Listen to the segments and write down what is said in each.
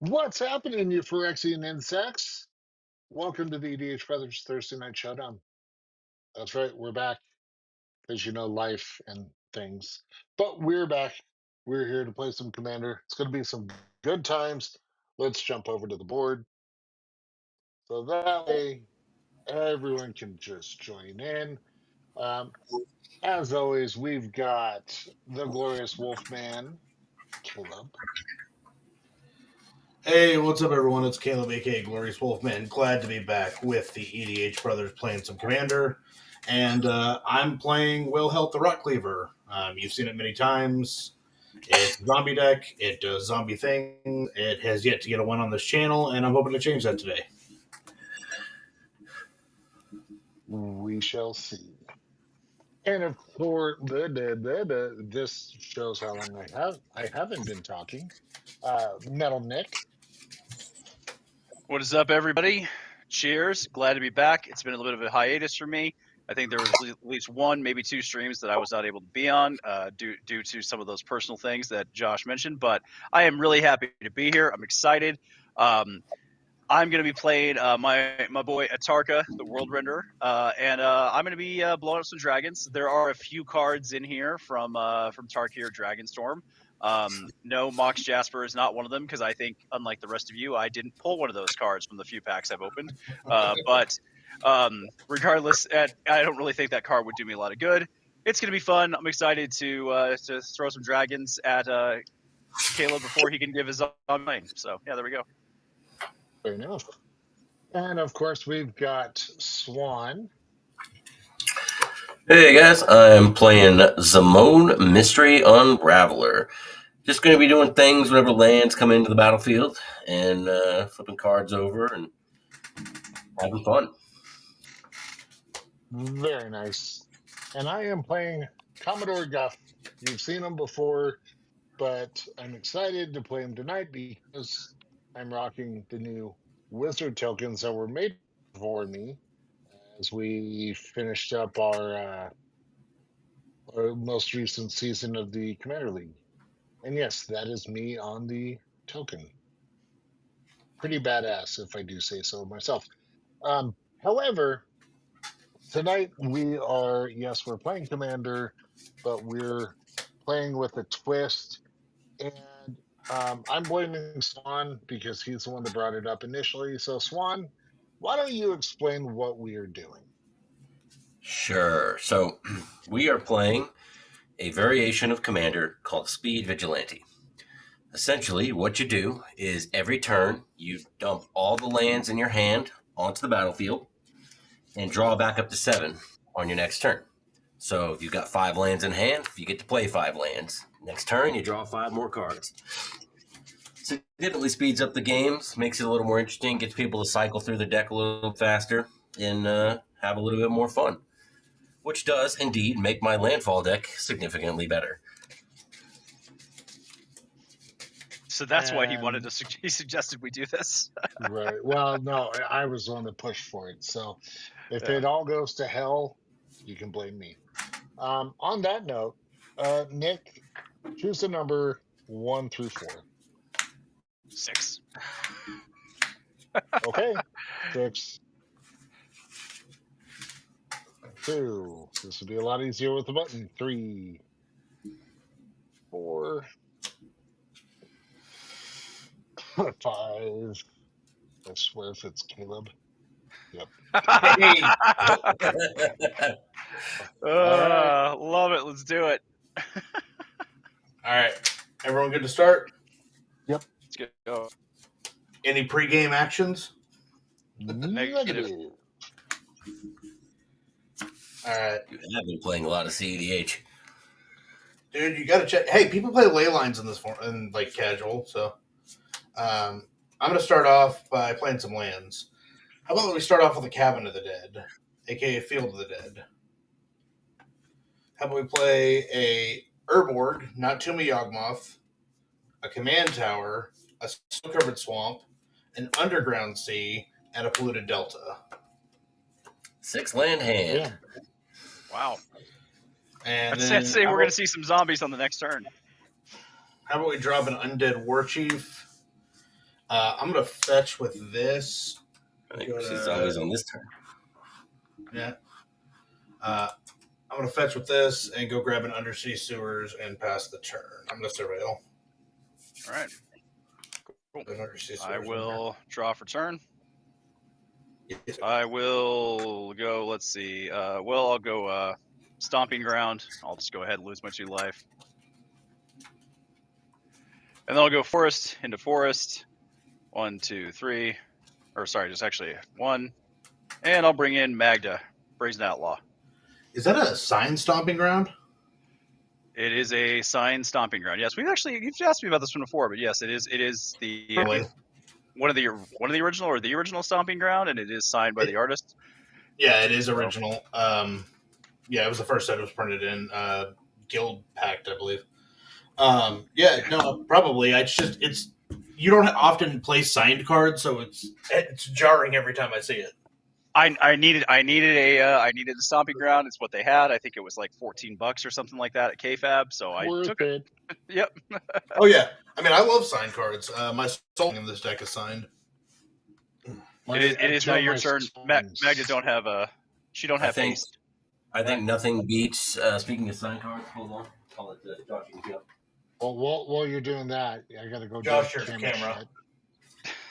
What's happening, you Phyrexian insects? Welcome to the EDH Brothers Thursday Night Showdown. That's right, we're back because life and things. But we're back. We're here to play some Commander. It's going to be some good times. Let's jump over to the board so that way everyone can just join in. Um, as always, we've got the glorious Wolfman, Caleb. Hey, what's up, everyone? It's Caleb, aka Glorious Wolfman. Glad to be back with the EDH brothers playing some Commander. And I'm playing Will Help the Rot Cleaver. You've seen it many times. It's a zombie deck. It does zombie things. It has yet to get a win on this channel, and I'm hoping to change that today. We shall see. And of course, this shows how long I haven't been talking. Metal Nick. What is up, everybody? Cheers. Glad to be back. It's been a little bit of a hiatus for me. I think there was at least one, maybe two streams that I was not able to be on due to some of those personal things that Josh mentioned. But I am really happy to be here. I'm excited. I'm going to be playing my boy Atarka, the World Render, and I'm going to be blowing up some dragons. There are a few cards in here from Tarkir Dragonstorm. No, Mox Jasper is not one of them because I think, unlike the rest of you, I didn't pull one of those cards from the few packs I've opened. But regardless, I don't really think that card would do me a lot of good. It's going to be fun. I'm excited to throw some dragons at Caleb before he can give his own lane. So yeah, there we go. Fair enough. And of course, we've got Swan. Hey guys, I'm playing Zamone Mystery Unraveler. Just going to be doing things whenever lands come into the battlefield and flipping cards over and having fun. Very nice. And I am playing Commodore Guff. You've seen him before, but I'm excited to play him tonight because I'm rocking the new wizard tokens that were made for me as we finished up our most recent season of the Commander League. And yes, that is me on the token. Pretty badass, if I do say so myself. However, tonight we're playing Commander, but we're playing with a twist. And I'm blaming Swan because he's the one that brought it up initially. So, Swan, why don't you explain what we are doing? Sure. So we are playing a variation of Commander called Speed Vigilante. Essentially, what you do is every turn you dump all the lands in your hand onto the battlefield and draw back up to 7 on your next turn. So if you've got 5 lands in hand, you get to play 5 lands. Next turn, you draw 5 more cards. Significantly speeds up the games, makes it a little more interesting, gets people to cycle through the deck a little faster, and have a little bit more fun, which does indeed make my landfall deck significantly better. So that's why he suggested we do this. Right. Well, no, I was the one that pushed for it. So if it all goes to hell, you can blame me. On that note, Nick, choose the number 1 through 4. 6. Okay. 6. 2. This would be a lot easier with the button. 3. 4. 5. I swear if it's Caleb. Yep. Love it. Let's do it. All right. Everyone good to start? Yep. Let's go. Any pregame actions? Negative. All right. You have been playing a lot of CEDH. Dude, you got to check. Hey, people play ley lines in this form, in like casual. So I'm going to start off by playing some lands. How about we start off with a Cabin of the Dead, aka Field of the Dead? How about we play a Urborg, not Tomb of Yawgmoth, a Command Tower, a snow-covered swamp, an underground sea, and a polluted delta. 6 land hand. Yeah. Wow. And I'd say we're going to see some zombies on the next turn. How about we drop an Undead War Chief, I'm going to fetch with this. I think we see zombies on this turn. Yeah. I'm going to fetch with this and go grab an undersea sewers and pass the turn. I'm going to surveil. All right. Cool. I will draw for turn. Yes. I will go. Let's see. I'll go Stomping Ground. I'll just go ahead and lose my 2 life. And then I'll go Forest into Forest. 1, 2, 3. Or sorry, just actually 1. And I'll bring in Magda, Brazen Outlaw. Is that a sign stomping ground? It is a signed Stomping Ground. Yes, you've asked me about this one before, but yes, it is. It is the one of the original Stomping Ground, and it is signed by the artist. Yeah, it is original. Yeah, it was the first set it was printed in Guild Pact, I believe. Yeah, no, probably. It's you don't often play signed cards, so it's jarring every time I see it. I needed a Stomping Ground. It's what they had. I think it was like $14 or something like that at Kayfabe. So I took it. Yep. Oh yeah, I mean I love signed cards. My soul in this deck is signed. It is now your turn. Magda don't have have haste. I think nothing beats. Speaking of signed cards, hold on. I'll let Josh go. Well, while you're doing that, I got to go. Josh, your camera.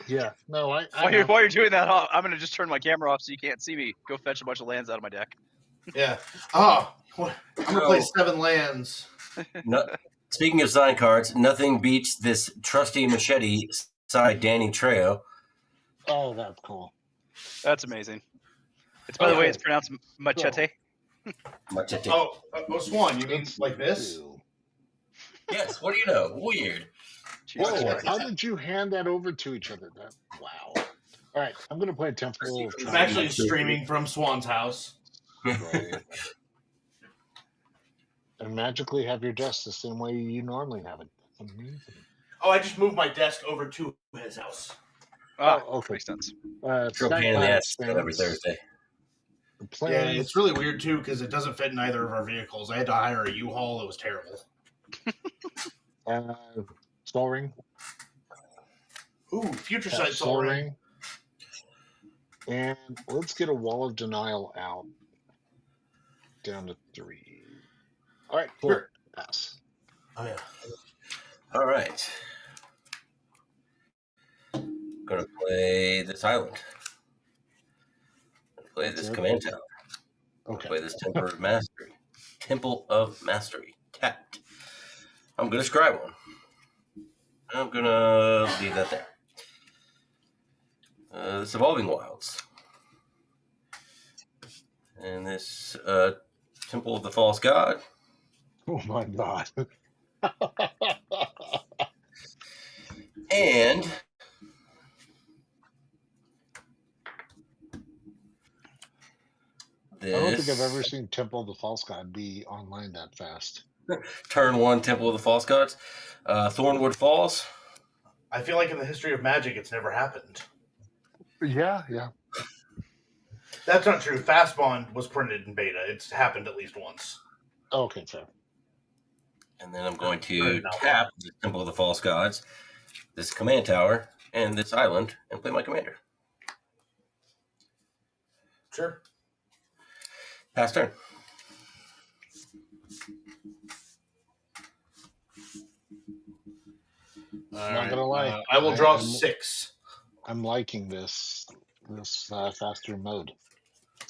Yeah, no, While you're doing that, I'm going to just turn my camera off so you can't see me. Go fetch a bunch of lands out of my deck. Yeah. Oh, I'm going to play 7 lands. No, speaking of signed cards, nothing beats this trusty machete side Danny Trejo. Oh, that's cool. That's amazing. It's by the way, it's pronounced machete. Machete. Oh, Swan, you mean like this? Yes. What do you know? Weird. Whoa, how did you hand that over to each other? Wow. All right, I'm going to play Temple. I'm actually streaming from Swan's house. Right. And magically have your desk the same way you normally have it. That's amazing. Oh, I just moved my desk over to his house. Okay. Makes sense. Throw pain in the ass every Thursday. Yeah, it's really weird too because it doesn't fit in either of our vehicles. I had to hire a U-Haul. It was terrible. Soul Ring. Ooh, Future Sight Soul Ring. And let's get a Wall of Denial out. Down to 3. All right, cool. Sure. Pass. Oh yeah. All right. Gonna play this island. Play this command tower. Okay. Play this Temple of Mastery. Tapped. I'm gonna scry one. I'm gonna leave that there. This Evolving Wilds. And this Temple of the False God. Oh my God. And I don't think I've ever seen Temple of the False God be online that fast. Turn 1 Temple of the False Gods. Thornwood Falls. I feel like in the history of Magic, it's never happened. Yeah. That's not true. Fast Bond was printed in beta. It's happened at least once. Okay, fair. And then I'm going to tap the Temple of the False Gods, this command tower, and this island, and play my commander. Sure. Pass turn. Not gonna lie. I will draw 6. I'm liking this faster mode.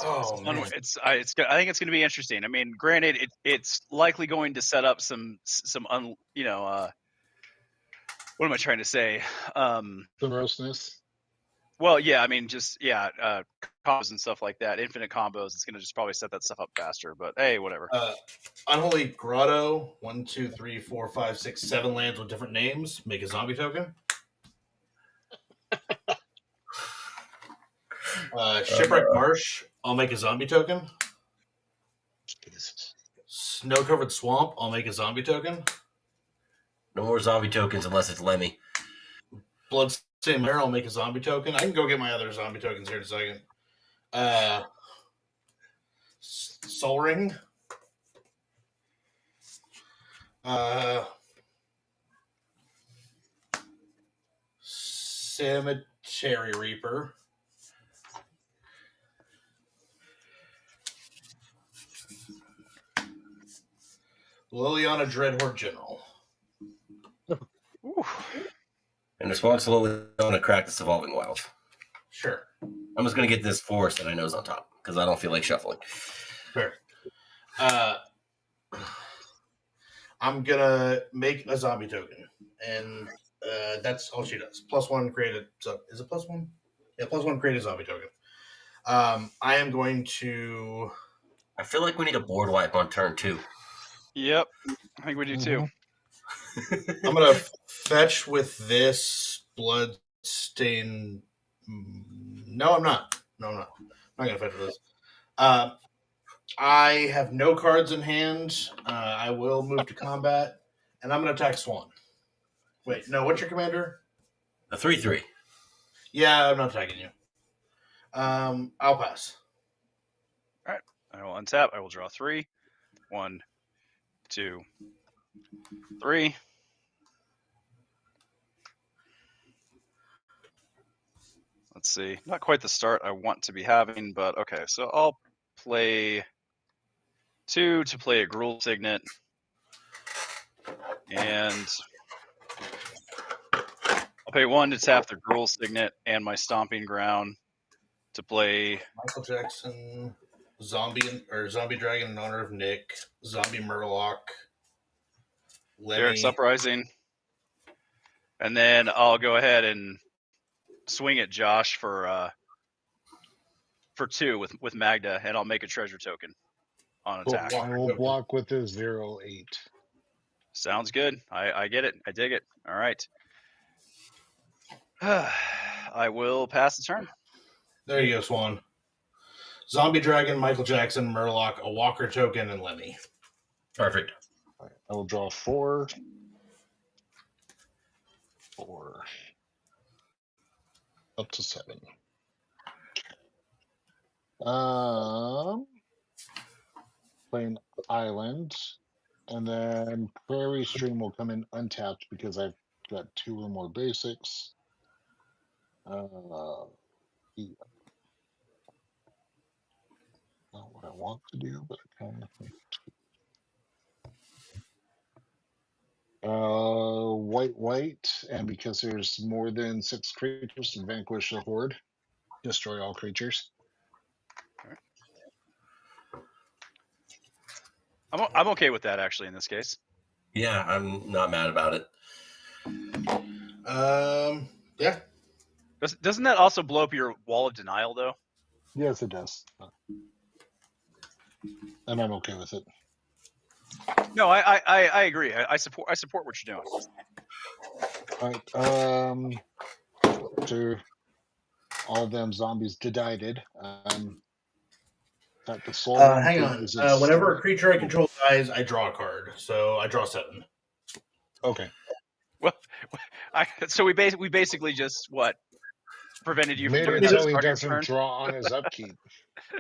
Oh, man. I think it's going to be interesting. I mean, granted, it's likely going to set up some what am I trying to say? The grossness. Well, yeah, I mean, combos and stuff like that, infinite combos. It's going to just probably set that stuff up faster. But hey, whatever. Unholy Grotto. 1, 2, 3, 4, 5, 6, 7 lands with different names. Make a zombie token. Shipwreck Marsh. I'll make a zombie token. Jesus. Snow-covered swamp. I'll make a zombie token. No more zombie tokens unless it's Lemmy. Bloodstained Mare. I'll make a zombie token. I can go get my other zombie tokens here in a second. Soul Ring. Cemetery Reaper. Liliana Dreadhorde General. Ooh. And the Swan slowly on to crack this Evolving Wilds. Sure. I'm just going to get this forest that I know is on top because I don't feel like shuffling. Sure. I'm going to make a zombie token. And that's all she does. +1 created. So is it +1? Yeah, +1 create a zombie token. I am going to. I feel like we need a board wipe on turn 2. Yep, I think we do too. I'm going to fetch with this Bloodstain. No, I'm not. No, I'm not. I'm not going to fetch with this. I have no cards in hand. I will move to combat, and I'm going to attack Swan. Wait, no, what's your commander? A 3/3. Yeah, I'm not attacking you. I'll pass. All right, I will untap. I will draw 3. 1, 2, 3. Let's see. Not quite the start I want to be having, but okay. So I'll play 2 to play a Gruul Signet. And I'll pay 1 to tap the Gruul Signet and my Stomping Ground to play Michael Jackson, Zombie Dragon in honor of Nick, Zombie Murloc, Derek's Lemmy. Uprising. And then I'll go ahead and swing at Josh for 2 with Magda, and I'll make a treasure token on attack. I will block with a 0/8. Sounds good. I get it. I dig it. All right. I will pass the turn. There you go, Swan. Zombie Dragon, Michael Jackson, Murloc, a Walker token, and Lemmy. Perfect. Right, I will draw 4. 4. Up to 7. Playing Island, and then Prairie Stream will come in untapped because I've got 2 or more basics. Yeah. Not what I want to do, but I kind of think. White, and because there's more than 6 creatures to vanquish the horde, destroy all creatures. I'm okay with that actually in this case. Yeah, I'm not mad about it. Yeah. Doesn't that also blow up your wall of denial though? Yes, it does, and I'm okay with it. No, I agree. I support what you're doing. All right. After all them zombies decided, that the soul. Hang on. Whenever a creature I control dies, I draw a card. So I draw 7. Okay. Well, so we basically just prevented you from Made doing it that so he on your doesn't turn? draw on his upkeep.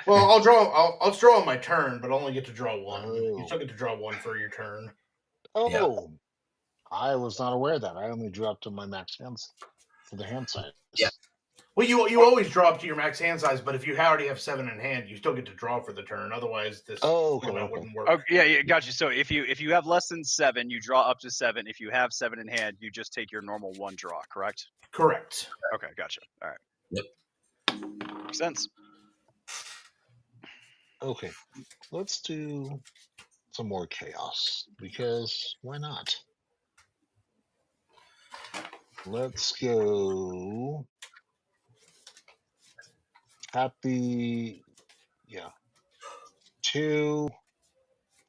Well, I'll draw on my turn, but only get to draw 1. Oh. You still get to draw 1 for your turn. Oh, Yeah. I was not aware of that. I only drew up to my max hands for the hand size. Yeah. Well, you always draw up to your max hand size, but if you already have 7 in hand, you still get to draw for the turn. Otherwise, this format wouldn't work. Oh, yeah, got you. So if you have less than 7, you draw up to 7. If you have 7 in hand, you just take your normal 1 draw. Correct? Correct. Okay, gotcha. All right. Yep. Makes sense. Okay, let's do some more chaos because why not? Let's go. Happy, 2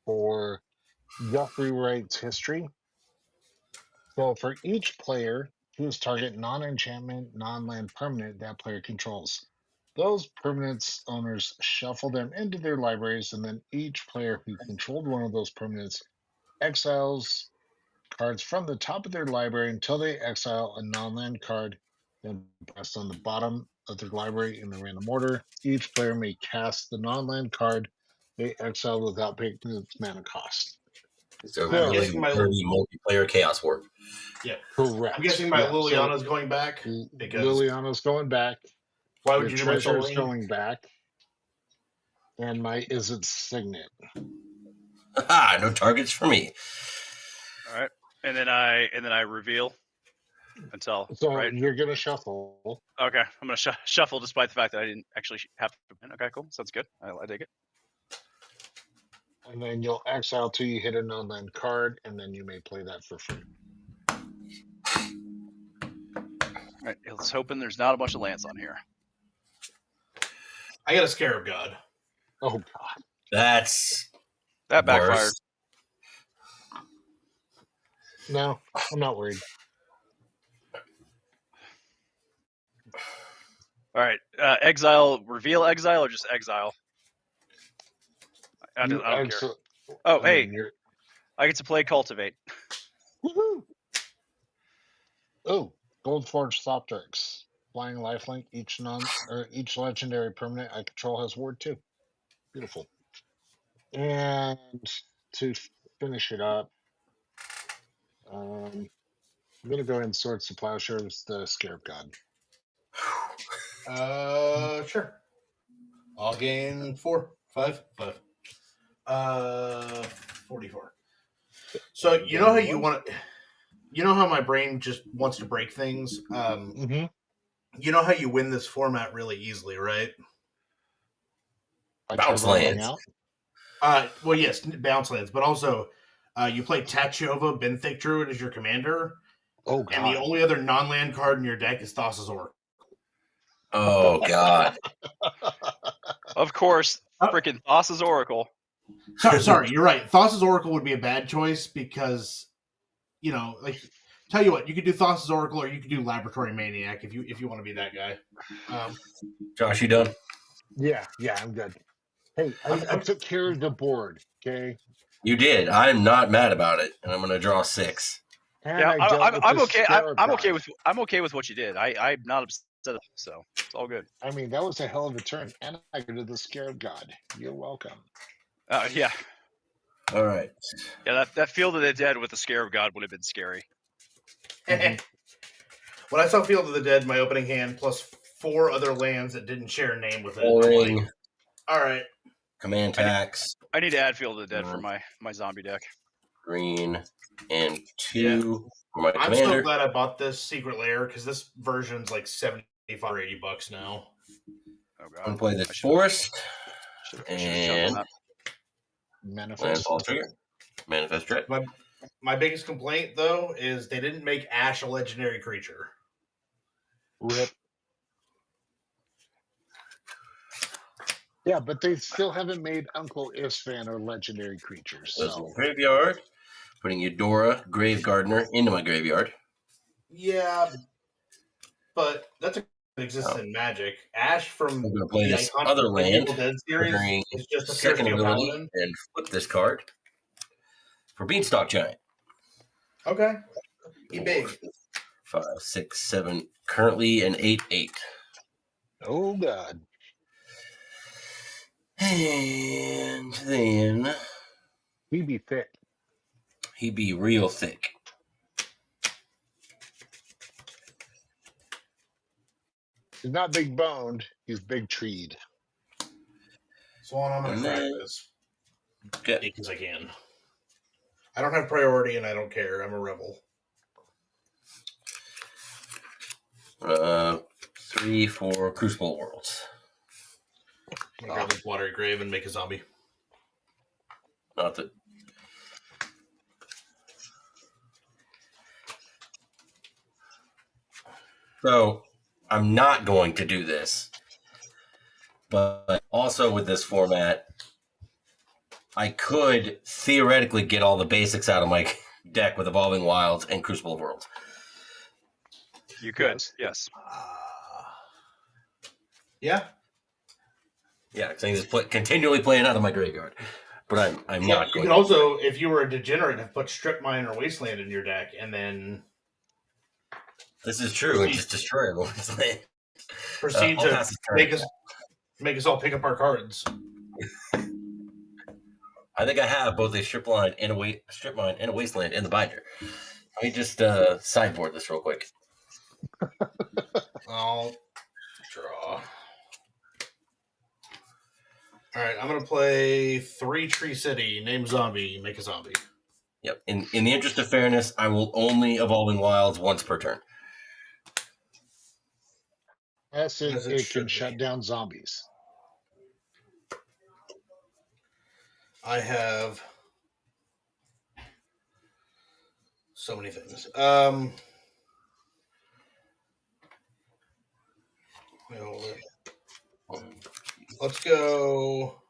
for Guthrie Wright's history. So for each player whose target non-enchantment, non-land permanent that player controls, those permanents owners shuffle them into their libraries, and then each player who controlled one of those permanents exiles cards from the top of their library until they exile a non-land card, then press on the bottom of their library in the random order. Each player may cast the non-land card they exile without paying its mana cost. So I'm really guessing my- dirty multiplayer chaos war. Yeah. Correct. I'm guessing my Yeah, Liliana's going back. Because Liliana's going back. why Your would you do my Soul treasure's Ring? going back. And my Isn't Signet. No targets for me. All right, and then I reveal until So right. you're gonna shuffle. Okay, I'm gonna shuffle despite the fact that I didn't actually have to win. Okay, cool. Sounds good. I dig it. And then you'll exile till you hit a non-land card, and then you may play that for free. All right, let's hoping there's not a bunch of lands on here. I got a Scarab God. Oh god. That's That backfired. worse. No, I'm not worried. All right, reveal exile, or just exile? I don't care. Oh, hey, I get to play cultivate. Woohoo! Oh, Goldforge Thopteryx. Flying lifelink. Each legendary permanent I control has ward 2. Beautiful. And to finish it up, I'm gonna go ahead and Swords to Plowshares the Scarab God. Sure. I'll gain 4, 5. 44. So you know how you want to. You know how my brain just wants to break things. Mm-hmm. You know how you win this format really easily, right? Bounce lands. Well, yes, bounce lands, but also you play Tachova Benthic Druid as your commander. Oh god. And the only other non-land card in your deck is Thassa's Oracle. Oh god. Of course, freaking Thassa's Oracle. Sorry, you're right. Thassa's Oracle would be a bad choice because, you know, like, tell you what, you could do Thassa's Oracle or you could do Laboratory Maniac if you want to be that guy. Josh, you done? Yeah, I'm good. Hey, I took care of the board. Okay. You did. I'm not mad about it, and I'm going to draw 6. And Yeah, I'm okay. I'm okay with. I'm okay with what you did. I'm not upset, so it's all good. I mean, that was a hell of a turn, and I go to the Scarab God. You're welcome. Yeah. All right. Yeah, that Field of the Dead with the Scarab God would have been scary. When I saw Field of the Dead, my opening hand, plus 4 other lands that didn't share a name with it. Boring. Like, all right. Command tax. I need to add Field of the Dead for my zombie deck. Green and 2 for my I'm commander. so glad I bought this Secret Lair because this version's like $75 or $80 now. Oh god. I'm going to play the Forest. And Manifest. landfall trigger. Manifest Dread. My biggest complaint, though, is they didn't make Ash a legendary creature. Rip. Yeah, but they still haven't made Uncle Isfan or legendary creatures. So. Graveyard. Putting Eudora Grave Gardener into my graveyard. Yeah, but that's a exists in Magic. Ash from I'm going to play the this iconic other land. Evil Dead series is just a second Pure Steel ability Paladin. and flip this card for Beanstalk Giant. Okay. He big. 5, 6, 7. Currently an 8/8. Oh god. And then He be thick. he be real thick. He's not big boned. He's big treed. Swan, I'm going to And crack then- this. Okay. Because I can. I don't have priority and I don't care. I'm a rebel. 3 for Crucible Worlds. I'm going to grab this Watery Grave and make a zombie. Not that. So I'm not going to do this, but also with this format, I could theoretically get all the basics out of my deck with Evolving Wilds and Crucible of Worlds. You could, yes. Yeah. Yeah, because I can just continually play it out of my graveyard. But I'm not You going could also, if you were a degenerate, have put Strip Mine or Wasteland in your deck, and then This is true, and just destroy everyone's land. proceed I'll to pass this turn. make us all pick up our cards. I think I have both a strip mine and a wasteland in the binder. Let me just sideboard this real quick. I'll draw. All right, I'm gonna play 3 Tree City. Name zombie. Make a zombie. Yep. In the interest of fairness, I will only evolve in wilds once per turn. Yes, As it it should can be. shut down zombies. I have so many things. Let's go.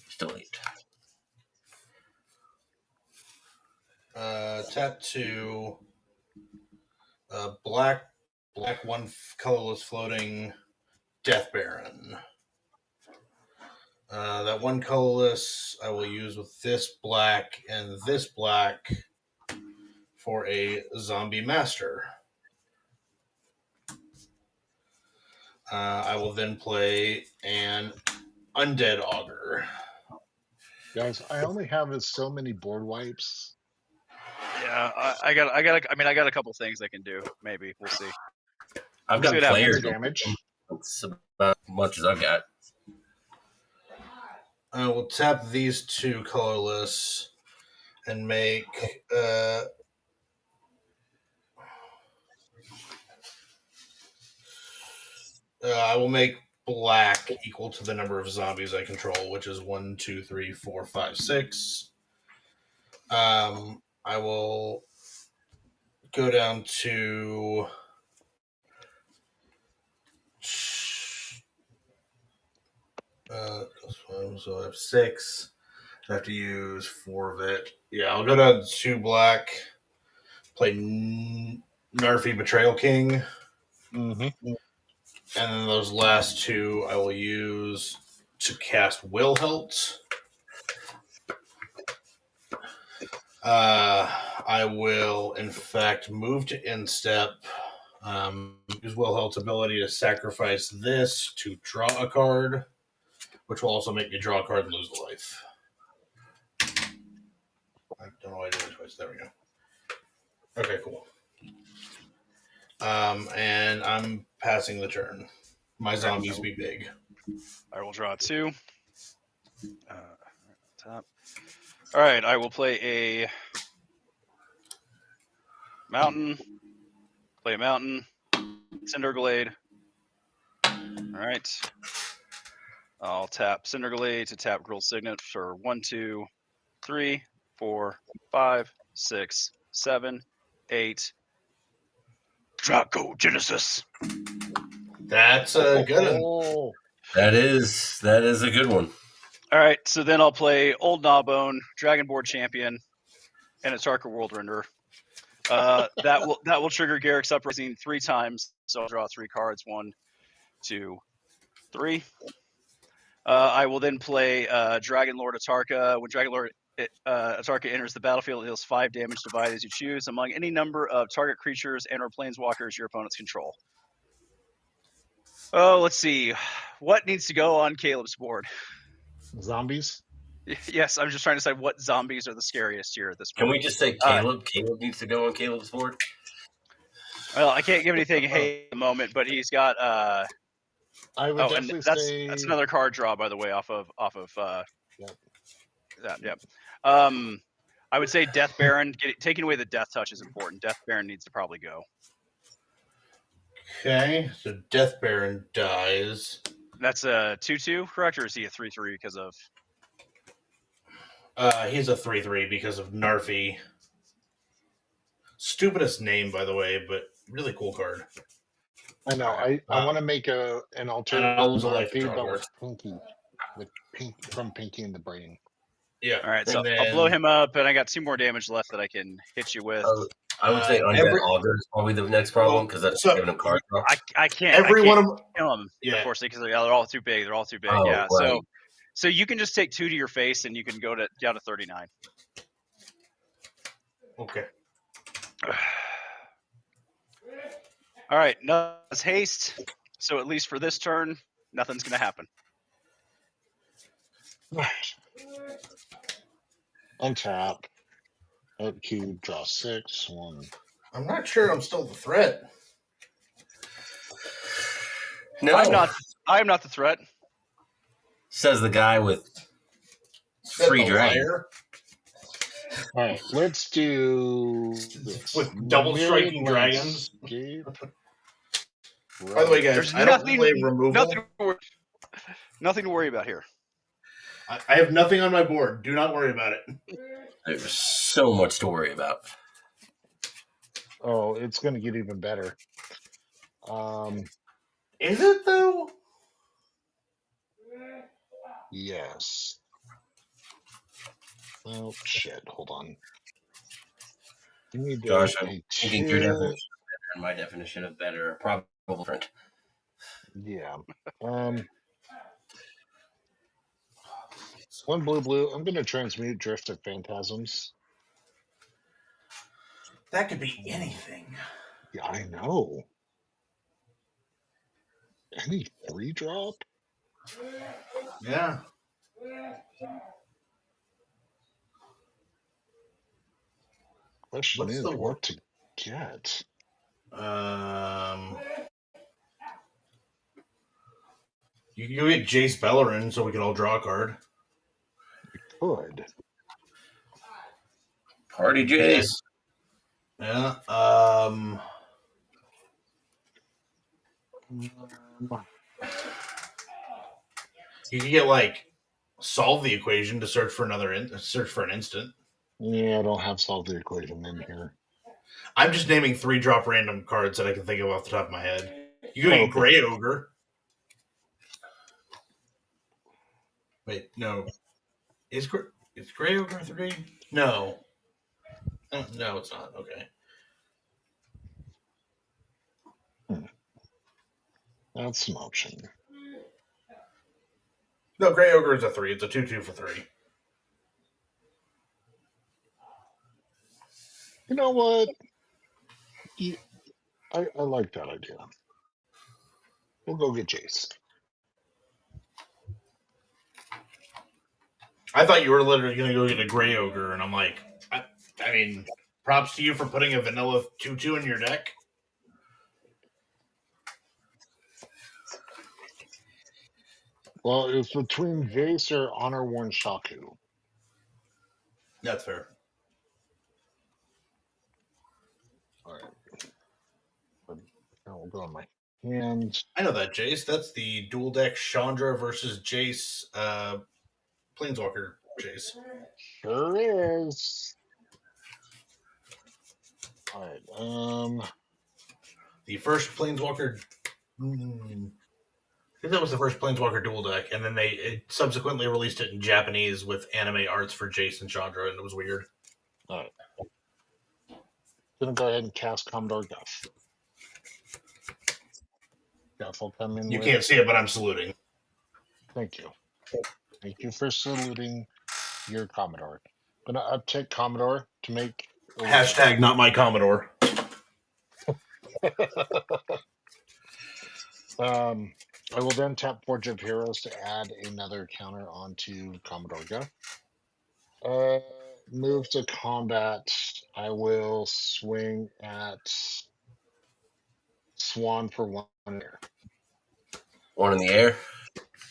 Still 8. Tap 2. Black 1 colorless floating Death Baron. That 1 colorless I will use with this black and this black for a zombie master. I will then play an undead augur. Guys, I only have so many board wipes. Yeah, I got a couple things I can do. Maybe we'll see. I've We'll see got what players. Extra damage. That's about as much as I've got. I will tap these 2 colorless and make I will make black equal to the number of zombies I control, which is 1, 2, 3, 4, 5, 6. I will go down to so I have 6. I have to use 4 of it. Yeah, I'll go down to 2 black. Play Narfi Betrayal King. Mm-hmm. And then those last 2 I will use to cast Wilhelt. I will, in fact, move to Instep. Use Wilhelt's ability to sacrifice this to draw a card, which will also make me draw a card and lose a life. I don't know why I did it twice. There we go. Okay, cool. And I'm passing the turn. My zombies be big. I will draw 2. Top. All right, I will play a mountain. Play a mountain. Cinderglade. All right. I'll tap Cinderglade to tap Girl Signet for 1, 2, 3, 4, 5, 6, 7, 8. Draco Genesis. That's a good one. Oh, That is a good one. All right, so then I'll play Old Gnawbone, Dragonboard Champion, and a Tarka World Renderer. That will trigger Garrick's Uprising 3 times. So I'll draw 3 cards. 1, 2, 3. I will then play Dragon Lord Atarka. When Dragon Lord Atarka enters the battlefield, it deals 5 damage divided as you choose among any number of target creatures and/or planeswalkers your opponents control. Oh, let's see. What needs to go on Caleb's board? zombies. Yes, I'm just trying to decide what zombies are the scariest here at this point. Can we just say Caleb? Caleb needs to go on Caleb's board. Well, I can't give anything at the moment, but he's got. I would And definitely that's say that's another card draw, by the way, off of Yep. that. Yep. I would say Death Baron. Taking away the Death Touch is important. Death Baron needs to probably go. Okay, so Death Baron dies. That's a 2/2, correct, or is he a 3/3 because of? He's a 3/3 because of Narfi. Stupidest name, by the way, but really cool card. I know. I want to make an alternative I'll lose a life feed, draw but card. with Pinky, from Pinky and the Brain. Yeah. All right, so then, I'll blow him up, and I got 2 more damage left that I can hit you with. I would say Undead Augur is probably the next problem because that's giving him card draw. I can't. Every one of them. Kill them, unfortunately, because they're all too big. They're all too big. Oh, yeah. right. So you can just take 2 to your face, and you can go down to 39. Okay. All right, nothing's haste. So at least for this turn, nothing's going to happen. Right. Untap. Upkeep. Draw 6. 1. I'm not sure I'm still the threat. No, I'm not. I am not the threat. says the guy with Said free the dragon. liar. All right. Let's do this. With double Myriad striking dragons. Landscape. By the way, guys, There's I don't play removal. Nothing to worry about here. I have nothing on my board. Do not worry about it. There's so much to worry about. Oh, it's going to get even better. Is it though? Yes. Oh shit! Hold on. You need to Josh, I'm thinking your definition of better and my definition of better are probably different. Yeah. One blue. I'm going to transmute Drift of Phantasms. That could be anything. Yeah, I know. Any 3-drop? Yeah. Question What's is the what to get. You can go get Jace Bellerin so we can all draw a card. Could. Party Jace. Yeah. You can get like solve the equation to search for search for an instant. Yeah, I don't have solved the equation in here. I'm just naming 3-drop random cards that I can think of off the top of my head. You can get Grey Ogre. Wait, no. Is Grey Ogre 3? No. No, it's not. Okay. That's an option. No, Grey Ogre is a 3. It's a 2/2 for 3. You know what? I like that idea. We'll go get Jace. I thought you were literally going to go get a Grey Ogre, and I'm like, I mean, props to you for putting a vanilla 2/2 in your deck. Well, it's between Jace or Honor Worn Shaku. That's fair. All right. I'll go on my hand. I know that, Jace. That's the dual deck Chandra versus Jace, Planeswalker Jace. Sure is. All right. The first Planeswalker. I think that was the first Planeswalker dual deck, and then they subsequently released it in Japanese with anime arts for Jace and Chandra, and it was weird. All right. Gonna go ahead and cast Commodore Guff. Guff will come in. You can't see it, but I'm saluting. Thank you. Thank you for saluting your Commodore. Gonna uptick Commodore to make Hashtag not my Commodore. I will then tap Forge of Heroes to add another counter onto Commodore Guff. Move to combat. I will swing at Swan for 1 air. One in the air.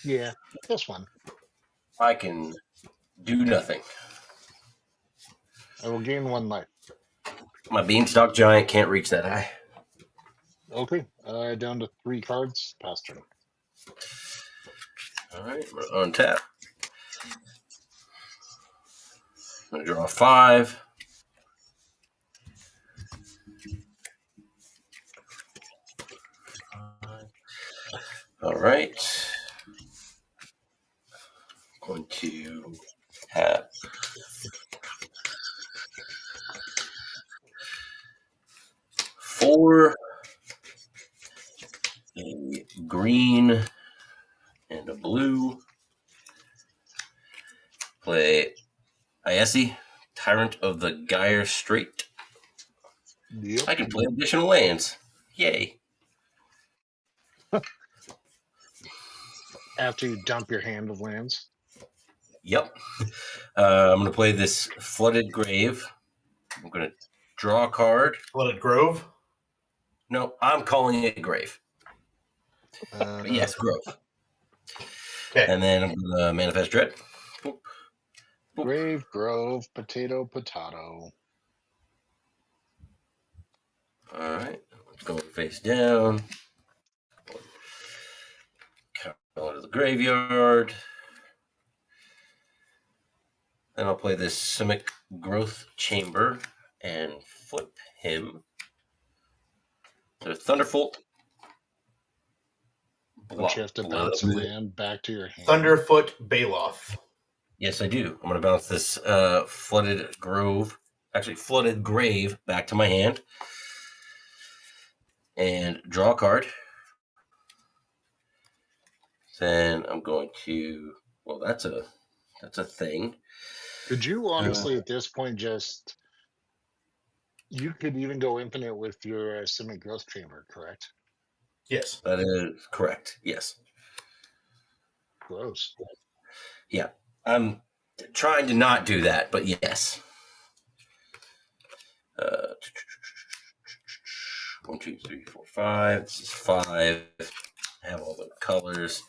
Yeah, this one. I can do nothing. I will gain 1 life. My beanstalk giant can't reach that high. Okay, down to 3 cards. Pass turn. All right, we're on tap. I'm going to draw 5. All right. Going to have four, a green, and a blue. Play Iesi, Tyrant of the Gyre Strait. Yep. I can play additional lands. Yay. After you dump your hand of lands. Yep. I'm going to play this Flooded Grave. I'm going to draw a card. Flooded Grove. No, I'm calling it Grave. But yes, Grove. Okay. And then I'm going to Manifest Dread. Boop. Boop. Grave, grove, potato, potato. All right. Let's go face down. Go into the graveyard. Then I'll play this Simic Growth Chamber and flip him. So Thunderfoot. Don't you have to bounce a land back to your hand? Thunderfoot Baloth. Yes, I do. I'm going to bounce this Flooded Grave back to my hand. And draw a card. Then I'm going to, well, that's a thing. Could you honestly at this point you could even go infinite with your Simic Growth Chamber, correct? Yes. That is correct. Yes. Gross. Yeah. I'm trying to not do that, but yes. 1, 2, 3, 4, 5. This is 5. I have all the colors.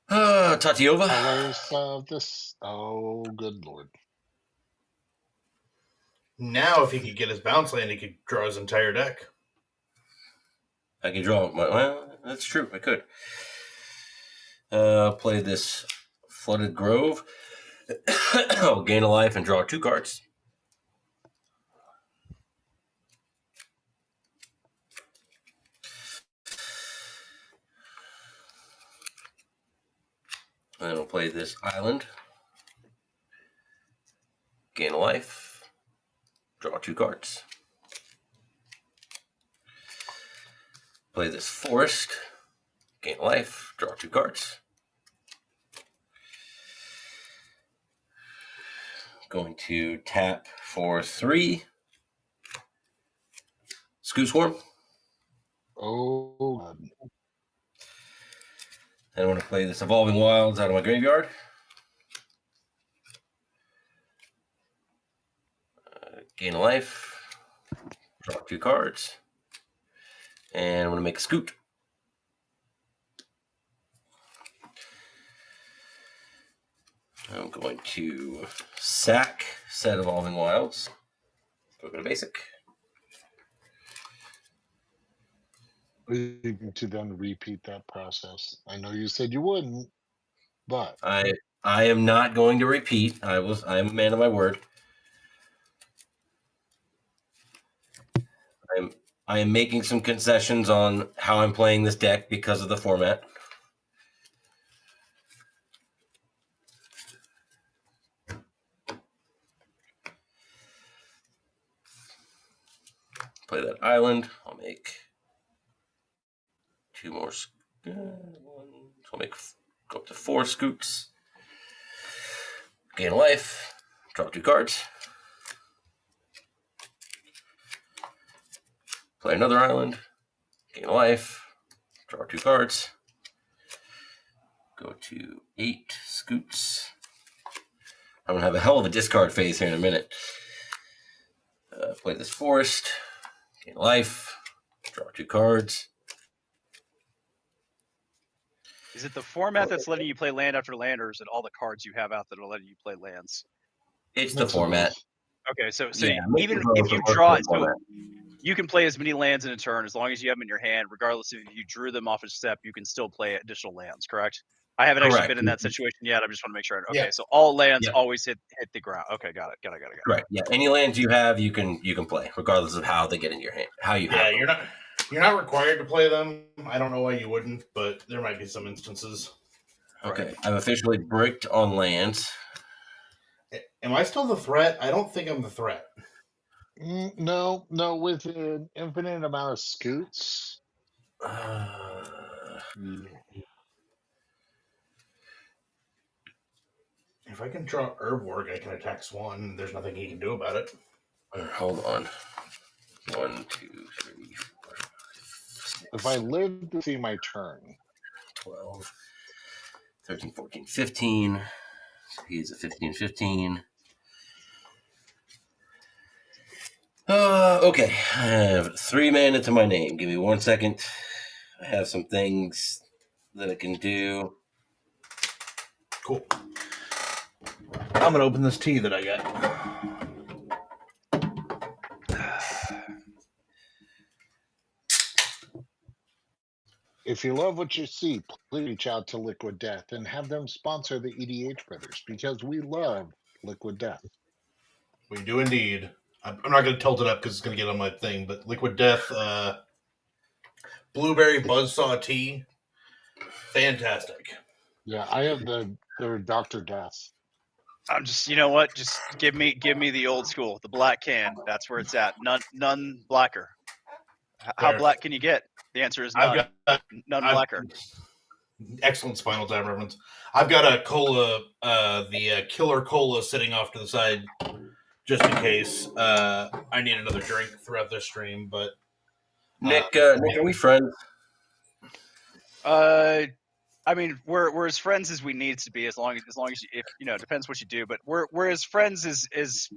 Tatiova. Colors of this. Oh, good lord. Now, if he could get his bounce land, he could draw his entire deck. I can draw my. Well, that's true. I could. Play this Flooded Grove. I'll gain a life and draw 2 cards. And then I'll play this island. Gain a life. Draw 2 cards. Play this forest. Gain a life. Draw 2 cards. Going to tap for 3. Scoot Swarm. Oh, God. And I want to play this Evolving Wilds out of my graveyard. Gain a life. Draw 2 cards. And I'm going to make a scoot. I'm going to sack set Evolving Wilds. Go to basic. To then repeat that process. I know you said you wouldn't, but I am not going to repeat. I am a man of my word. I am making some concessions on how I'm playing this deck because of the format. Play that island. I'll make 2 more. So I'll go up to 4 scoots. Gain a life. Draw 2 cards. Play another island. Gain a life. Draw 2 cards. Go to 8 scoots. I'm going to have a hell of a discard phase here in a minute. Play this forest. Gain a life. Draw 2 cards. Is it the format that's letting you play land after land, or is it all the cards you have out that are letting you play lands? It's the format. Okay, so Yeah, even if you draw it, so you can play as many lands in a turn as long as you have them in your hand, regardless if you drew them off a step. You can still play additional lands, correct? I haven't actually been in that situation yet. I just want to make sure. Okay, so all lands always hit the ground. Okay, got it. Right. Yeah. Any lands you have, you can play, regardless of how they get in your hand. How you have them. You're not required to play them. I don't know why you wouldn't, but there might be some instances. Okay. Right. I'm officially bricked on lands. Am I still the threat? I don't think I'm the threat. No. With an infinite amount of scoots. If I can draw Herb-Work, I can attack Swan. There's nothing he can do about it. Hold on. 1, 2, 3, 4, 5, 6. If I live to see my turn. 12, 13, 14, 15. So he's a 15, 15. Okay, I have 3 mana to my name. Give me 1 second. I have some things that I can do. Cool. I'm gonna open this tea that I got. If you love what you see, please reach out to Liquid Death and have them sponsor the EDH brothers because we love Liquid Death. We do indeed. I'm not gonna tilt it up because it's gonna get on my thing. But Liquid Death, blueberry buzzsaw tea, fantastic. Yeah, I have their Dr. Death. I'm just, you know what? Just give me the old school, the black can. That's where it's at. None blacker. How Fair. black can you get? The answer is none. None blacker. Excellent Spinal Tap reference. I've got a cola, the Killer Cola, sitting off to the side just in case I need another drink throughout this stream. But Nick, are we friends? I mean, we're as friends as we need to be, as long as if it depends what you do, but we're as friends as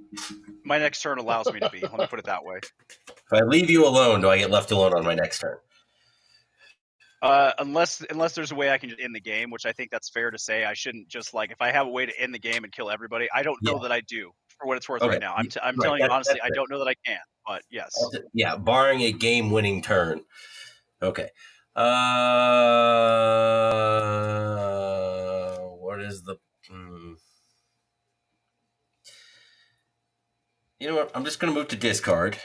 my next turn allows me to be. Let me put it that way. If I leave you alone, do I get left alone on my next turn? Unless there's a way I can just end the game, which I think that's fair to say. I shouldn't just if I have a way to end the game and kill everybody. I don't know that I do, for what it's worth right now. I'm telling you honestly, I don't know that I can, but yes. Yeah, barring a game-winning turn. Okay. What is the... You know what? I'm just going to move to discard.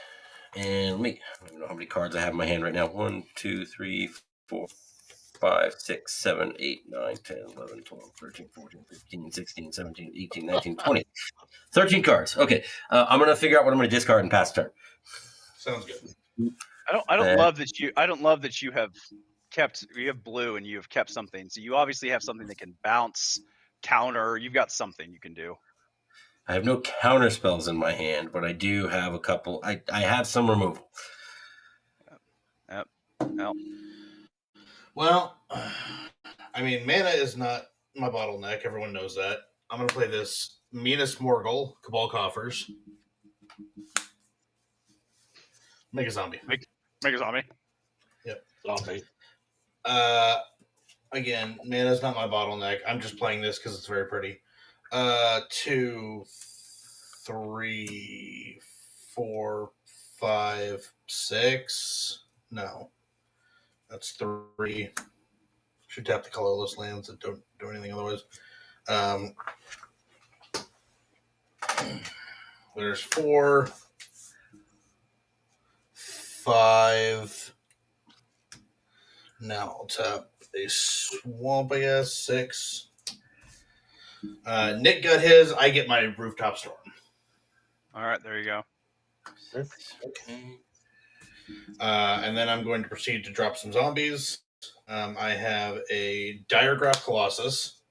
And I don't even know how many cards I have in my hand right now. 1, 2, 3, 4, 5, 6, 7, 8, 9, 10, 11, 12, 13, 14, 15, 16, 17, 18, 19, 20. 13 cards. Okay. I'm going to figure out what I'm going to discard and pass turn. sounds good. I don't love that you have blue and you have kept something. So you obviously have something that can bounce, counter. You've got something you can do. I have no counter spells in my hand, but I do have a couple. I have some removal. Yep. Well, I mean, mana is not my bottleneck. Everyone knows that. I'm going to play this Minas Morgul, Cabal Coffers. Make a zombie. Make a zombie. Yep. Zombie. Again, mana's not my bottleneck. I'm just playing this because it's very pretty. 2, 3, 4, 5, 6. No. That's 3. Should tap the colorless lands that don't do anything otherwise. There's 4, 5. Now I'll tap a swamp, I guess. 6. Nick got his. I get my Rooftop Storm. All right, there you go. Okay. And then I'm going to proceed to drop some zombies. I have a Diregraph Colossus,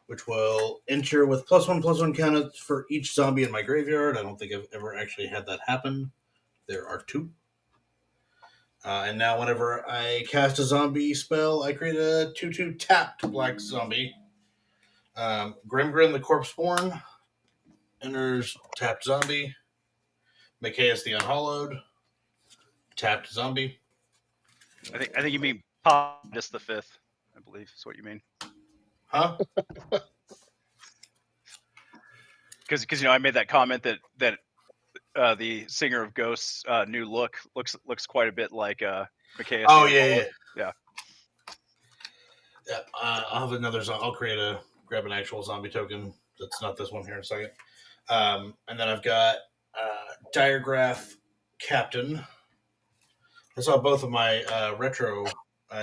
which will enter with +1/+1 counted for each zombie in my graveyard. I don't think I've ever actually had that happen. There are 2. And now whenever I cast a zombie spell, I create a 2/2 tapped black zombie. Grimgrin the Corpseborn enters tapped zombie. Macias the Unhallowed, tapped zombie. I think you mean Pop just the 5th, I believe is what you mean. Huh? Because I made that comment that the Singer of Ghosts new look looks quite a bit like Macias. Oh yeah. I'll have another. I'll grab an actual zombie token. That's not this one here in a second. And then I've got Diregraph Captain. I saw both of my retro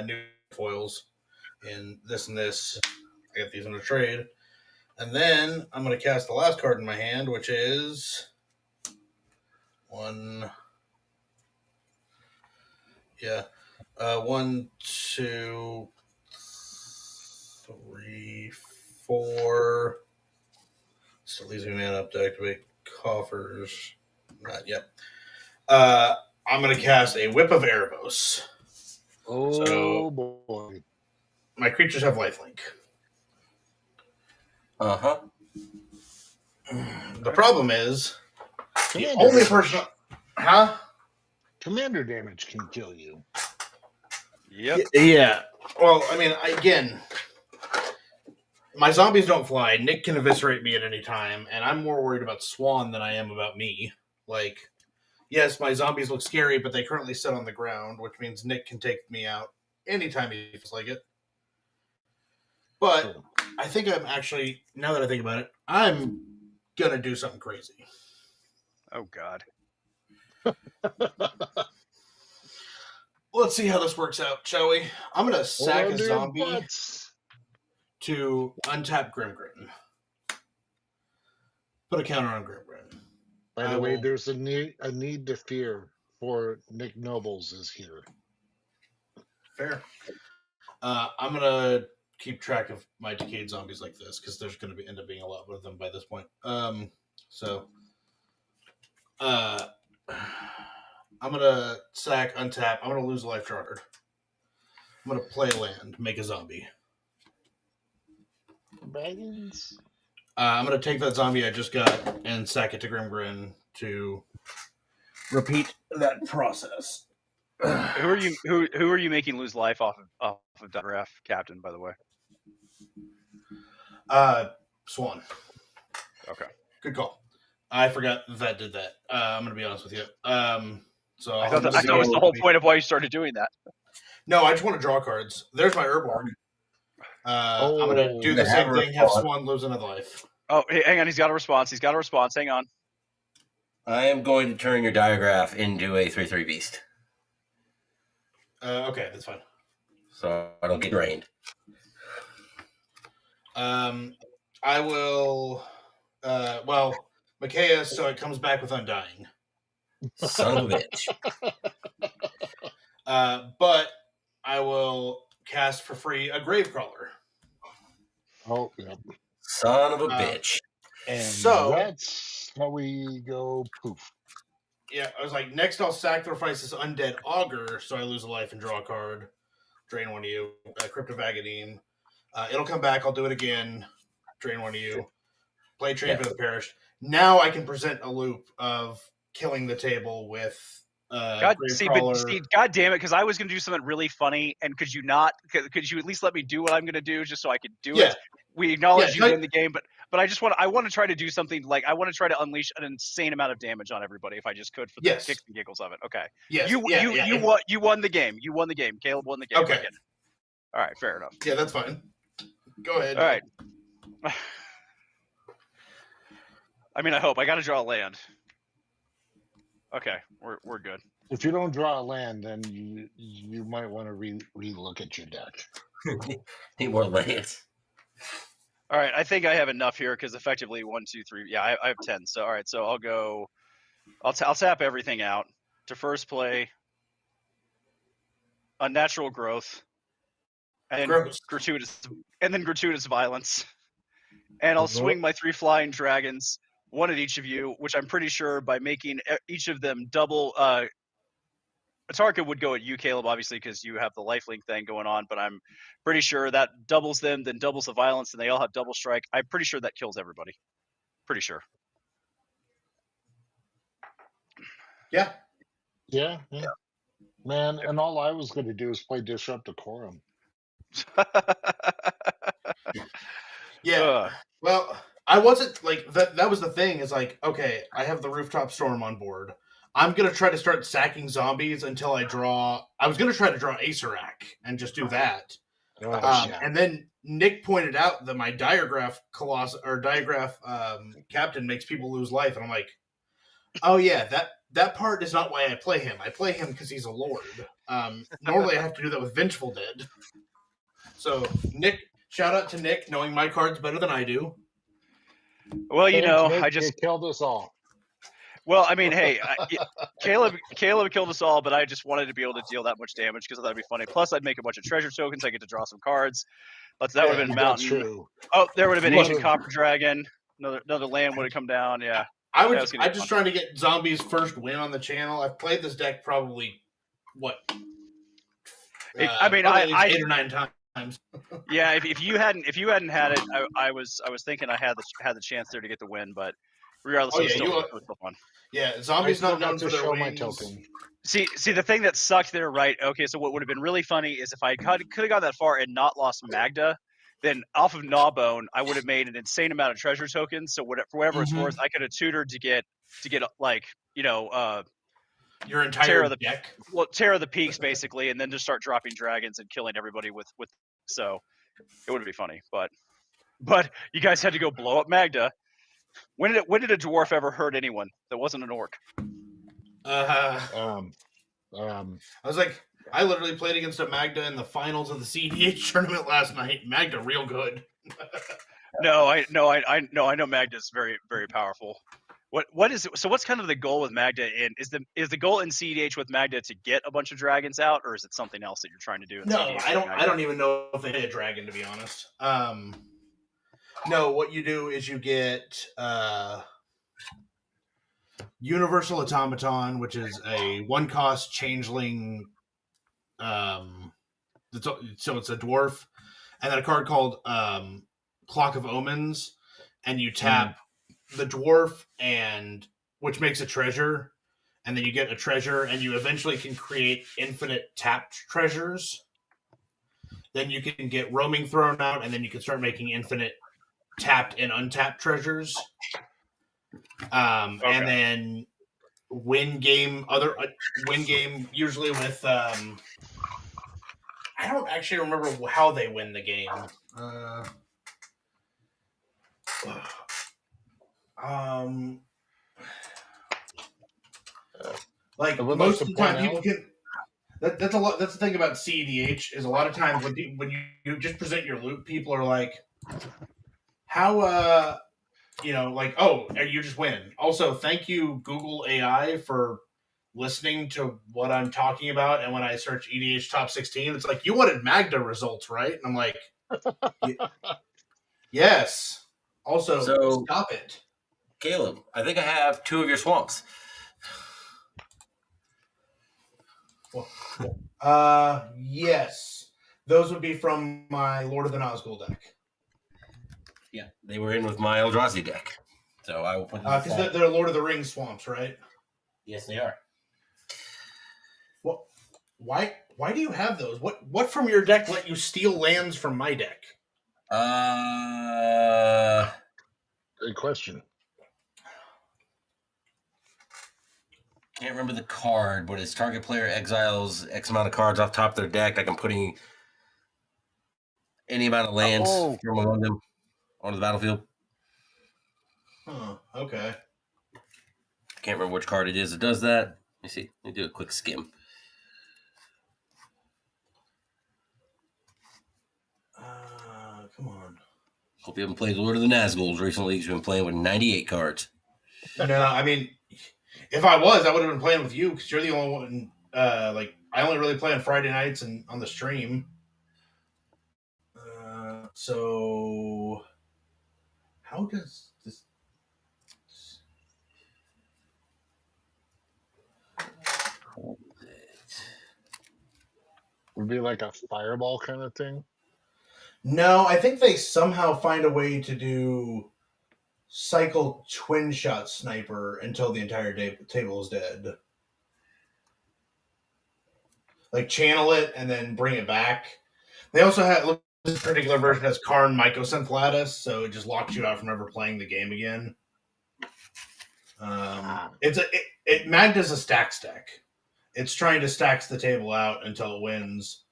new foils in this and this. I got these in a trade. And then I'm going to cast the last card in my hand, which is 1. Yeah. 1, 2, 3, 4. Still leaves me man up to activate coffers. Not yet. I'm going to cast a Whip of Erebos. Oh, boy. My creatures have lifelink. Uh-huh. The problem is the Commander only damage. person. Huh? Commander damage can kill you. Yep. Yeah. Well, I mean, again, my zombies don't fly. Nick can eviscerate me at any time, and I'm more worried about Swan than I am about me. Like, yes, my zombies look scary, but they currently sit on the ground, which means Nick can take me out anytime he feels like it. But True. I think I'm actually, now that I think about it, I'm gonna do something crazy. Oh God. Let's see how this works out, shall we? I'm gonna sack Hold a on to your zombie butts. to untap Grimgrin. Put a counter on Grimgrin. By I the way, will- there's a need to fear for Nick Nobles is here. Fair. I'm gonna keep track of my decayed zombies like this because there's gonna end up being a lot of them by this point. So I'm gonna sack, untap. I'm gonna lose a life charter. I'm gonna play land, make a zombie. Baggins. I'm gonna take that zombie I just got and sack it to Grimgrin to repeat that process. Who are you making lose life off of Draft Captain, by the way? Swan. Okay. Good call. I forgot that did that. I'm gonna be honest with you. So I thought that was the whole point of why you started doing that. No, I just want to draw cards. There's my Urborg. I'm gonna do the same thing. Have Swan lose another life. Oh, hey, hang on. He's got a response. Hang on. I am going to turn your diagraph into a 3/3 beast. Okay, that's fine. So I don't get drained. I will. Well, Micaiah, so it comes back with Undying. Son of a bitch. But I will cast for free a Gravecrawler. Oh, yep. Son of a bitch. And So- that's how we go poof. Yeah, I was like, next I'll sacrifice this Undead Augur, so I lose a life and draw a card. Drain one of you. Crypt of Agadine. It'll come back. I'll do it again. Drain one of you. Play Champion of the Perished. Now I can present a loop of killing the table with God damn it, because I was going to do something really funny, and could you at least let me do what I'm going to do just so I could do it? We acknowledge you win the game, but I want to try to do something like I want to try to unleash an insane amount of damage on everybody if I just could for the kicks and giggles of it. Okay. Yes. You won the game. You won the game. Caleb won the game. Okay. All right, fair enough. Yeah, that's fine. Go ahead. All right. I mean, I hope. I got to draw a land. Okay, we're good. If you don't draw a land, then you might want to re-look at your deck. Need more lands. All right, I think I have enough here because effectively 1, 2, 3. Yeah, I have 10. So all right, so I'll go. I'll tap everything out to first play Unnatural Growth, and gratuitous violence, and I'll swing my 3 flying dragons, one at each of you, which I'm pretty sure by making each of them double. Atarka would go at you, Caleb, obviously, because you have the lifelink thing going on, but I'm pretty sure that doubles them, then doubles the violence, and they all have double strike. I'm pretty sure that kills everybody. Pretty sure. Yeah. Man, and all I was going to do is play Disrupt Decorum. Yeah. Well, I wasn't like that. That was the thing. Is like, okay, I have the Rooftop Storm on board. I'm gonna try to start sacking zombies until I draw. I was gonna try to draw Acerak and just do that. And then Nick pointed out that my diagraph captain makes people lose life, and I'm like, oh yeah, that part is not why I play him. I play him because he's a lord. Normally I have to do that with Vengeful Dead. So Nick, shout out to Nick, knowing my cards better than I do. Well, you know, Nick, I just killed us all. Well, I mean, hey, Caleb killed us all, but I just wanted to be able to deal that much damage because that'd be funny. Plus, I'd make a bunch of treasure tokens. I get to draw some cards. But that would have been Mountain. True. Oh, there would have been Ancient Copper Dragon. Another land would have come down. Yeah. I'm just trying to get zombies' first win on the channel. I've played this deck probably 8 or 9 times. Yeah, if you hadn't had it, I was thinking I had the chance there to get the win, but regardless, Oh, it was yeah, still fun. Yeah, I zombies still not got known to for their show my wings. token. See, the thing that sucked there, right? Okay, so what would have been really funny is if I could have gone that far and not lost Magda, then off of Gnawbone, I would have made an insane amount of treasure tokens. So for whatever it's worth, I could have tutored to get like your entire Terra deck. Terra the Peaks basically, and then just start dropping dragons and killing everybody with. So it would be funny, but you guys had to go blow up Magda. When did a dwarf ever hurt anyone that wasn't an orc? Um, I was like, I literally played against a Magda in the finals of the CEDH tournament last night. Magda, real good. No, I know Magda's very, very powerful. What's kind of the goal with Magda? Is the goal in CEDH with Magda to get a bunch of dragons out, or is it something else that you're trying to do in No, CEDH? I don't even know if they hit a dragon, to be honest. No, what you do is you get Universal Automaton, which is a 1-cost changeling. So it's a dwarf, and then a card called Clock of Omens, and you tap the dwarf, and which makes a treasure, and then you get a treasure, and you eventually can create infinite tapped treasures. Then you can get roaming thrown out, and then you can start making infinite tapped and untapped treasures. And then win game usually with I don't actually remember how they win the game. Like most of the time, people can. That's a lot. That's the thing about CEDH is a lot of times when you just present your loot, people are like, "How like, oh, you just win." Also, thank you Google AI for listening to what I'm talking about. And when I search EDH top 16, it's like, you wanted Magda results, right? And I'm like, yes. Also, So, stop it. Caleb, I think I have 2 of your swamps. Yes. Those would be from my Lord of the Nazgul deck. Yeah, they were in with my Eldrazi deck. So I will put them because they're Lord of the Rings swamps, right? Yes, they are. Well, why do you have those? What from your deck let you steal lands from my deck? Good question. Can't remember the card, but it's target player exiles X amount of cards off top of their deck. I can put any amount of lands from among them onto the battlefield. Huh, okay. Can't remember which card it is that does that. Let me see. Let me do a quick skim. Come on. Hope you haven't played Lord of the Nazguls recently. You've been playing with 98 cards. No, I mean, if I was, I would have been playing with you because you're the only one. I only really play on Friday nights and on the stream. So how does this? Would be like a fireball kind of thing. No, I think they somehow find a way to do cycle twin shot sniper until the entire table is dead. Like channel it and then bring it back. They also have this particular version has Karn Mycocenthalatus, so it just locks you out from ever playing the game again. Magda's a stacks deck. It's trying to stacks the table out until it wins.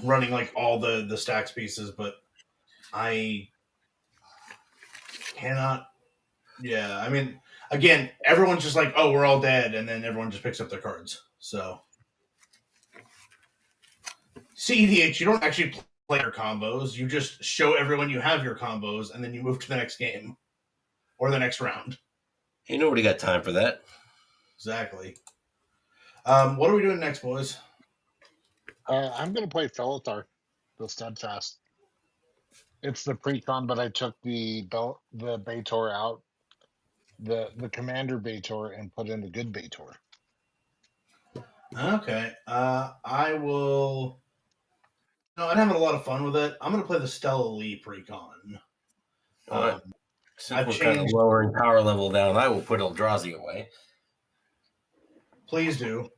Running like all the stacks pieces, but I cannot. Yeah, I mean, again, everyone's just like, oh, we're all dead, and then everyone just picks up their cards. So CEDH, you don't actually play your combos. You just show everyone you have your combos, and then you move to the next game or the next round. Ain't nobody got time for that. Exactly. What are we doing next, boys? I'm going to play Felithar, the Steadfast. It's the pre-con, but I took the Baitor out, the commander Baitor, and put in the good Baitor. Okay. I will No, I'm having a lot of fun with it. I'm going to play the Stella Lee Precon. All right. Since I've we're kind of changed. lowering power level down, I will put Eldrazi away. Please do.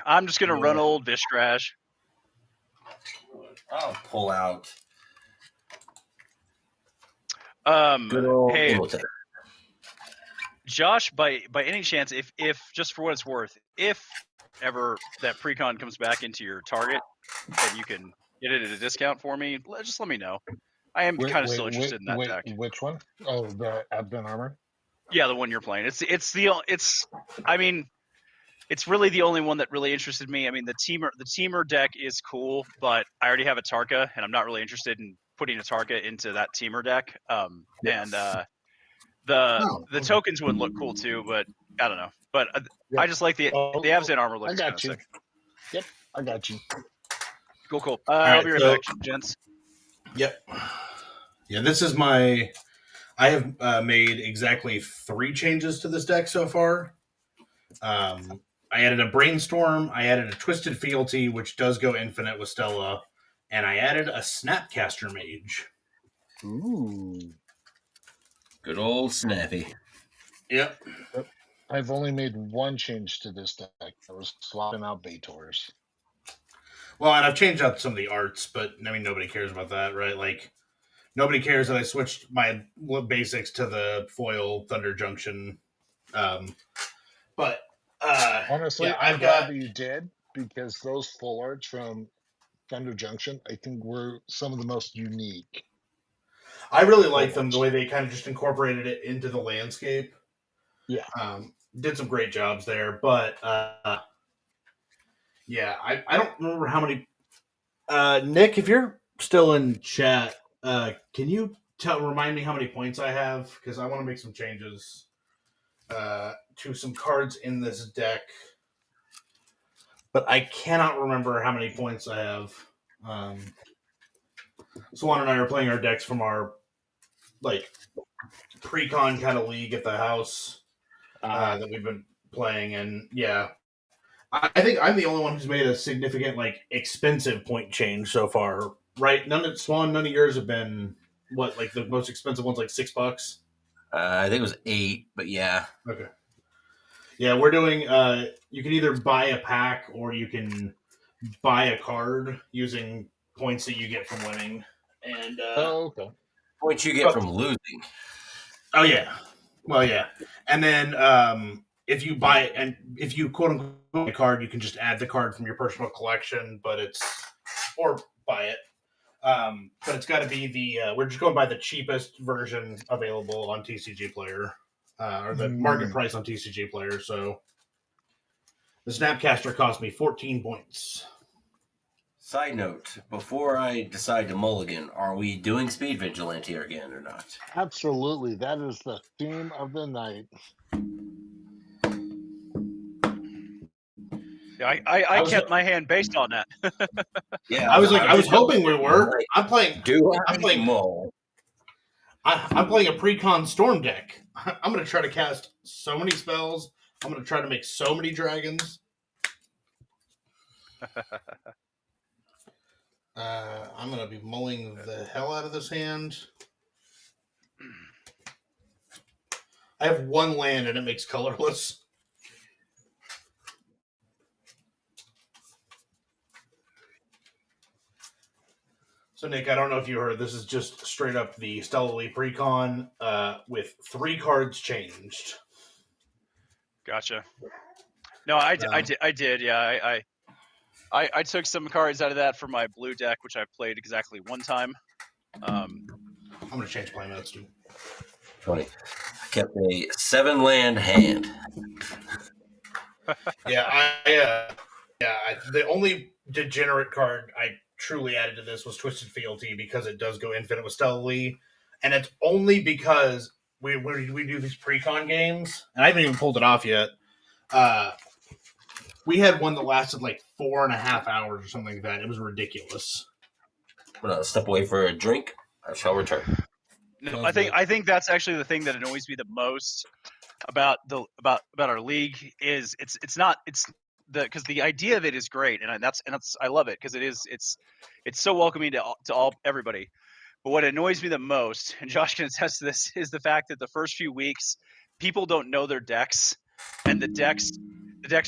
I'm just gonna run old Vishcrash. I'll pull out good Hey, old Imhotep. Josh, by any chance, if just for what it's worth, if ever that precon comes back into your target and you can get it at a discount for me, just let me know. I am kind of still interested in that deck. Which one? Oh, the Advent Armor? Yeah, the one you're playing. I mean, it's really the only one that really interested me. I mean, the teamer deck is cool, but I already have a Tarka, and I'm not really interested in putting a Tarka into that teamer deck. And the tokens would look cool too, but I don't know. But I just like the Abzan armor looks kind of sick. Yep, I got you. Cool. right, I'll be right back, gents. Yep. Yeah, this is my. I have made exactly 3 changes to this deck so far. I added a Brainstorm, I added a Twisted Fealty, which does go infinite with Stella, and I added a Snapcaster Mage. Ooh. Good old Snappy. Yep. I've only made one change to this deck. I was swapping out Baitors. Well, and I've changed out some of the arts, but I mean, nobody cares about that, right? Like, nobody cares that I switched my basics to the foil Thunder Junction. But honestly, yeah, I'm glad that you did, because those full arts from Thunder Junction, I think, were some of the most unique. I really like them the way they kind of just incorporated it into the landscape. Yeah. Did some great jobs there, but yeah, I don't remember how many. Nick, if you're still in chat, can you remind me how many points I have? Because I want to make some changes to some cards in this deck, but I cannot remember how many points I have. Swan and I are playing our decks from our pre-con kind of league at the house that we've been playing, and yeah, I think I'm the only one who's made a significant expensive point change so far. Right? None of yours have been the most expensive one's like $6. I think it was 8, but yeah. Okay. Yeah, we're doing. You can either buy a pack or you can buy a card using points that you get from winning. And okay. Points you get from losing. Oh yeah. Well, yeah. And then if you buy it, and if you quote unquote buy a card, you can just add the card from your personal collection, or buy it. But it's got to be the. We're just going by the cheapest version available on TCG Player, or the market price on TCG Player. So the Snapcaster cost me 14 points. Side note, before I decide to mulligan, are we doing Speed Vigilante again or not? Absolutely. That is the theme of the night. Yeah, I kept my hand based on that. Yeah, I was hoping we were. I'm playing Mull. I'm playing a pre-con Storm deck. I'm going to try to cast so many spells. I'm going to try to make so many dragons. I'm going to be mulling the hell out of this hand. I have 1 land and it makes colorless. So, Nick, I don't know if you heard, this is just straight up the Stella Lee Precon with 3 cards changed. Gotcha. No, I did. Yeah, I took some cards out of that for my blue deck, which I played exactly 1 time. I'm going to change playmodes too. Funny. I kept a 7 land hand. The only degenerate card I truly added to this was Twisted Fealty because it does go infinite with Stella Lee, and it's only because we do these pre-con games, and I haven't even pulled it off yet. We had one that lasted like 4.5 hours or something like that. It was ridiculous. I'm gonna step away for a drink. I shall return. No, I think that's actually the thing that annoys me the most about our league is it's not it's the because the idea of it is great, and that's I love it because it's so welcoming to all everybody. But what annoys me the most, and Josh can attest to this, is the fact that the first few weeks people don't know their decks, and the decks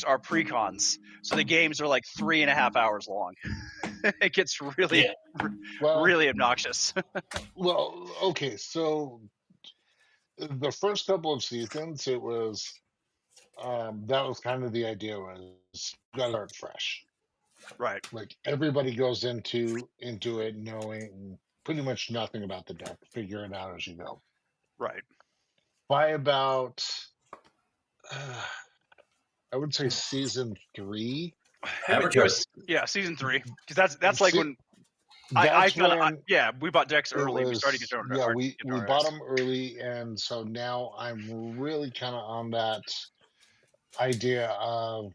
are precons, so the games are like 3.5 hours long. It gets really Well, really obnoxious. well, okay. So the first couple of seasons, it was that was kind of the idea was you gotta start fresh. Right. Like everybody goes into it knowing pretty much nothing about the deck, figure it out as you go. Right. By about I would say season 3. It was season 3 because that's like when I That's found when we bought decks it early. We started was, getting yeah, our we getting our bought decks. them early, and so now I'm really kind of on that idea of,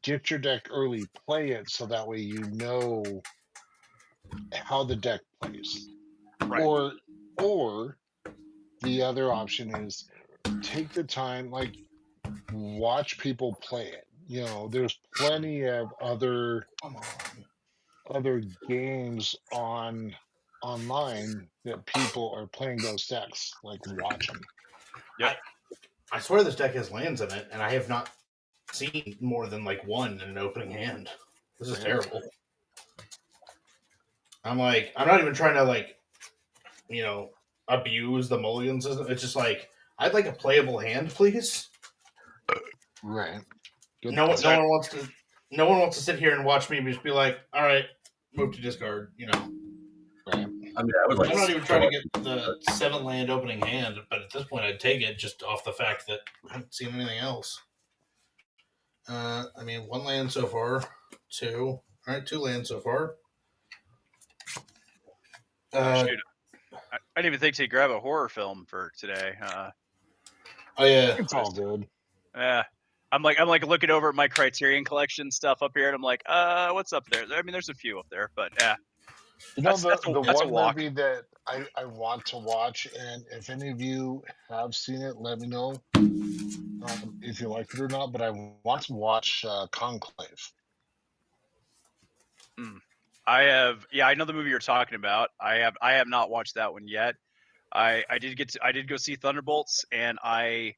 get your deck early, play it so that way you know how the deck plays. Right. Or the other option is take the time, like watch people play it. There's plenty of other games online that people are playing those decks. Like watch them. Yep. I swear this deck has lands in it, and I have not seen more than like one in an opening hand. This is terrible. I'm not even trying to abuse the mulligan system. It's just like I'd like a playable hand, please. Right. No one wants to sit here and watch me just be like, all right, move to discard. Right. I mean, I would like. I'm not even trying to get the 7 land opening hand, but at this point, I'd take it just off the fact that I haven't seen anything else. 1 land so far, 2. All right, 2 lands so far. Shoot. I didn't even think to grab a horror film for today. Oh yeah, it's all good. Yeah. I'm like looking over at my Criterion collection stuff up here, and I'm like, what's up there? I mean, there's a few up there, but yeah. That's a one walk. movie that I want to watch, and if any of you have seen it, let me know if you like it or not. But I want to watch Conclave. I know the movie you're talking about. I have not watched that one yet. I did go see Thunderbolts, and I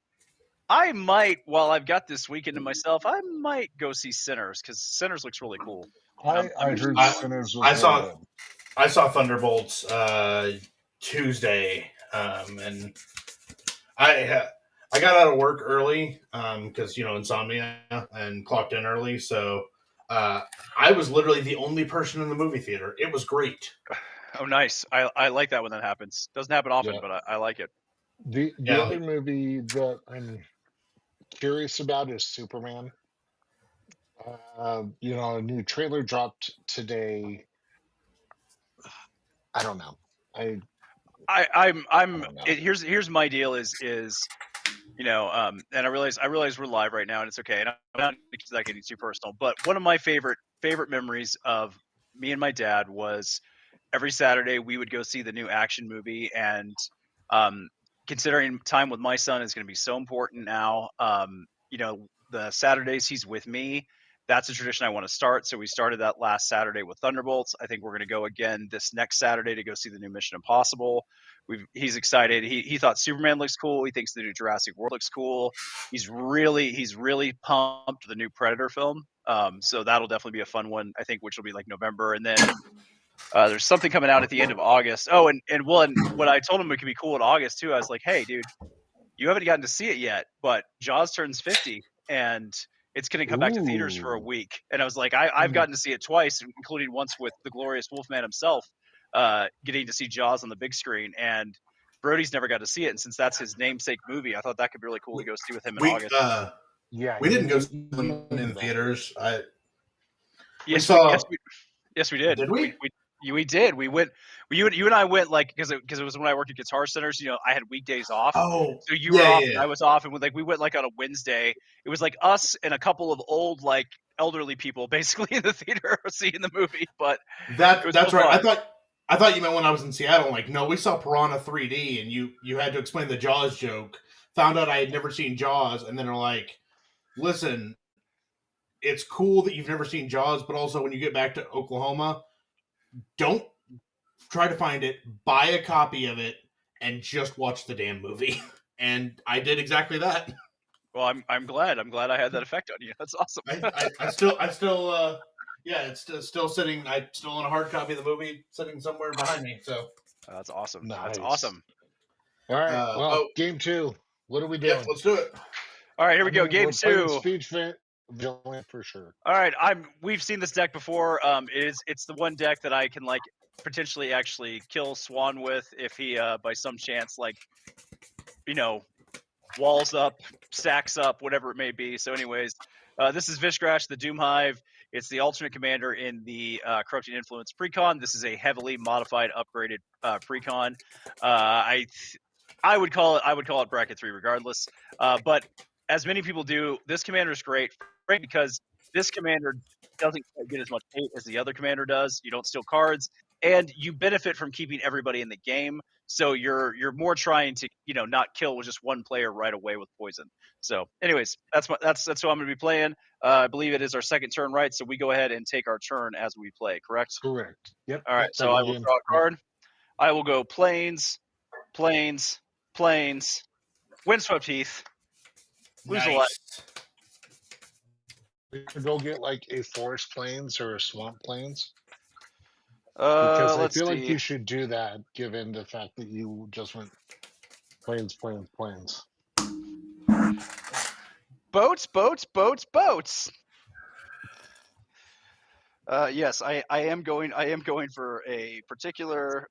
might, while I've got this weekend to myself, I might go see Sinners because Sinners looks really cool. I heard Sinners was saw really good. I saw Thunderbolts Tuesday, and I got out of work early because insomnia, and clocked in early. So I was literally the only person in the movie theater. It was great. Oh, nice. I like that when that happens. Doesn't happen often, but I like it. The other movie that I'm curious about is Superman. A new trailer dropped today. I don't know. Here's my deal is and I realize we're live right now, and it's okay, and I'm not getting too personal, but one of my favorite memories of me and my dad was every Saturday we would go see the new action movie, and considering time with my son is going to be so important now, the Saturdays he's with me, that's a tradition I want to start. So we started that last Saturday with Thunderbolts. I think we're going to go again this next Saturday to go see the new Mission Impossible. He's excited. He thought Superman looks cool. He thinks the new Jurassic World looks cool. He's really pumped for the new Predator film. So that'll definitely be a fun one, I think, which will be like November. And then there's something coming out at the end of August. Oh, and what I told him it could be cool in August too. I was like, hey, dude, you haven't gotten to see it yet, but Jaws turns 50, and it's going to come back to theaters for a week. And I was like, I've gotten to see it twice, including once with the glorious Wolfman himself, getting to see Jaws on the big screen. And Brody's never got to see it. And since that's his namesake movie, I thought that could be really cool to go see with him in August. We didn't go see them in theaters. Yes, we did. Did we? We did. We went. You and I went because it was when I worked at Guitar Centers. I had weekdays off. Oh, so you were off, and I was off, and we went on a Wednesday. It was like us and a couple of old elderly people basically in the theater seeing the movie. But that's right. Fun. I thought you meant when I was in Seattle. Like, no, we saw Piranha 3D, and you had to explain the Jaws joke. Found out I had never seen Jaws, and then they're like, "Listen, it's cool that you've never seen Jaws, but also when you get back to Oklahoma, don't try to find it. Buy a copy of it and just watch the damn movie." And I did exactly that. Well, I'm glad. I'm glad I had that effect on you. That's awesome. I still yeah, it's still sitting. I still own a hard copy of the movie sitting somewhere behind me. So That's awesome. Nice. That's awesome. All right. Well, oh. Game 2. What are we doing? Yep, let's do it. All right, here we I go. mean, Game we're playing 2. Speed Vigilante for sure. All right, we've seen this deck before. It's the one deck that I can like potentially actually kill Swan with if he by some chance like walls up, stacks up, whatever it may be. So anyways, this is Vishgrash, the Doom Hive. It's the alternate commander in the Corrupting Influence precon. This is a heavily modified, upgraded precon. I would call it bracket 3 regardless. But as many people do, this commander is great because this commander doesn't get as much hate as the other commander does. You don't steal cards, and you benefit from keeping everybody in the game. So you're more trying to not kill with just one player right away with poison. So anyways, that's what I'm going to be playing. I believe it is our second turn, right? So we go ahead and take our turn as we play. Correct? Correct. Yep. All right. So I will draw a card. I will go plains, Windswept Heath. Lose a lot. We could go get like a Forest Plains or a Swamp Plains. Because I feel like you should do that, given the fact that you just went plains. Boats. Yes, I am going for a particular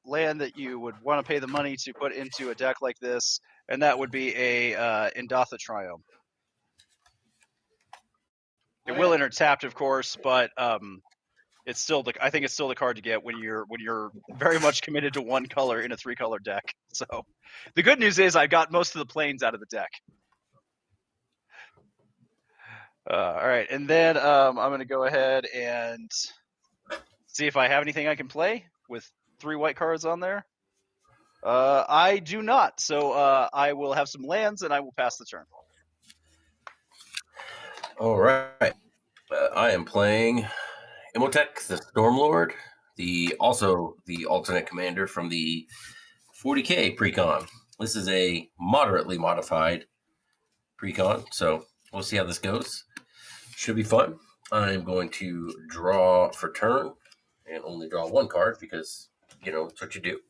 land that you would want to pay the money to put into a deck like this, and that would be a Indatha Triome. It will enter tapped, of course, but it's still I think it's still the card to get when you're very much committed to one color in a 3-color deck. So the good news is I got most of the plains out of the deck. All right, and then I'm going to go ahead and see if I have anything I can play with 3 white cards on there. I do not, so I will have some lands and I will pass the turn. All right. I am playing Imhotep, the Stormlord, also the alternate commander from the 40K precon. This is a moderately modified precon, so we'll see how this goes. Should be fun. I'm going to draw for turn and only draw 1 card because, it's what you do.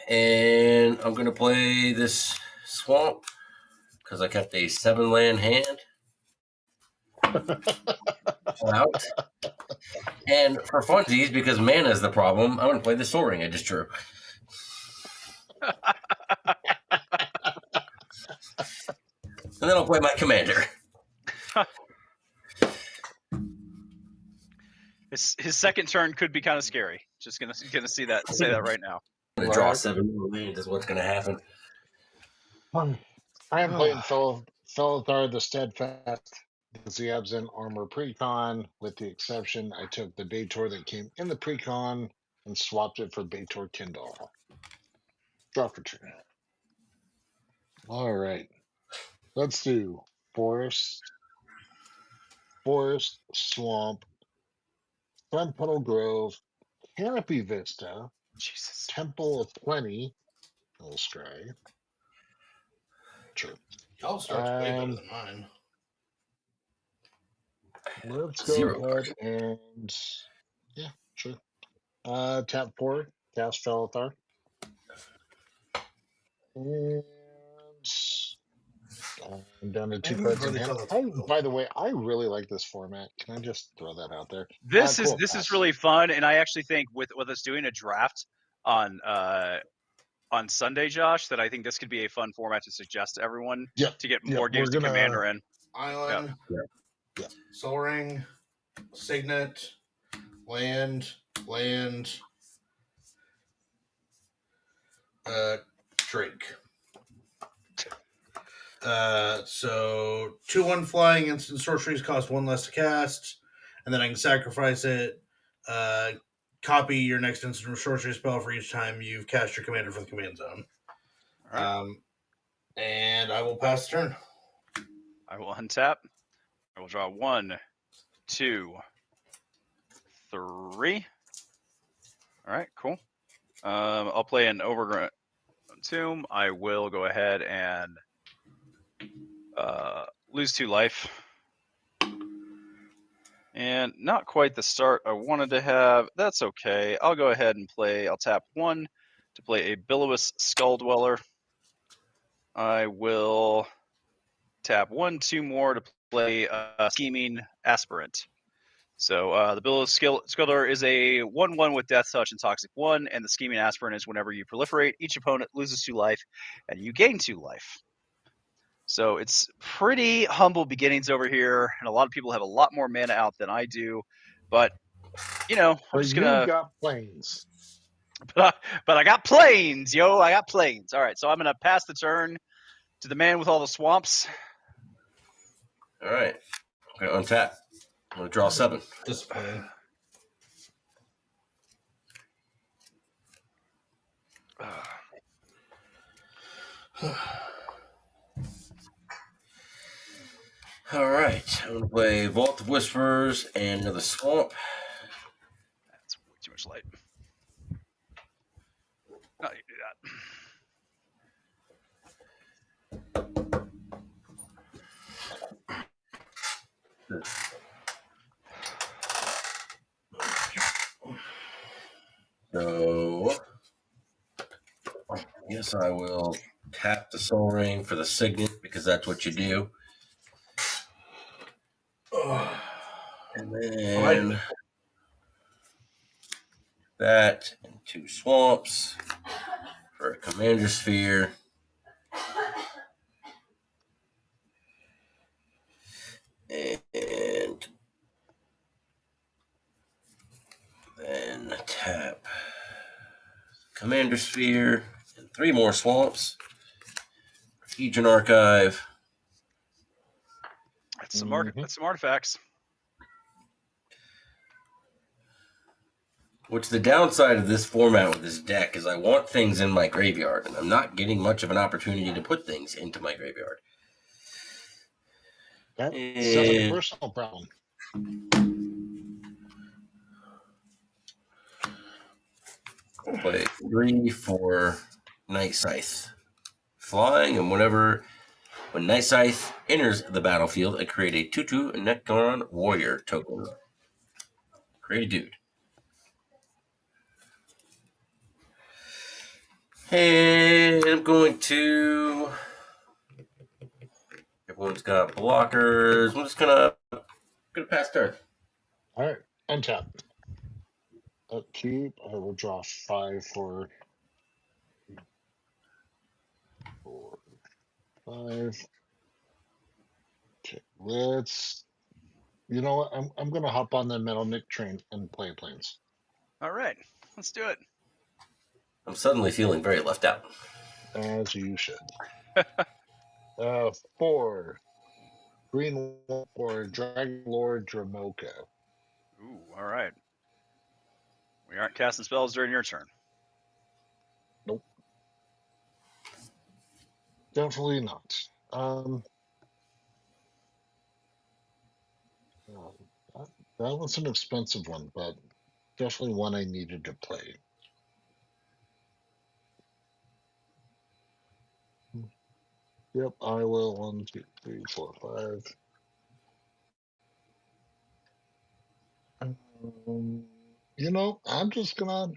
And I'm going to play this Swamp because I kept a 7-land hand. Out. And for funsies, because mana is the problem, I'm going to play the Soul Ring I just drew. And then I'll play my commander. His second turn could be kind of scary. Just gonna say that right now. I'm going to draw 7 more lands is what's going to happen. I am playing Felithar the Steadfast because he has an armor precon, with the exception I took the Baitor that came in the precon and swapped it for Baitor Kindle. Draw for turn. All right. Let's do Forest, Swamp, Sunpuddle Grove, Canopy Vista, Jesus. Temple of Plenty, I'll Scry. Sure. Y'all starts way better than mine. Let's go 0 ahead and sure. Tap 4, cast Felithar. And I'm down to 2 cards in hand. By the way, I really like this format. Can I just throw that out there? This is really fun, and I actually think with us doing a draft on Sunday, Josh, that I think this could be a fun format to suggest to everyone to get more games to Commander in. Island, Soul Ring, Signet, land, Drake. So 2/1 flying instant sorceries cost 1 less to cast, and then I can sacrifice it. copy your next instant sorcery spell for each time you've cast your commander for the command zone. All right. And I will pass the turn. I will untap. I will draw 1, 2, 3. All right, cool. I'll play an Overgrown Tomb. I will go ahead and lose 2 life. And not quite the start I wanted to have. That's okay. I'll go ahead and play. I'll tap 1 to play a Billowas Skull Dweller. I will tap 1, 2 more to play a Scheming Aspirant. So the Billowas Skull Dweller is a 1/1 with Death Touch and Toxic 1, and the Scheming Aspirant is whenever you proliferate, each opponent loses 2 life, and you gain 2 life. So it's pretty humble beginnings over here, and a lot of people have a lot more mana out than I do. But, I'm But just you going to... got planes. But I got planes, yo. I got planes. All right, so I'm going to pass the turn to the man with all the swamps. All right. I'm going to untap. I'm going to draw 7. Disappointing. All right. I'm going to play Vault of Whispers and another swamp. That's way too much light. No, you do that. So, yes, I will tap the Soul Ring for the Signet because that's what you do. And then that and 2 swamps for a Commander Sphere. And then tap Commander Sphere and 3 more swamps. Legion Archive. That's some artifacts. Which the downside of this format with this deck is I want things in my graveyard, and I'm not getting much of an opportunity to put things into my graveyard. That sounds like a personal problem. I'll play 3 for Night Scythe. Flying, and when Night Scythe enters the battlefield, I create a 2/2 Necron Warrior token. Create a dude. And I'm going to... Everyone's got blockers. I'm just gonna pass turn. All right, untap. Upkeep. I will draw 5 for 4, 5. Okay, let's. You know what? I'm gonna hop on the Metal Nick train and play planes. All right, let's do it. I'm suddenly feeling very left out. As you should. 4 green for Dragon Lord Dramoka. Ooh, all right. We aren't casting spells during your turn. Nope. Definitely not. That was an expensive one, but definitely one I needed to play. Yep, I will. 1, 2, 3, 4, 5. I'm just gonna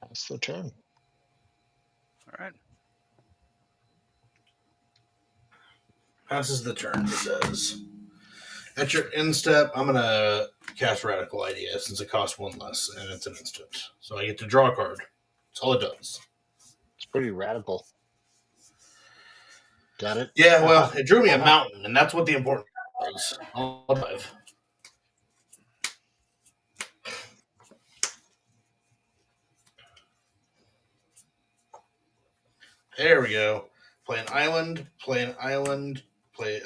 pass the turn. All right. Passes the turn, it says. At your end step, I'm going to cast Radical Idea since it costs 1 less and it's an instant. So I get to draw a card. That's all it does. It's pretty radical. Got it? Yeah, well, it drew me a mountain, and that's what the important was. I'll dive. There we go. Play an island, play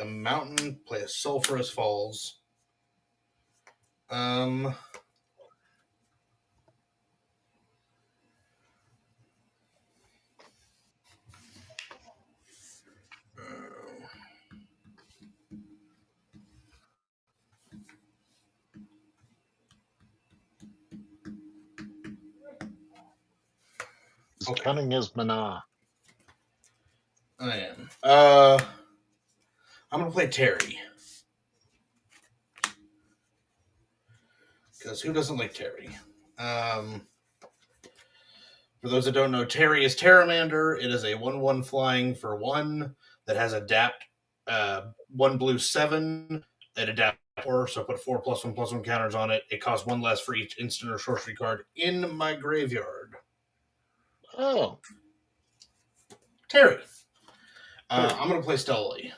a mountain, play a Sulphurous Falls. Okay. cunning as mana. I am. I'm gonna play Terry. Because who doesn't like Terry? For those that don't know, Terry is Terramander. It is a 1/1 flying for 1 that has adapt 1 blue 7. It adapt 4, so put 4+1/+1 counters on it. It costs 1 less for each instant or sorcery card in my graveyard. Oh, Terry. I'm going to play Stealthily.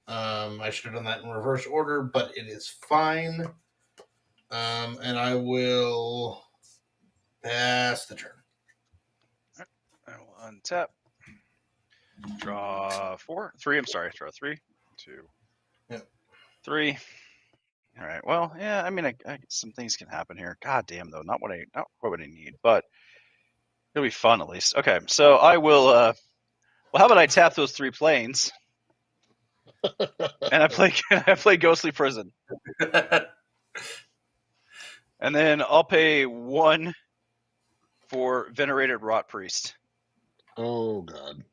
I should have done that in reverse order, but it is fine. And I will pass the turn. I will untap. Draw 3. I'm sorry. Draw 3, 2, Yep. 3. All right. Well, yeah. I mean, I some things can happen here. God damn, though, not what I need, but it'll be fun at least. Okay, so I will. Well, how about I tap those 3 planes, and I play Ghostly Prison, and then I'll pay 1 for Venerated Rot Priest. oh God.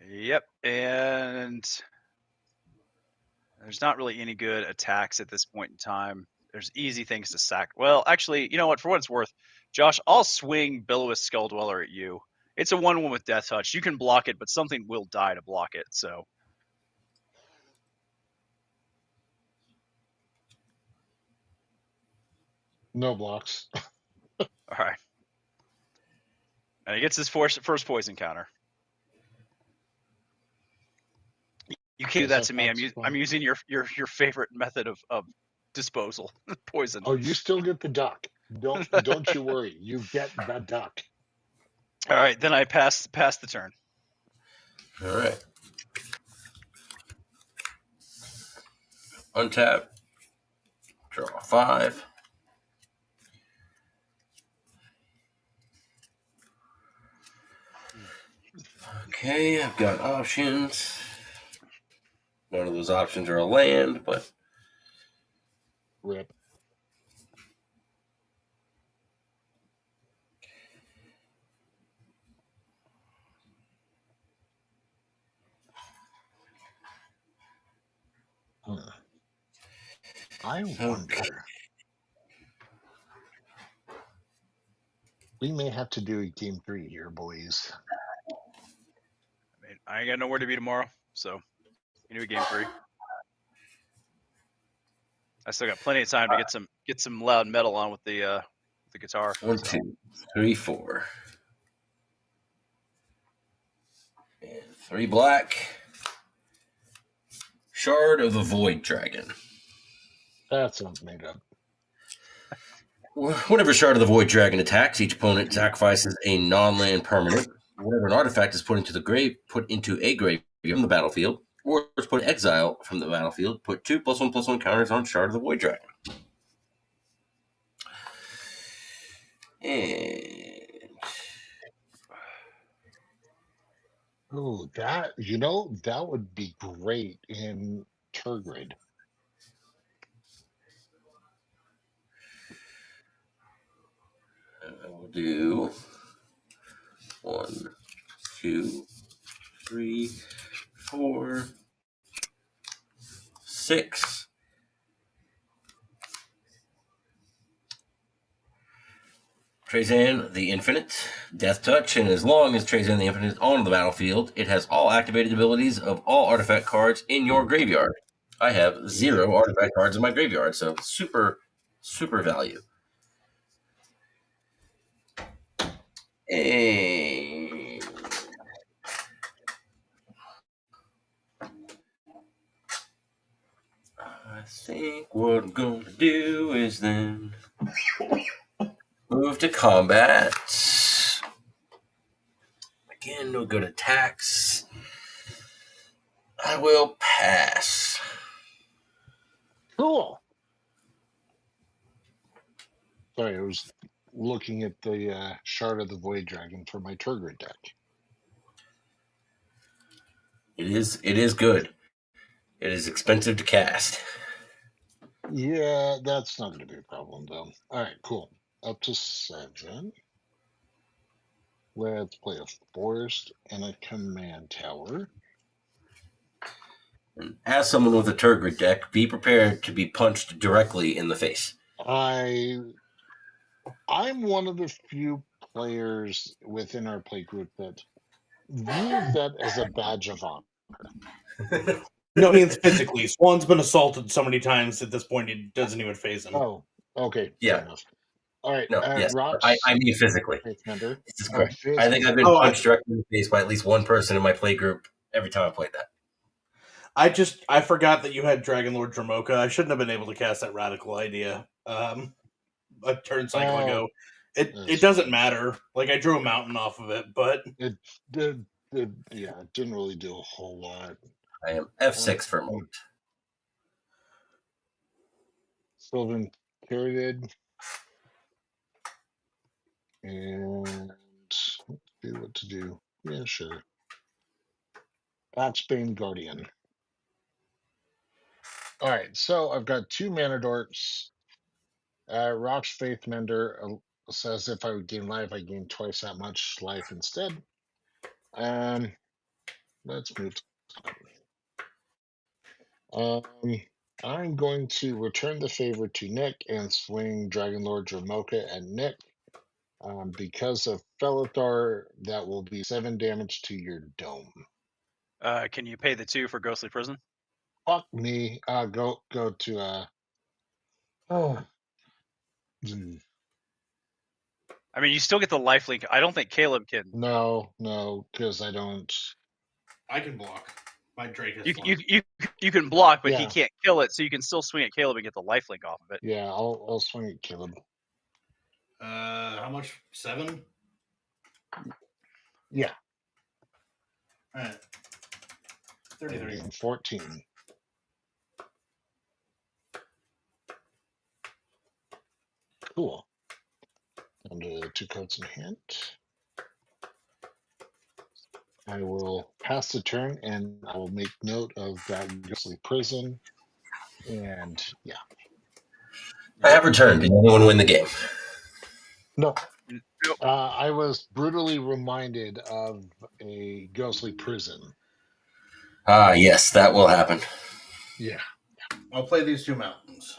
Yep, and there's not really any good attacks at this point in time. There's easy things to sack. Well, actually, you know what? For what it's worth, Josh, I'll swing Billows Skull Dweller at you. It's a 1/1 with Death Touch. You can block it, but something will die to block it. So, No blocks. all right. And he gets his first poison counter. You can't do that to me. I'm using your favorite method of disposal, poison. Oh, you still get the duck. Don't you worry. You get the duck. All right, then I pass the turn. All right. Untap. Draw 5. Okay, I've got options. None of those options are a land, but Rip. I wonder. Okay. We may have to do a game 3 here, boys. I mean, I ain't got nowhere to be tomorrow, so you do a game 3. I still got plenty of time to get some loud metal on with the guitar. 1, 2, 3, 4. And 3 black. Shard of the Void Dragon. That sounds made up. Whenever Shard of the Void Dragon attacks, each opponent sacrifices a non-land permanent. Whenever an artifact is put into a graveyard from the battlefield, or is put in exile from the battlefield, put 2+1/+1 counters on Shard of the Void Dragon. And Oh, that would be great in Turgid. I will do 1, 2, 3, 4, 6. Trazan the Infinite, Death Touch, and as long as Trazan the Infinite is on the battlefield, it has all activated abilities of all artifact cards in your graveyard. I have 0 artifact cards in my graveyard, so super, super value. And I think what I'm going to do is then move to combat. Again, no good attacks. I will pass. Cool. Sorry, I was looking at the Shard of the Void Dragon for my Turgid deck. It is good. It is expensive to cast. Yeah, that's not going to be a problem, though. All right, cool. up to 7. Let's play a forest and a command tower. And as someone with a Turgid deck, be prepared to be punched directly in the face. I'm one of the few players within our play group that views that as a badge of honor. No, I mean physically. Swan's been assaulted so many times at this point it doesn't even phase him. Oh, okay. Yeah. Fair enough. All right. No, yes. Rocks. I mean physically. Faithmender. This is Oh, correct. I think I've been Oh, punched directly in the face by at least one person in my play group every time I played that. I forgot that you had Dragon Lord Dramoka. I shouldn't have been able to cast that radical idea a turn cycle ago. It doesn't matter. Like I drew a mountain off of it, but It did. Yeah, it didn't really do a whole lot. I am F6 for a moment. Sylvan Caryatid. And let's see what to do. Yeah, sure. Axbane Guardian. All right, so I've got 2 mana dorks. Rock's Faithmender says if I would gain life, I gain twice that much life instead. Let's move on. I'm going to return the favor to Nick and swing Dragon Lord Dramoka at Nick. Because of Felithar, that will be 7 damage to your dome. Can you pay the 2 for Ghostly Prison? Fuck me. Go to I mean, you still get the lifelink. I don't think Caleb can. No, because I don't. I can block. My Drake is You can block, but he Yeah. can't kill it, so you can still swing at Caleb and get the lifelink off of it. Yeah, I'll swing at Caleb. How much? 7? Yeah. All right. 33. 14. Cool. Under 2 cards in hand. I will pass the turn and I will make note of that Ghostly Prison. And yeah. I have returned. Did anyone win the game? No. Nope. I was brutally reminded of a Ghostly Prison. Yes, that will happen. Yeah. I'll play these 2 mountains.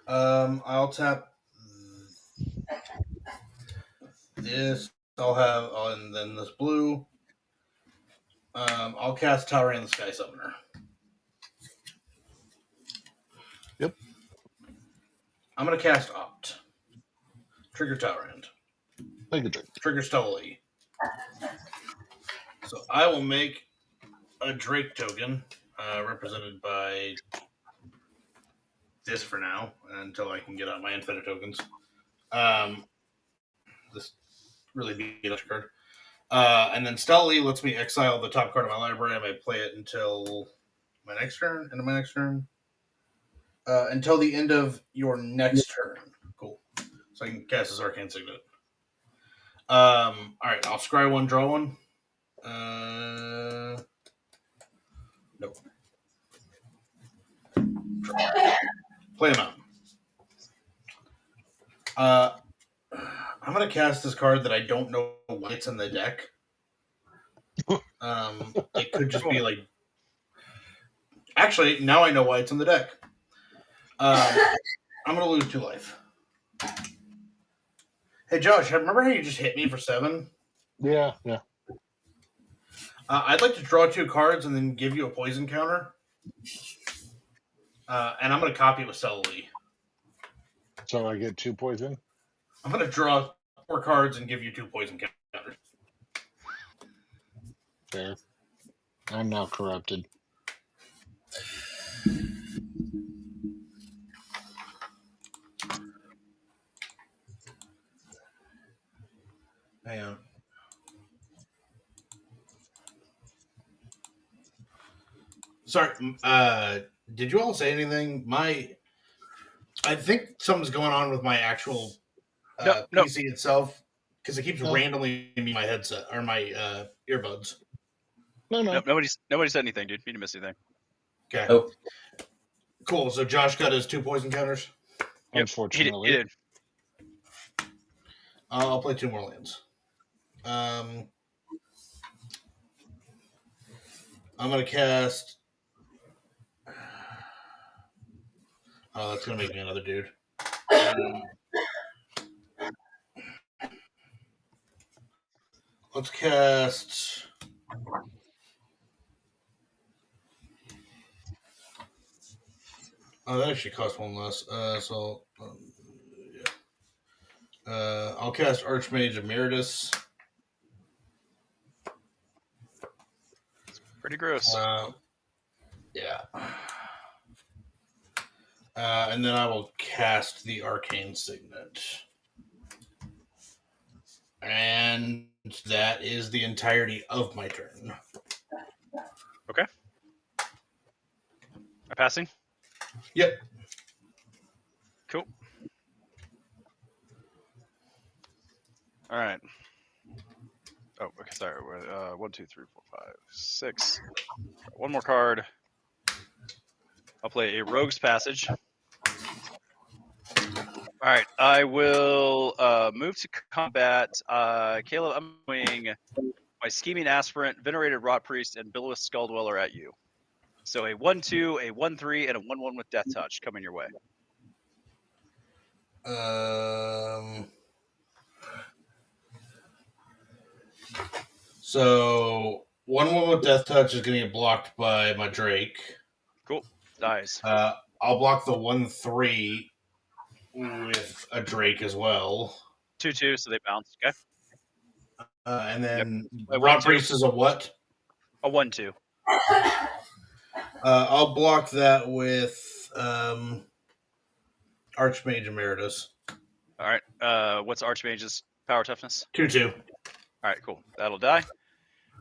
I'll tap this. I'll have, and then this blue. I'll cast Tower in the Sky Summoner. Yep. I'm going to cast Opt. Trigger Tower End. Take a drink. Trigger Stoli. So I will make a Drake token, represented by this for now, until I can get out my infinite tokens. This really be a card. And then Stoli lets me exile the top card of my library. I may play it until my next turn. End of my next turn. Until the end of your next turn. Cool. So I can cast this Arcane Signet. All right, I'll scry 1, draw 1. Nope. Play a mountain. I'm going to cast this card that I don't know why it's in the deck. It could just be like... Actually, now I know why it's in the deck. I'm going to lose 2 life. Hey, Josh, remember how you just hit me for 7? Yeah. I'd like to draw 2 cards and then give you a poison counter. And I'm going to copy it with Celery. So I get 2 poison? I'm going to draw 4 cards and give you 2 poison counters. Fair. I'm now corrupted. Hang on. Sorry, did you all say anything? I think something's going on with my actual No. PC itself, because it keeps randomly in my headset or my earbuds. No. Nope, nobody said anything, dude. You didn't miss anything. Okay. Oh, Cool. So Josh got his 2 poison counters. Yep, Unfortunately. he did. I'll play 2 more lands. I'm going to cast... Oh, that's going to make me another dude. Let's cast... Oh, that actually costs 1 less. I'll cast Archmage Emeritus. Pretty gross. Yeah. And then I will cast the Arcane Signet. And that is the entirety of my turn. Okay. Am I passing? Yep. Cool. All right. Oh, okay. Sorry. 1, 2, 3, 4, 5, 6. One more card. I'll play a Rogue's Passage. All right. I will move to combat. Caleb, I'm doing my Scheming Aspirant, Venerated Rot Priest, and Billows Skull Dweller at you. So a 1/2, a 1/3, and a 1/1 with Death Touch coming your way. So 1/1 with Death Touch is going to get blocked by my Drake. Cool. Dies. I'll block the 1/3 with a Drake as well. 2/2, so they bounce. Okay. And then Yep. Rot Priest is a what? A 1/2. I'll block that with Archmage Emeritus. All right. What's Archmage's power toughness? 2/2. All right, cool. That'll die.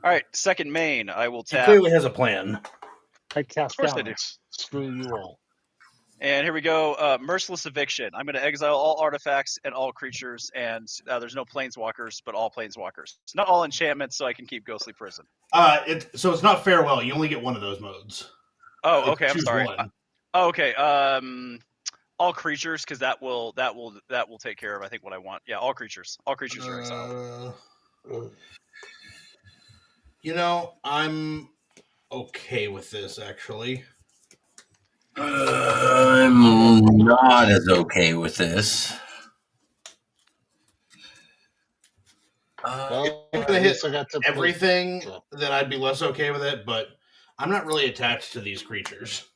All right, second main. I will He tap. clearly has a plan. I cast Of course they do. balance. Screw you all. And here we go. Merciless Eviction. I'm going to exile all artifacts and all creatures, and there's no planeswalkers, but all planeswalkers. It's not all enchantments, so I can keep Ghostly Prison. So it's not farewell. You only get one of those modes. Oh, okay. I'm Choose sorry. one. Okay. All creatures, because that will take care of I think what I want. Yeah, all creatures. All creatures are exiled. I'm okay with this actually. I'm not as okay with this. Well, If at they hit least I got to play- everything, so. then I'd be less okay with it, but I'm not really attached to these creatures.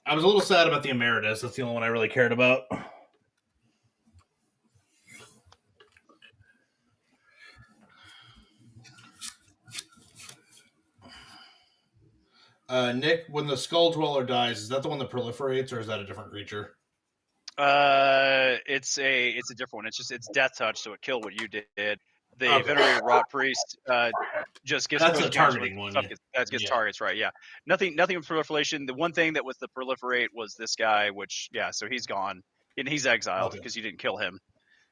I was a little sad about the Emeritus. That's the only one I really cared about. Nick, when the Skull Dweller dies, is that the one that proliferates, or is that a different creature? It's a different one. It's Death Touch, so it killed what you did. The Okay. Venerated Rot Priest just gets That's push a counters targeting when one. stuff gets Yeah. targets, right? Yeah. Nothing with proliferation. The one thing that was the proliferate was this guy, which so he's gone and he's exiled because you didn't kill him.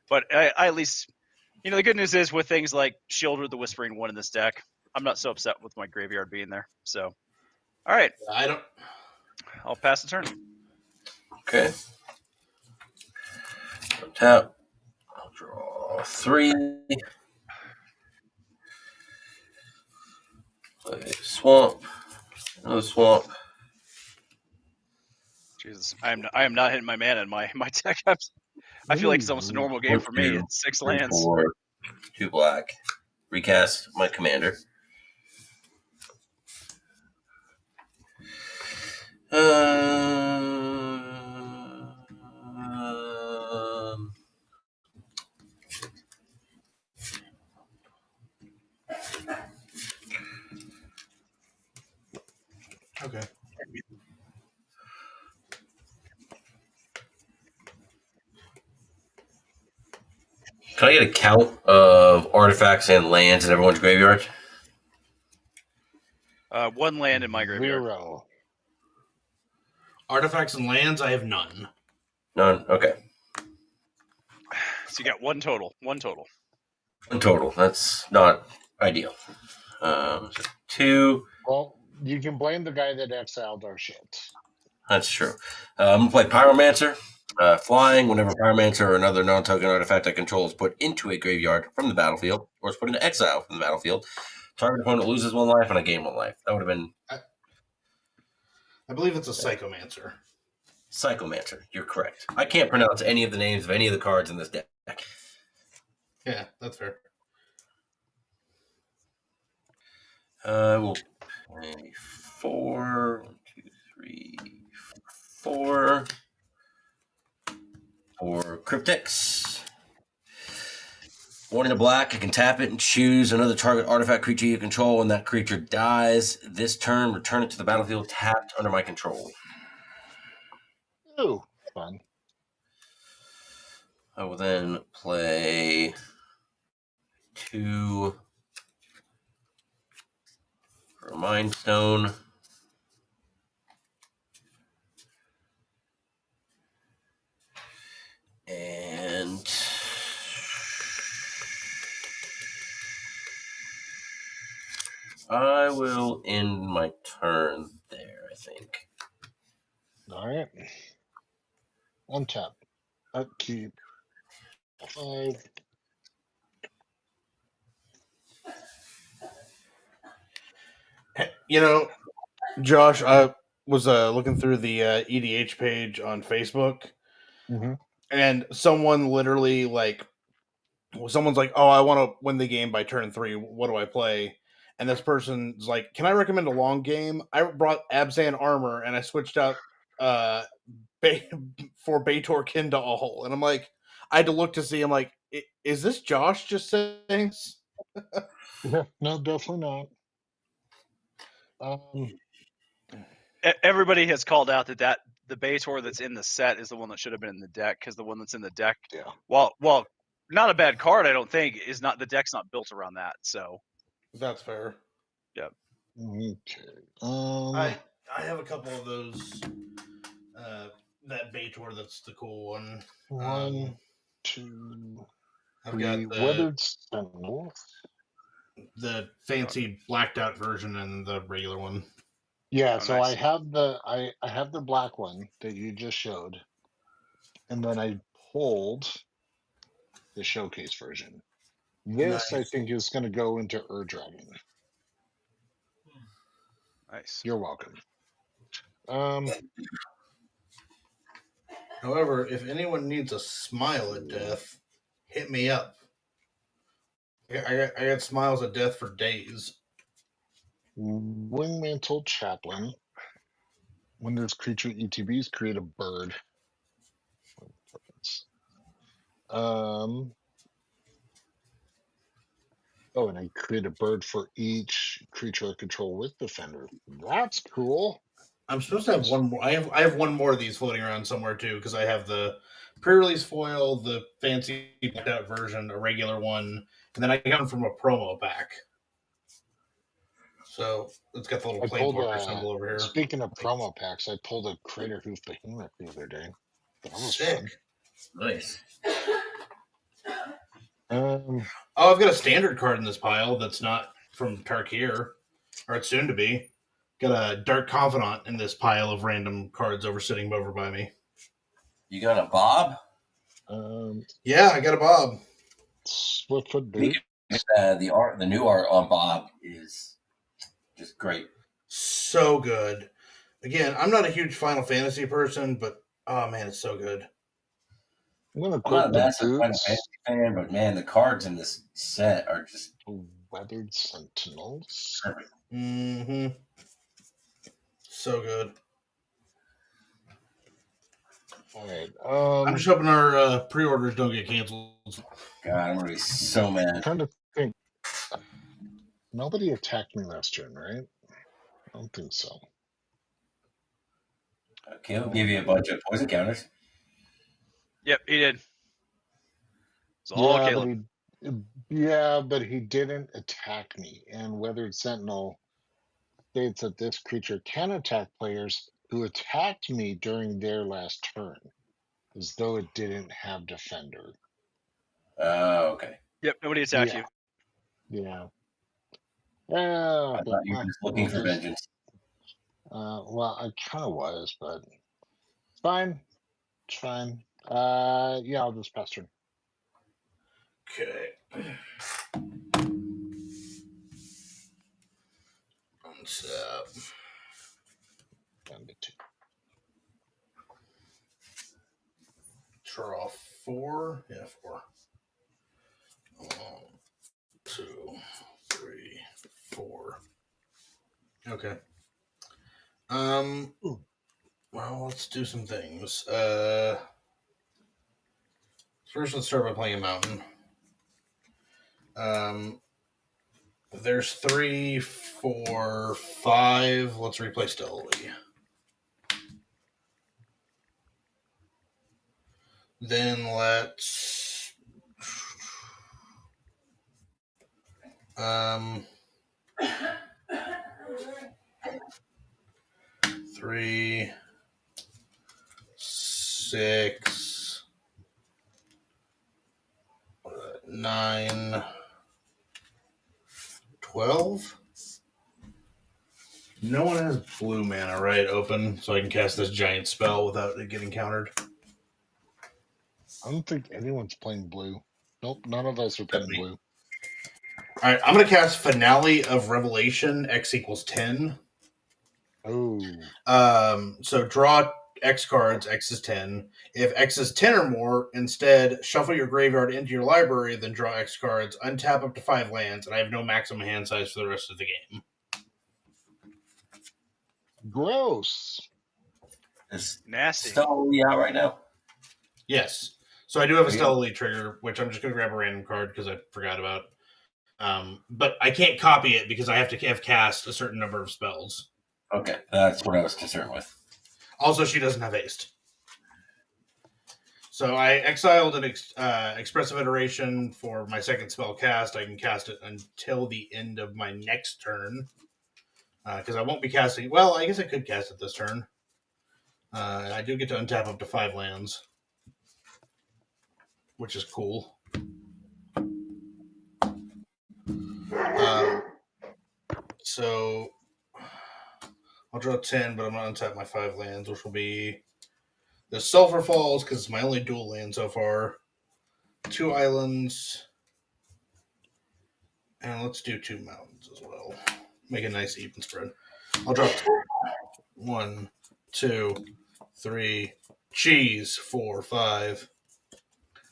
But I at least the good news is with things like Shield with the Whispering One in this deck, I'm not so upset with my graveyard being there. So, all right, I'll pass the turn. Okay. Tap. I'll draw 3. Play swamp. Another swamp. Jesus, I am not hitting my mana in my deck. I feel like it's almost a normal game for me. It's 6 lands. 4, 2 black. Recast my commander. Okay. Can I get a count of artifacts and lands in everyone's graveyard? 1 land in my graveyard. 0. Artifacts and lands, I have none. None? Okay. So you got 1 total. 1 total. 1 total. That's not ideal. So 2. Well, you can blame the guy that exiled our shit. That's true. I'm going to play Pyromancer. Flying, whenever Pyromancer or another non-token artifact I control is put into a graveyard from the battlefield, or is put into exile from the battlefield, target opponent loses 1 life and I gain 1 life. That would have been I believe it's a Psychomancer. Psychomancer. You're correct. I can't pronounce any of the names of any of the cards in this deck. Yeah, that's fair. We'll play 4, 1, 2, 3, 4. 4 Cryptics. 1 in a black, I can tap it and choose another target artifact creature you control. When that creature dies this turn, return it to the battlefield tapped under my control. Ooh, fun. I will then play 2 for a Mind Stone. And I will end my turn there, I think. All right. Untap. Upkeep. 5. You know, Josh, I was looking through the EDH page on Facebook, Mm-hmm. and someone literally someone's like, "Oh, I want to win the game by turn 3. What do I play?" And this person's like, "Can I recommend a long game?" I brought Abzan Armor and I switched out for Baitor Kin to all, and I'm like, I had to look to see. I'm like, is this Josh just saying this? Yeah, no, definitely not. Everybody has called out that the Baitor that's in the set is the one that should have been in the deck, because the one that's in the deck, Yeah. well, not a bad card, I don't think, is not, the deck's not built around that. So That's fair. Okay. I have a couple of those. That Baitor, that's the cool one. 1, 2, I've 3. got Weathered Sentinel. the fancy blacked out version and the regular one. Yeah, Oh, so nice. I have the black one that you just showed, and then I pulled the showcase version. This I Nice. think is going to go into Dragon. Nice. You're welcome. However, if anyone needs a smile at death, hit me up. I got smiles at death for days. Wingmantle Chaplain. When there's creature ETBs, create a bird. Oh, and I create a bird for each creature I control with Defender. That's cool. I'm supposed to have one more. I have one more of these floating around somewhere too, because I have the pre-release foil, the fancy blacked out version, a regular one, and then I got them from a promo pack. So it's got the little Planeswalker symbol over here. Speaking of promo packs, I pulled a Crater Hoof Behemoth the other day. That was Sick. fun. Nice. Oh, I've got a standard card in this pile that's not from Tarkir, or it's soon to be. Got a Dark Confidant in this pile of random cards sitting over by me. You got a Bob? Yeah, I got a Bob. Swiftfoot Boot. The new art on Bob is just great. So good. Again, I'm not a huge Final Fantasy person, but oh man, it's so good. I'm not a massive Final Fantasy fan, but man, the cards in this set are just Weathered Sentinels. perfect. Mm-hmm. So good. All right. I'm just hoping our pre-orders don't get canceled. God, I'm gonna be so mad. I'm trying to think. Nobody attacked me last turn, right? I don't think so. Okay, I'll give you a bunch of poison counters. Yep, he did. It's all Yeah, Caleb. but he didn't attack me. And Weathered Sentinel states that this creature can attack players who attacked me during their last turn, as though it didn't have Defender. Oh, okay. Yep, nobody attacked you. Yeah. I thought you were just looking for vengeance. Well, I kind of was, but it's fine. It's fine. Yeah, I'll just pass turn. Okay. Untap. Down to 2. Draw 4. Yeah, 4. 1, 2, 3, 4. Okay. Ooh. Well, let's do some things. First, let's start by playing a mountain. There's 3, 4, 5. Let's replay stealthily. Then let's 3, 6, 9, 12. No one has blue mana, right, open, so I can cast this giant spell without it getting countered. I don't think anyone's playing blue. Nope, none of us are playing blue. All right, I'm going to cast Finale of Revelation, X equals 10. Oh. So draw X cards, X is 10. If X is 10 or more, instead shuffle your graveyard into your library, then draw X cards, untap up to 5 lands, and I have no maximum hand size for the rest of the game. Gross. Is Nasty. Stealthily out right now? Yes. So I do have a Yeah. Stealthily trigger, which I'm just going to grab a random card because I forgot about. But I can't copy it because I have to have cast a certain number of spells. Okay, that's what I was concerned with. Also, she doesn't have haste. So I exiled an Expressive Iteration for my second spell cast. I can cast it until the end of my next turn. Because I won't be casting... Well, I guess I could cast it this turn. I do get to untap up to 5 lands. Which is cool. So I'll draw 10, but I'm going to untap my 5 lands, which will be the Sulphur Falls, because it's my only dual land so far. 2 islands. And let's do 2 mountains as well. Make a nice even spread. I'll draw 1, 2, 3, cheese, 4, 5,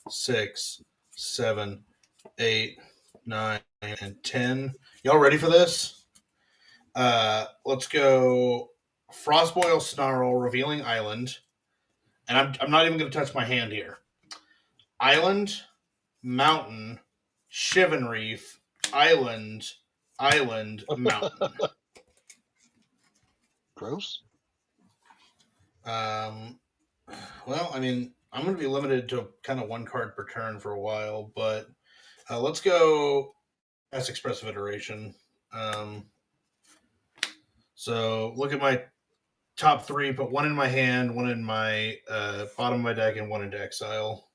6, 7, 8, 9, and 10. Y'all ready for this? Let's go Frostboil Snarl, Revealing Island. And I'm not even going to touch my hand here. Island, Mountain, Shivan Reef, Island, Mountain. Gross. Well, I mean, I'm going to be limited to kind of 1 card per turn for a while, but let's go as Expressive Iteration. So look at my top 3, put 1 in my hand, 1 in my bottom of my deck, and 1 into exile.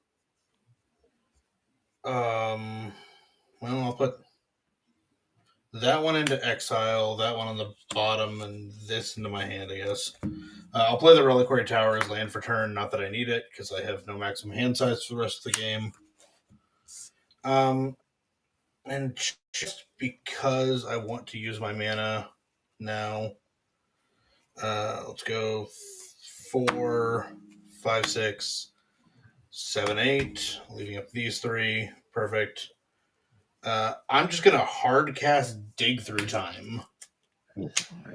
Well, I'll put that 1 into exile, that 1 on the bottom, and this into my hand, I guess. I'll play the Reliquary Tower as land for turn. Not that I need it, because I have no maximum hand size for the rest of the game. And just because I want to use my mana now, let's go 4, 5, 6, 7, 8, leaving up these 3. Perfect. I'm just going to hard cast Dig Through Time.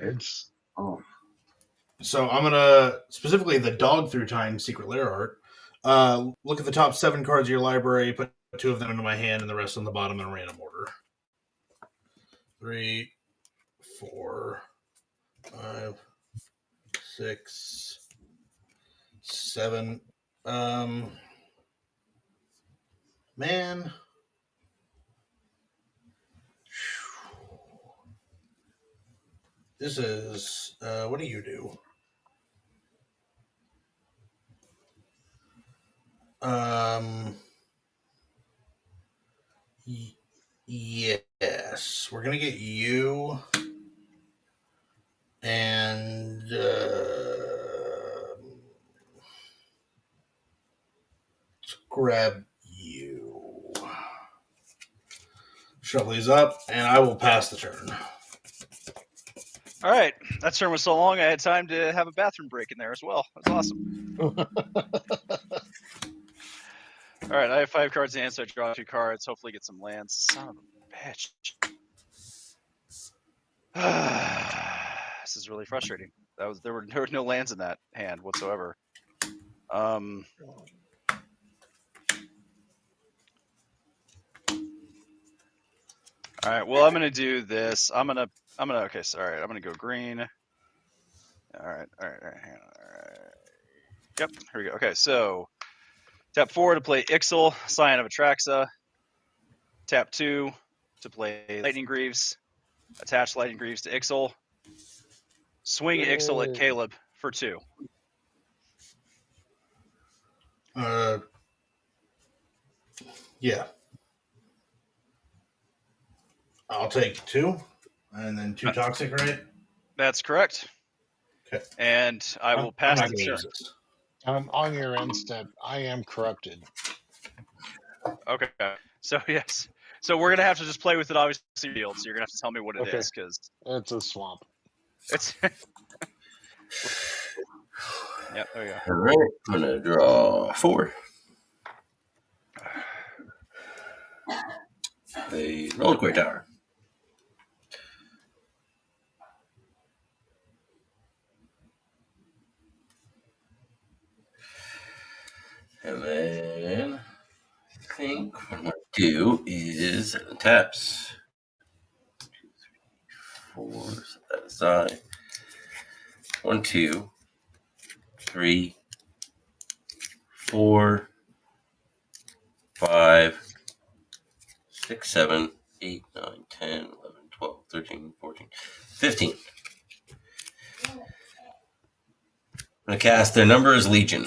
It's So I'm going to, specifically the Dog Through Time Secret Lair art, look at the top 7 cards of your library, put 2 of them into my hand and the rest on the bottom in random order. 3, 4, 5, 6, 7. Man. This is, what do you do? Yes, we're gonna get you, and grab you. Shuffle these up, and I will pass the turn. All right, that turn was so long I had time to have a bathroom break in there as well. That's awesome. All right, I have 5 cards in hand, so I draw 2 cards. Hopefully, get some lands. Son of a bitch. This is really frustrating. There were no lands in that hand whatsoever. All right, well, I'm gonna do this. Okay, sorry. I'm gonna go green. All right. Hang on. All right. Yep, here we go. Okay, so tap 4 to play Ixal, Scion of Atraxa. Tap 2 to play Lightning Greaves. Attach Lightning Greaves to Ixal. Swing Ixal at Caleb for 2. Yeah. I'll take 2, and then 2 toxic, right? That's correct. Okay. And I will pass the turn. Use this. On your end step, I am corrupted. Okay. So yes. So we're gonna have to just play with it, obviously. Field. So you're gonna have to tell me what it is, because it's a swamp. It's. Yeah. There you go. All right. I'm gonna draw 4. The Reliquary Tower. And then I think what I'm going to do is taps. 2, 3, 4, set that aside. 1, 2, 3, 4, 5, 6, 7, 8, 9, 10, 11, 12, 13, 14, 15. I'm going to cast Their Number is Legion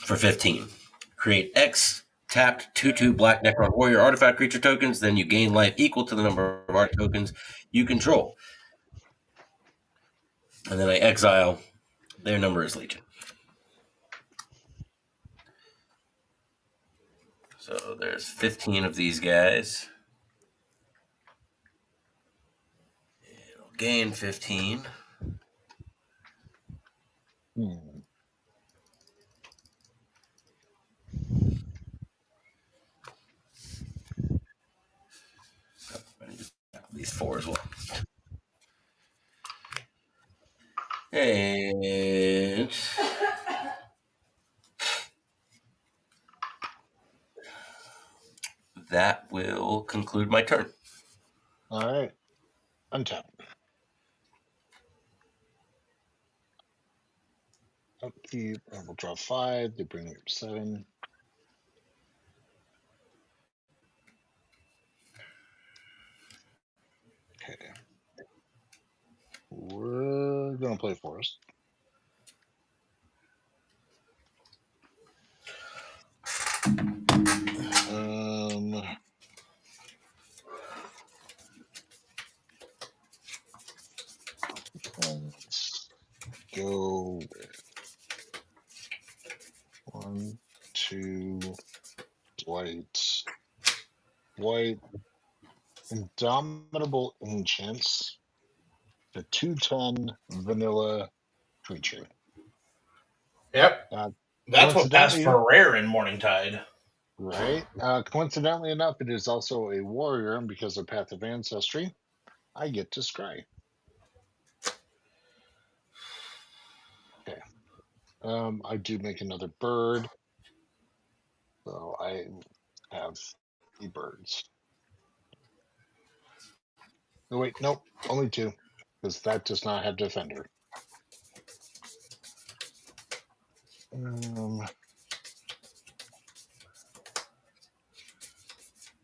for 15. Create X tapped 2/2 Black Necron Warrior artifact creature tokens. Then you gain life equal to the number of art tokens you control. And then I exile Their Number is Legion. So there's 15 of these guys. And I'll gain 15. These 4 as well. And that will conclude my turn. All right. Untap. Upkeep. We'll draw 5. They bring me up 7. Okay. We're going to play Forest. Let's go with 1, 2, white, Indomitable Ancients, the 2/10 vanilla creature. Yep. That's what passed for rare in Morningtide. Right. Coincidentally enough, it is also a warrior, and because of Path of Ancestry, I get to scry. Okay. I do make another bird. So I have 3 birds. Oh, wait, nope, only 2, because that does not have Defender.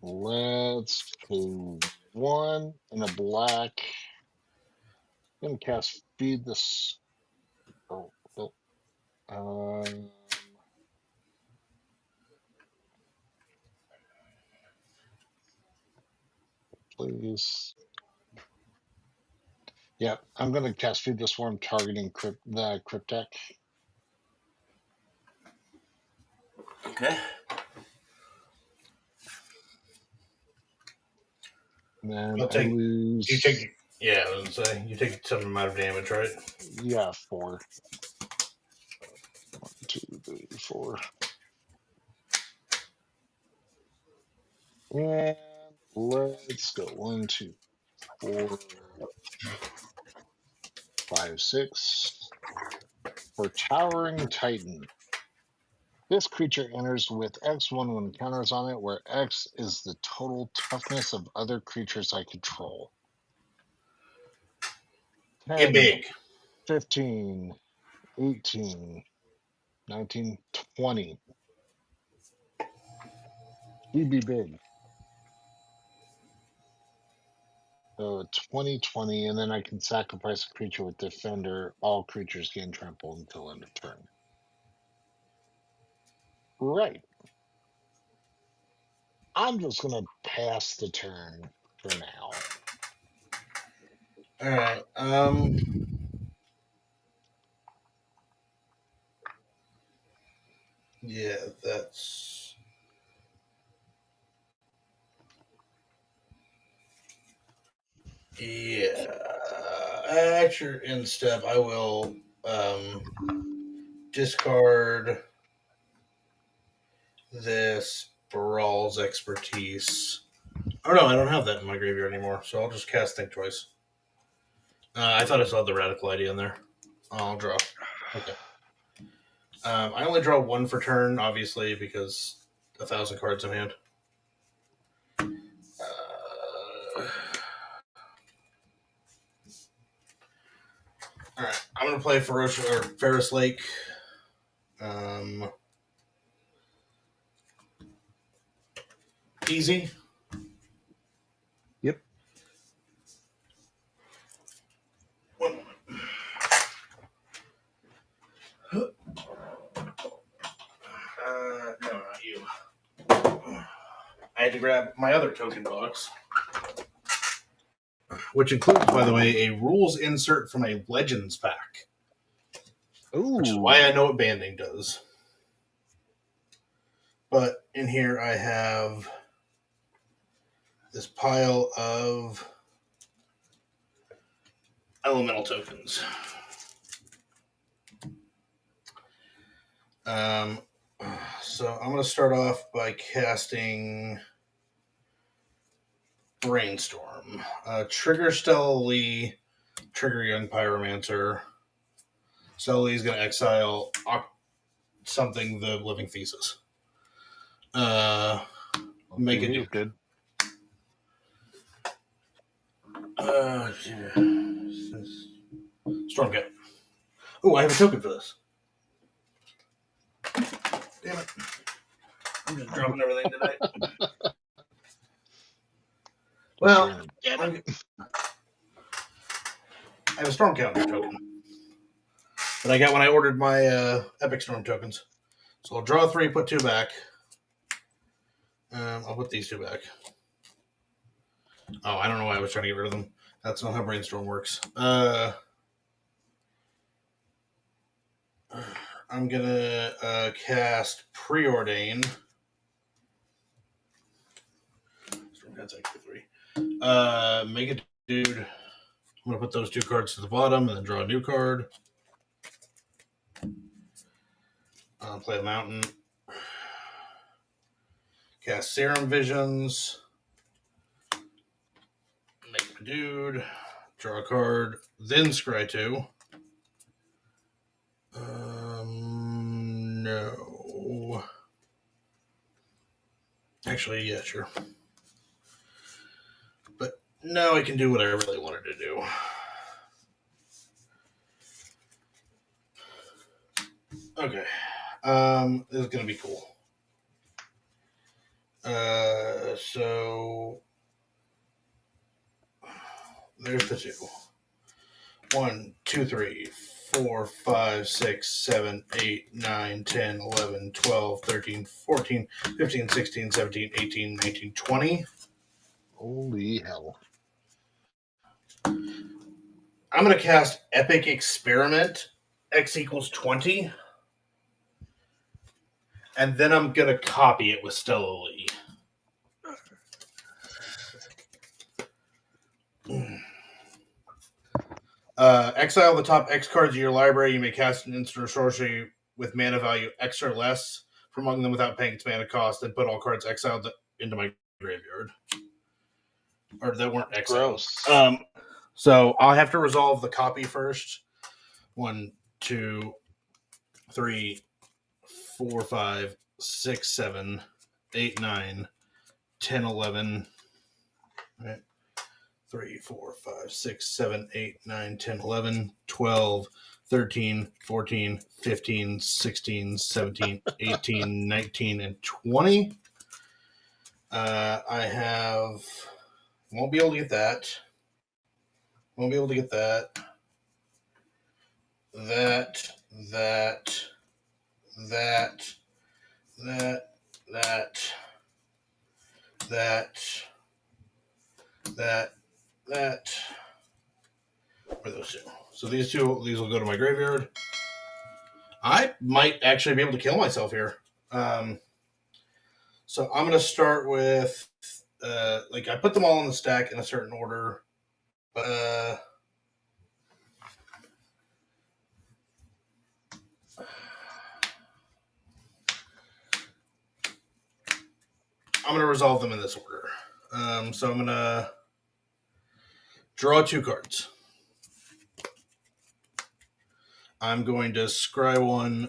Let's do 1 and a black. I'm gonna cast Feed this. Please. Yeah, I'm gonna cast Feed the Swarm, targeting the Cryptek. Okay. And then I'll I take- lose. You take, yeah, I was gonna say you take some amount of damage, right? Yeah, 4. 1, 2, 3, 4. And let's go 1, 2, 4, 5, 6. For Towering Titan. This creature enters with X1 when counters on it, where X is the total toughness of other creatures I control. Get 10, big. 15, 18, 19, 20. He'd be big. So 20, 20, and then I can sacrifice a creature with Defender. All creatures gain trample until end of turn. Right. I'm just going to pass the turn for now. All right. Yeah, that's. Yeah. At your end step, I will discard this Brawl's Expertise. Oh no, I don't have that in my graveyard anymore, so I'll just cast Think Twice. I thought I saw the Radical idea in there. I'll draw. Okay. I only draw 1 for turn, obviously, because 1,000 cards in hand. All right, I'm gonna play Ferris Lake. Easy. Yep. One moment. No, not you. I had to grab my other token box, which includes, by the way, a rules insert from a Legends pack. Ooh. Which is why I know what banding does. But in here I have this pile of elemental tokens. So I'm going to start off by casting Brainstorm. Trigger Stella Lee, trigger Young Pyromancer. Stella Lee is going to exile something, the Living Thesis. Make it do good. Stormcat. Oh, I have a token for this. Damn it. I'm just dropping everything tonight. Well, I have a Storm Counter token that I got when I ordered my Epic Storm tokens. So I'll draw 3, put 2 back. I'll put these 2 back. Oh, I don't know why I was trying to get rid of them. That's not how Brainstorm works. I'm going to cast Preordain. That's actually 3. Make a dude. I'm going to put those 2 cards to the bottom and then draw a new card. Play a mountain. Cast Serum Visions. Make a dude. Draw a card. Then scry 2. No. Actually, yeah, sure. But now I can do what I really wanted to do. Okay. This is going to be cool. So there's the 2. 1, 2, 3, 4, 5, 6, 7, 8, 9, 10, 11, 12, 13, 14, 15, 16, 17, 18, 19, 20. Holy hell. I'm going to cast Epic Experiment, X equals 20. And then I'm going to copy it with Stella Lee. Exile the top X cards of your library. You may cast an instant or sorcery with mana value X or less from among them without paying its mana cost, and put all cards exiled into my graveyard. Or that weren't exiled. Gross. So I'll have to resolve the copy first. 1, 2, 3, 4, 5, 6, 7, 8, 9, 10, 11. Right. 3, 4, 5, 6, 7, 8, 9, 10, 11, 12, 13, 14, 15, 16, 17, 18, 19, and 20. I have... Won't be able to get that. Won't be able to get that. That. Where are those two? So these will go to my graveyard. I might actually be able to kill myself here. So I'm going to start with, I put them all in the stack in a certain order. But, I'm going to resolve them in this order. So I'm going to draw 2 cards. I'm going to scry 1,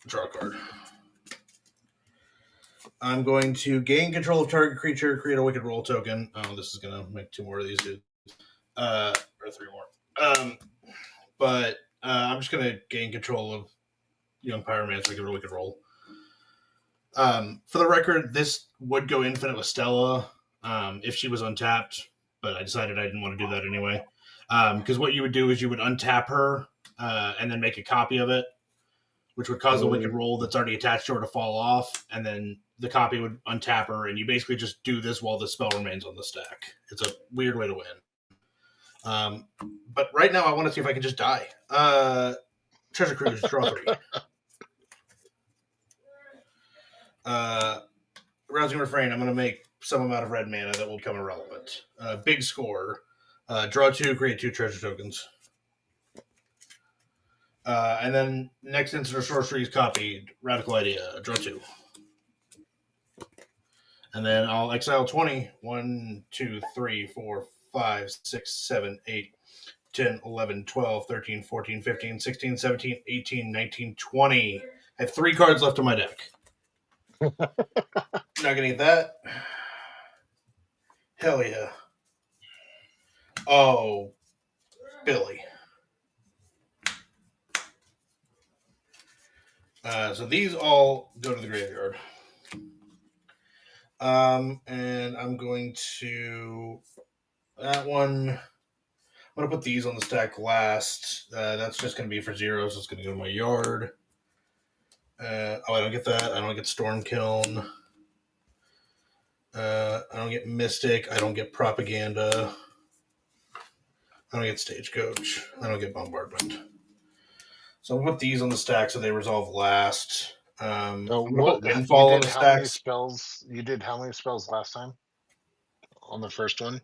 draw a card. I'm going to gain control of target creature, create a Wicked Roll token. Oh, this is going to make 2 more of these dudes. Or 3 more. But I'm just going to gain control of Young Pyromancer, give it a Wicked Roll. For the record, this would go infinite with Stella if she was untapped, but I decided I didn't want to do that anyway. Because what you would do is you would untap her and then make a copy of it, which would cause the Wicked Roll that's already attached to her to fall off, and then the copy would untap her, and you basically just do this while the spell remains on the stack. It's a weird way to win. But right now I want to see if I can just die. Treasure Cruise, draw 3. Rousing Refrain, I'm going to make some amount of red mana that will become irrelevant. Big Score, draw 2, create 2 treasure tokens. And then next instant or sorcery is copied. Radical Idea, draw 2. And then I'll exile 20. 1, 2, 3, 4, 5, 6, 7, 8, 10, 11, 12, 13, 14, 15, 16, 17, 18, 19, 20. I have 3 cards left on my deck. Not gonna get that. Hell yeah. Oh, Billy. So these all go to the graveyard. And I'm going to... That one... I'm going to put these on the stack last. That's just going to be for 0, so it's going to go to my yard. I don't get that. I don't get Stormkiln. I don't get Mystic. I don't get Propaganda. I don't get Stagecoach. I don't get Bombardment. So I'll put these on the stack so they resolve last. I'm going to put Windfall on the stack. You did how many spells last time? On the first one?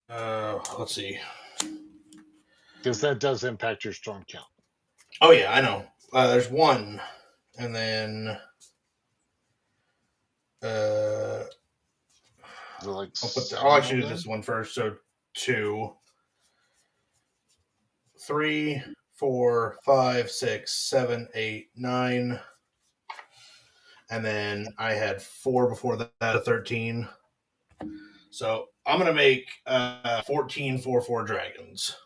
Let's see. Because that does impact your storm count. Oh, yeah, I know. There's 1. And then... I'll actually do this one first. So 2, 3, 4, 5, 6, 7, 8, 9. And then I had 4 before that, 13. So I'm going to make 14 4/4 dragons.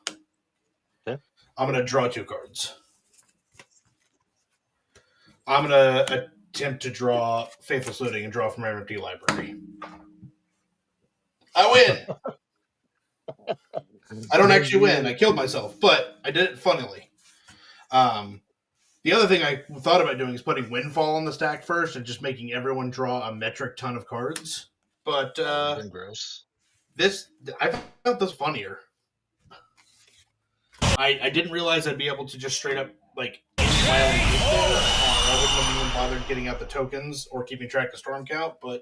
Okay. I'm going to draw 2 cards. I'm going to attempt to draw Faithless Looting and draw from my empty library. I win! I don't actually win. I killed myself, but I did it funnily. The other thing I thought about doing is putting Windfall on the stack first and just making everyone draw a metric ton of cards. But gross. I found this funnier. I didn't realize I'd be able to just straight up I wouldn't have even bothered getting out the tokens or keeping track of storm count, but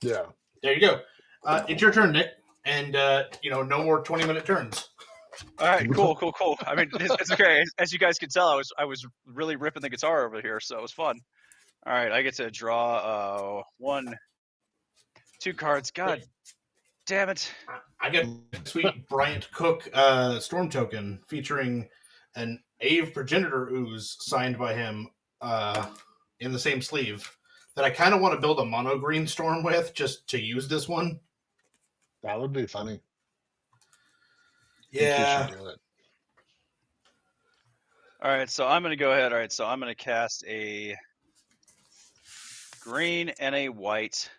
yeah, there you go. It's your turn, Nick, and no more 20-minute turns. All right, cool. I mean, it's okay. As you guys can tell, I was really ripping the guitar over here, so it was fun. All right, I get to draw 1, 2 cards. God damn it! I get a sweet Bryant Cook storm token featuring an Ave Progenitor Ooze signed by him in the same sleeve that I kind of want to build a mono green storm with just to use this one. That would be funny. Yeah. I think you should do it. All right, so I'm gonna go ahead. All right, so I'm gonna cast a green and a white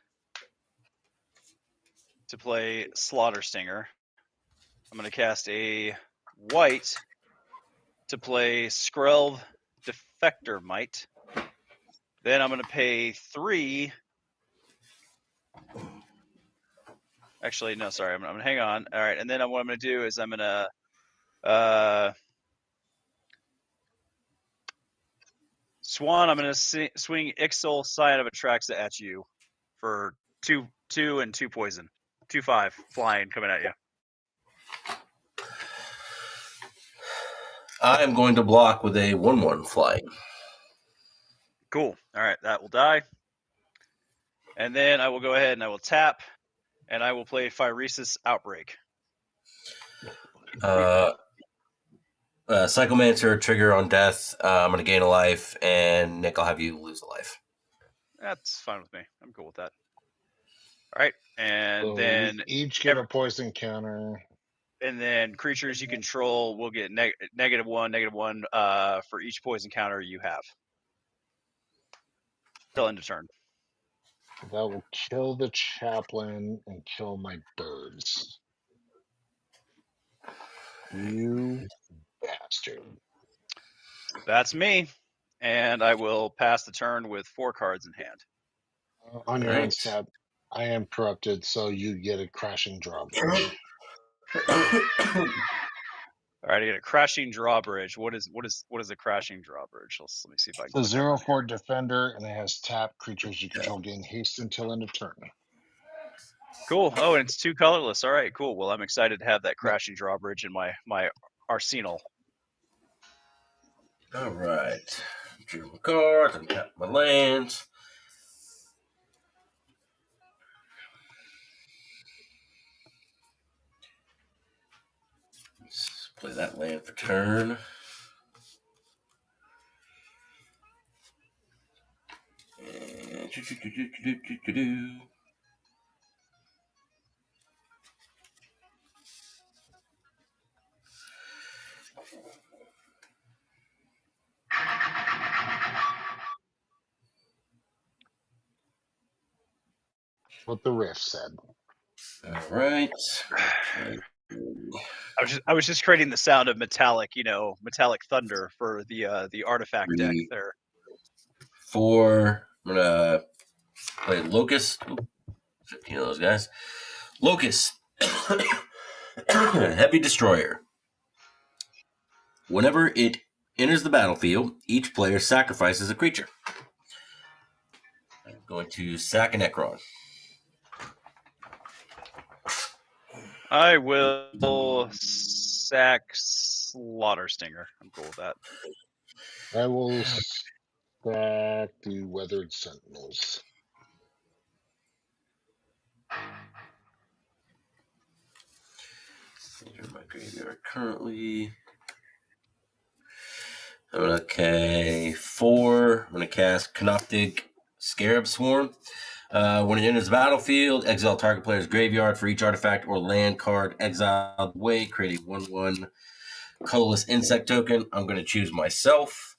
to play Slaughter Stinger. I'm gonna cast a white to play Skrelv Defector Might. Then I'm gonna pay 3. Actually, no, sorry. I'm gonna hang on. All right, and then what I'm gonna do is I'm gonna Swan. I'm gonna swing Ixal Scion of Atraxa at you for 2 and 2 poison, 2/5 flying coming at you. I am going to block with a 1/1 flying. Cool. All right, that will die. And then I will go ahead and I will tap, and I will play Phyresis Outbreak. Psychomancer, trigger on death. I'm going to gain a life, and Nick, I'll have you lose a life. That's fine with me. I'm cool with that. All right, and So then we each get a poison counter. And then creatures you control will get -1 for each poison counter you have. Till end of turn. That will kill the chaplain and kill my birds. You bastard. That's me. And I will pass the turn with 4 cards in hand. On your Right. hand stab, I am corrupted, so you get a crashing drawbridge. All right, I get a crashing drawbridge. What is a crashing drawbridge? Let me see if I can. It's a 0/4 defender, and it has tap. Creatures you control gain haste until end of turn. Cool. Oh, and it's 2 colorless. All right, cool. Well, I'm excited to have that crashing drawbridge in my arsenal. All right. Drew my cards and tap my lands. Let's play that land for turn. And What the riff said. all right. I was just creating the sound of metallic thunder for the artifact deck 3, there. 4. I'm gonna play Locust. 15 of those guys. Locust. Heavy Destroyer. Whenever it enters the battlefield, each player sacrifices a creature. I'm going to sack a Necron. I will sack Slaughter Stinger. I'm cool with that. I will stack the Weathered Sentinels. These are my graveyard currently. Okay, 4. I'm going to cast Canoptic Scarab Swarm. When it enters the battlefield, exile target player's graveyard for each artifact or land card exiled away. Create a 1/1 colorless insect token. I'm going to choose myself.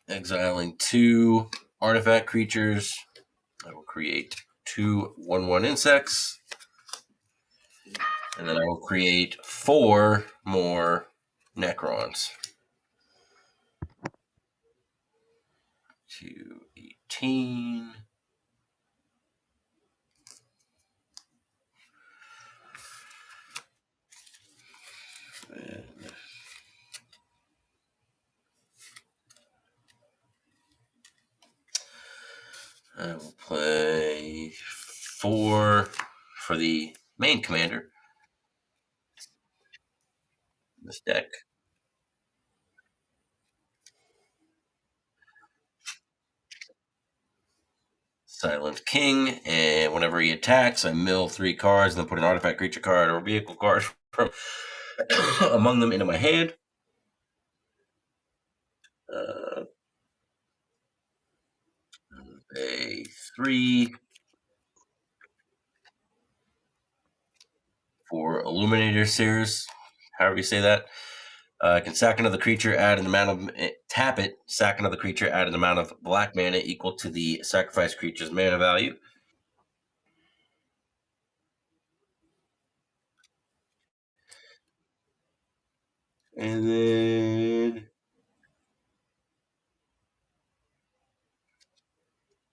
Exiling 2 artifact creatures. I will create 2 1/1 insects. And then I will create 4 more Necrons. 218. And I will play 4 for the main commander. this deck. Silent King, and whenever he attacks, I mill 3 cards and then put an artifact, creature card, or vehicle card from among them into my hand. A 3 for Illuminator Sears, however you say that. I can sack another creature, add an amount of tap it, sack another creature, add an amount of black mana equal to the sacrificed creature's mana value. And then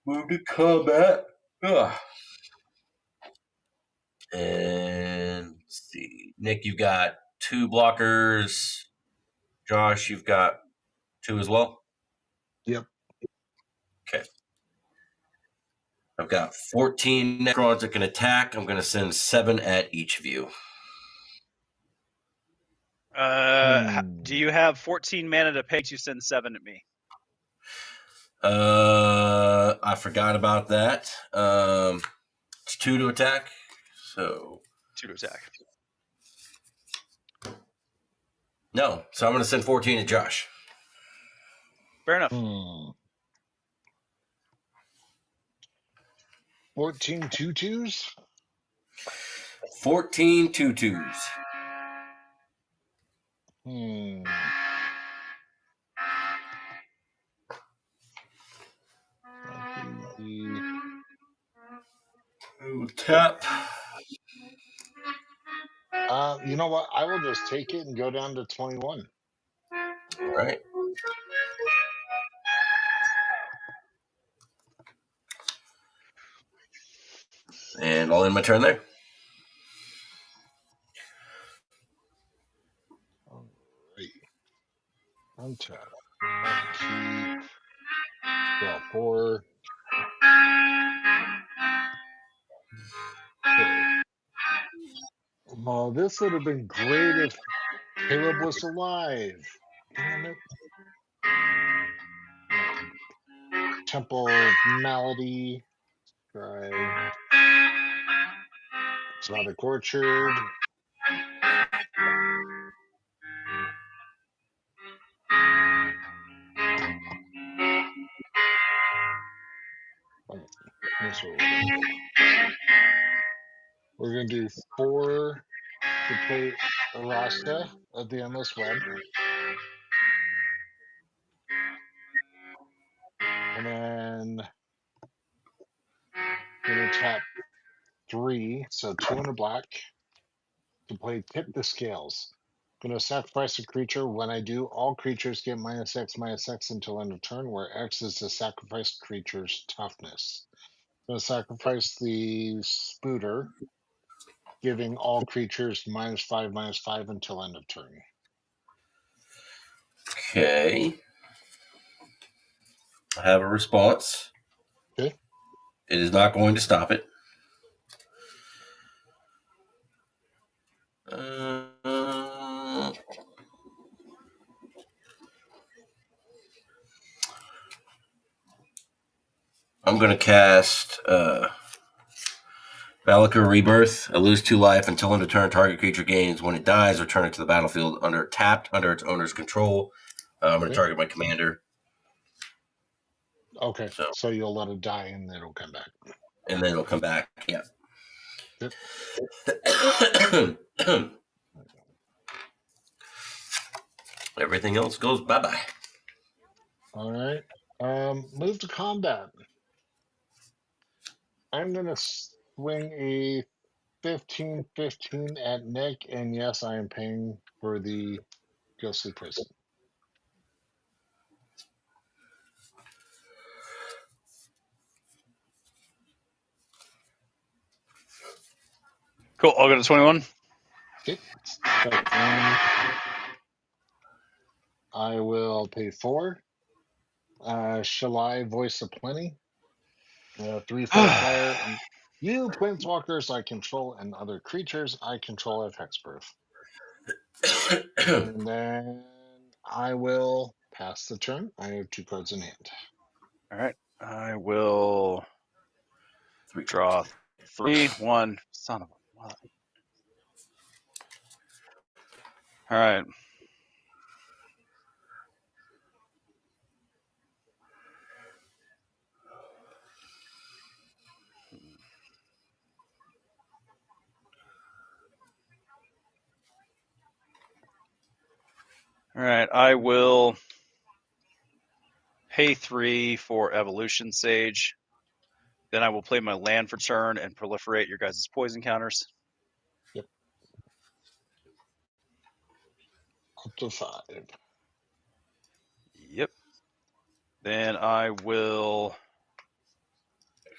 move to combat. Ugh. And let's see, Nick, you've got 2 blockers. Josh, you've got 2 as well. Yep. Okay. I've got 14 Necrons that can attack. I'm going to send 7 at each of you. Do you have 14 mana to pay to send 7 at me? I forgot about that. It's 2 to attack. So 2 to attack. No. So I'm going to send 14 to Josh. Fair enough. 14 2/2s? 14 2/2s. Tap. You know what? I will just take it and go down to 21. All right. And I'll end my turn there. All right. Untap. Draw 4. Okay. Well, this would have been great if Caleb was alive. Damn it. Temple of Malady. Drive. Exotic Orchard. This is what we're going to do. 4 to play Arasta of the Endless Web. And then going to tap 3, so 2 in a black, to play Tip the Scales. Going to sacrifice a creature. When I do, all creatures get -X until end of turn, where X is the sacrificed creature's toughness. Going to sacrifice the Spooter, giving all creatures -5/5 until end of turn. Okay. I have a response. Okay. It is not going to stop it. I'm going to cast Valakut Rebirth. I lose 2 life until end of turn. Target creature gains. When it dies, return it to the battlefield tapped under its owner's control. I'm going to target my commander. Okay. So you'll let it die and then it'll come back. And then it'll come back. Yeah. Yep. Everything else goes bye-bye. All right. Move to combat. I'm going to swing a 15/15 at Nick, and yes, I am paying for the Ghostly Prison. Cool. I'll go to 21. Okay. I will pay 4. Shall I Voice of Plenty? 3 for fire. You planeswalkers I control and other creatures I control have Hexproof. And then I will pass the turn. I have 2 cards in hand. All right. I will 3 draw 3. 1. Son of a what? All right. All right. I will pay 3 for Evolution Sage. Then I will play my land for turn and proliferate your guys' poison counters. Yep. Up to 5. Yep. Then I will.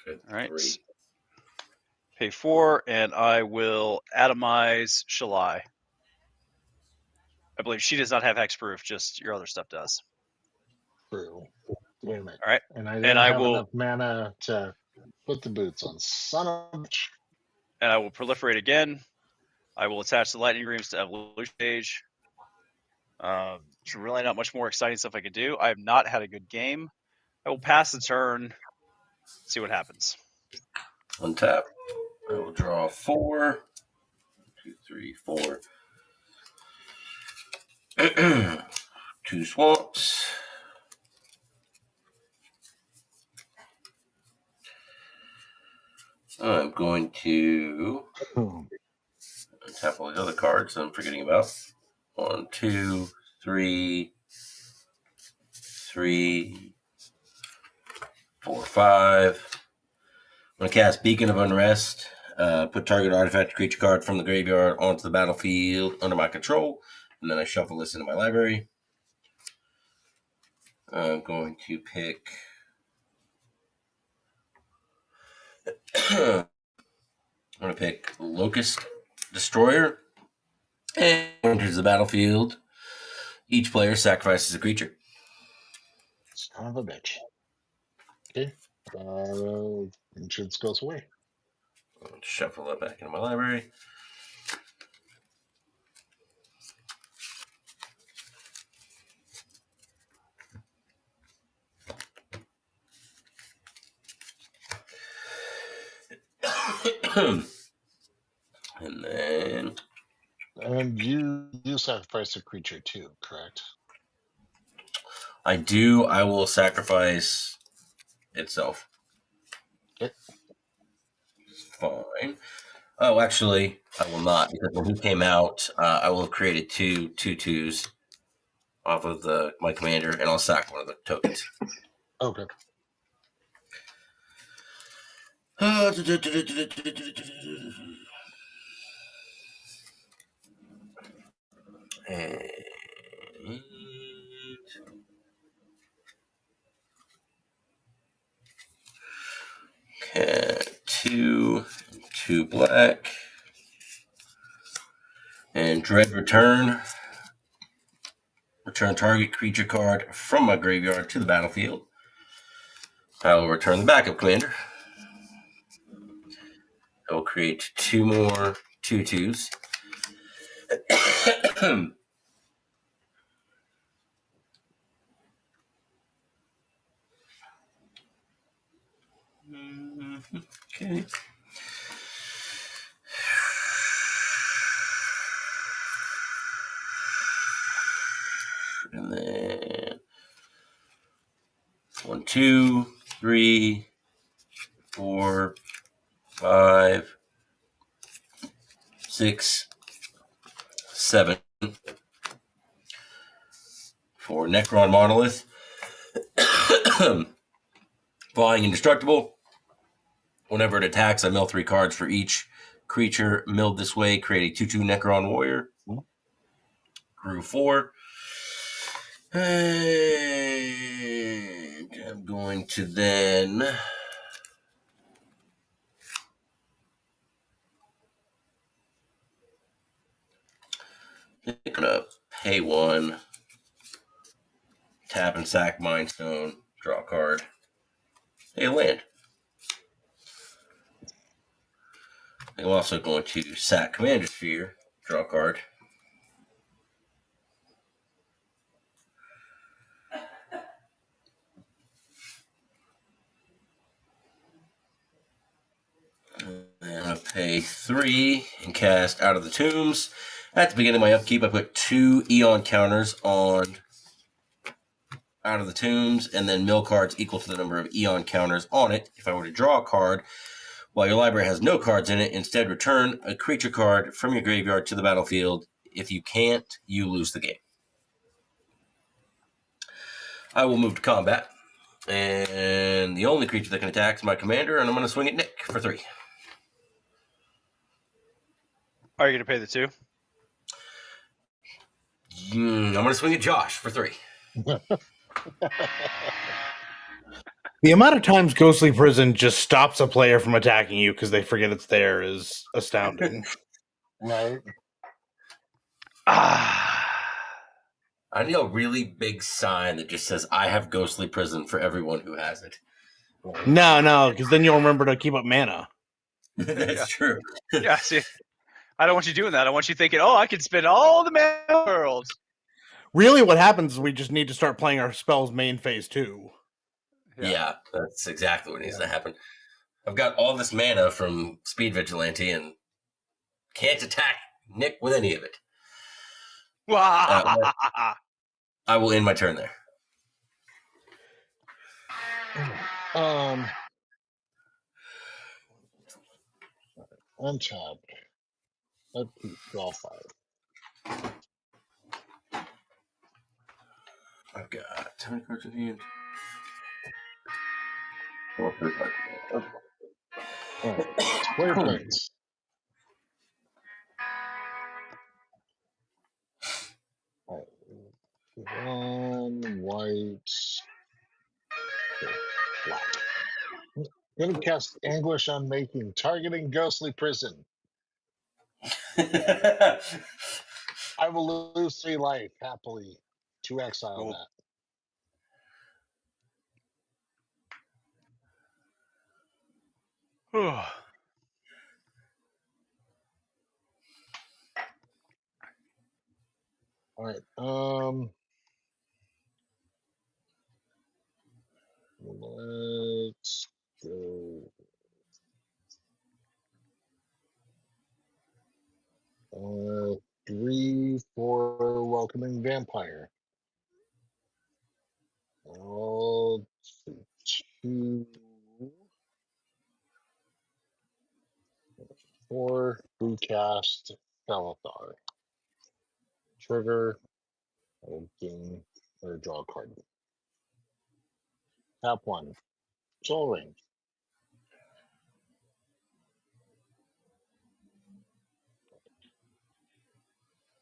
All right. 3. Pay 4, and I will atomize Shalai. I believe she does not have hexproof, just your other stuff does. True. Wait a minute. All right. And I And don't I have will- enough mana to put the boots on. Son of a bitch. And I will proliferate again. I will attach the lightning greaves to Evolution Stage. There's really not much more exciting stuff I can do. I have not had a good game. I will pass the turn, see what happens. Untap. I will draw 4. 2, 3, 4. 2 swamps. I'm going to untap all the other cards I'm forgetting about. 1, 2, 3, 3, 4, 5. I'm going to cast Beacon of Unrest. Put target artifact creature card from the graveyard onto the battlefield under my control. And then I shuffle this into my library. I'm going to pick... I'm going to pick Locust Destroyer. And enters the battlefield. Each player sacrifices a creature. Son of a bitch. Okay. Insurance goes away. I'll shuffle that back into my library. And then And you sacrifice a creature too, correct? I do. I will sacrifice itself. Okay. Fine. Oh, actually, I will not, because when he came out, I will have created 2 2/2s off of my commander, and I'll sack one of the tokens. Okay. And okay, 2 black. And Dread Return. Return target creature card from my graveyard to the battlefield. I will return the backup commander. I will create 2 more 2/2s. Okay. And then 1, 2, 3, 4, 5, 6, 7 for Necron Monolith. Flying Indestructible. Whenever it attacks, I mill 3 cards for each creature milled this way. Create a 2/2 Necron Warrior. Grew 4. And I'm going to then gonna pay 1, tap and sack Mindstone, draw a card, pay a land. I'm also going to sack Commander Sphere, draw a card, pay 3 and cast Out of the Tombs. At the beginning of my upkeep, I put 2 Eon counters on Out of the Tombs, and then mill cards equal to the number of Eon counters on it. If I were to draw a card, while your library has no cards in it, instead return a creature card from your graveyard to the battlefield. If you can't, you lose the game. I will move to combat. And the only creature that can attack is my commander, and I'm going to swing at Nick for 3. Are you going to pay the 2? I'm going to swing at Josh for 3. The amount of times Ghostly Prison just stops a player from attacking you because they forget it's there is astounding. Right. I need a really big sign that just says, I have Ghostly Prison for everyone who has it. No, because then you'll remember to keep up mana. That's true. Yeah, see, I don't want you doing that. I want you thinking, I can spend all the mana in the world. Really, what happens is we just need to start playing our spells main phase 2. Yeah, that's exactly what needs to happen. I've got all this mana from Speed Vigilante and can't attack Nick with any of it. I will end my turn there. Untap. Upkeep, draw 5. I've got 10 cards in hand. Square plates. One white, black. Gonna cast Anguish on Making, targeting Ghostly Prison. I will lose 3 life happily to exile that. All right. Let's go. 3 for Welcoming Vampire. I'll 2 4 recast Felithar. Trigger. I'll gain or draw a card. Tap 1. Soul Ring.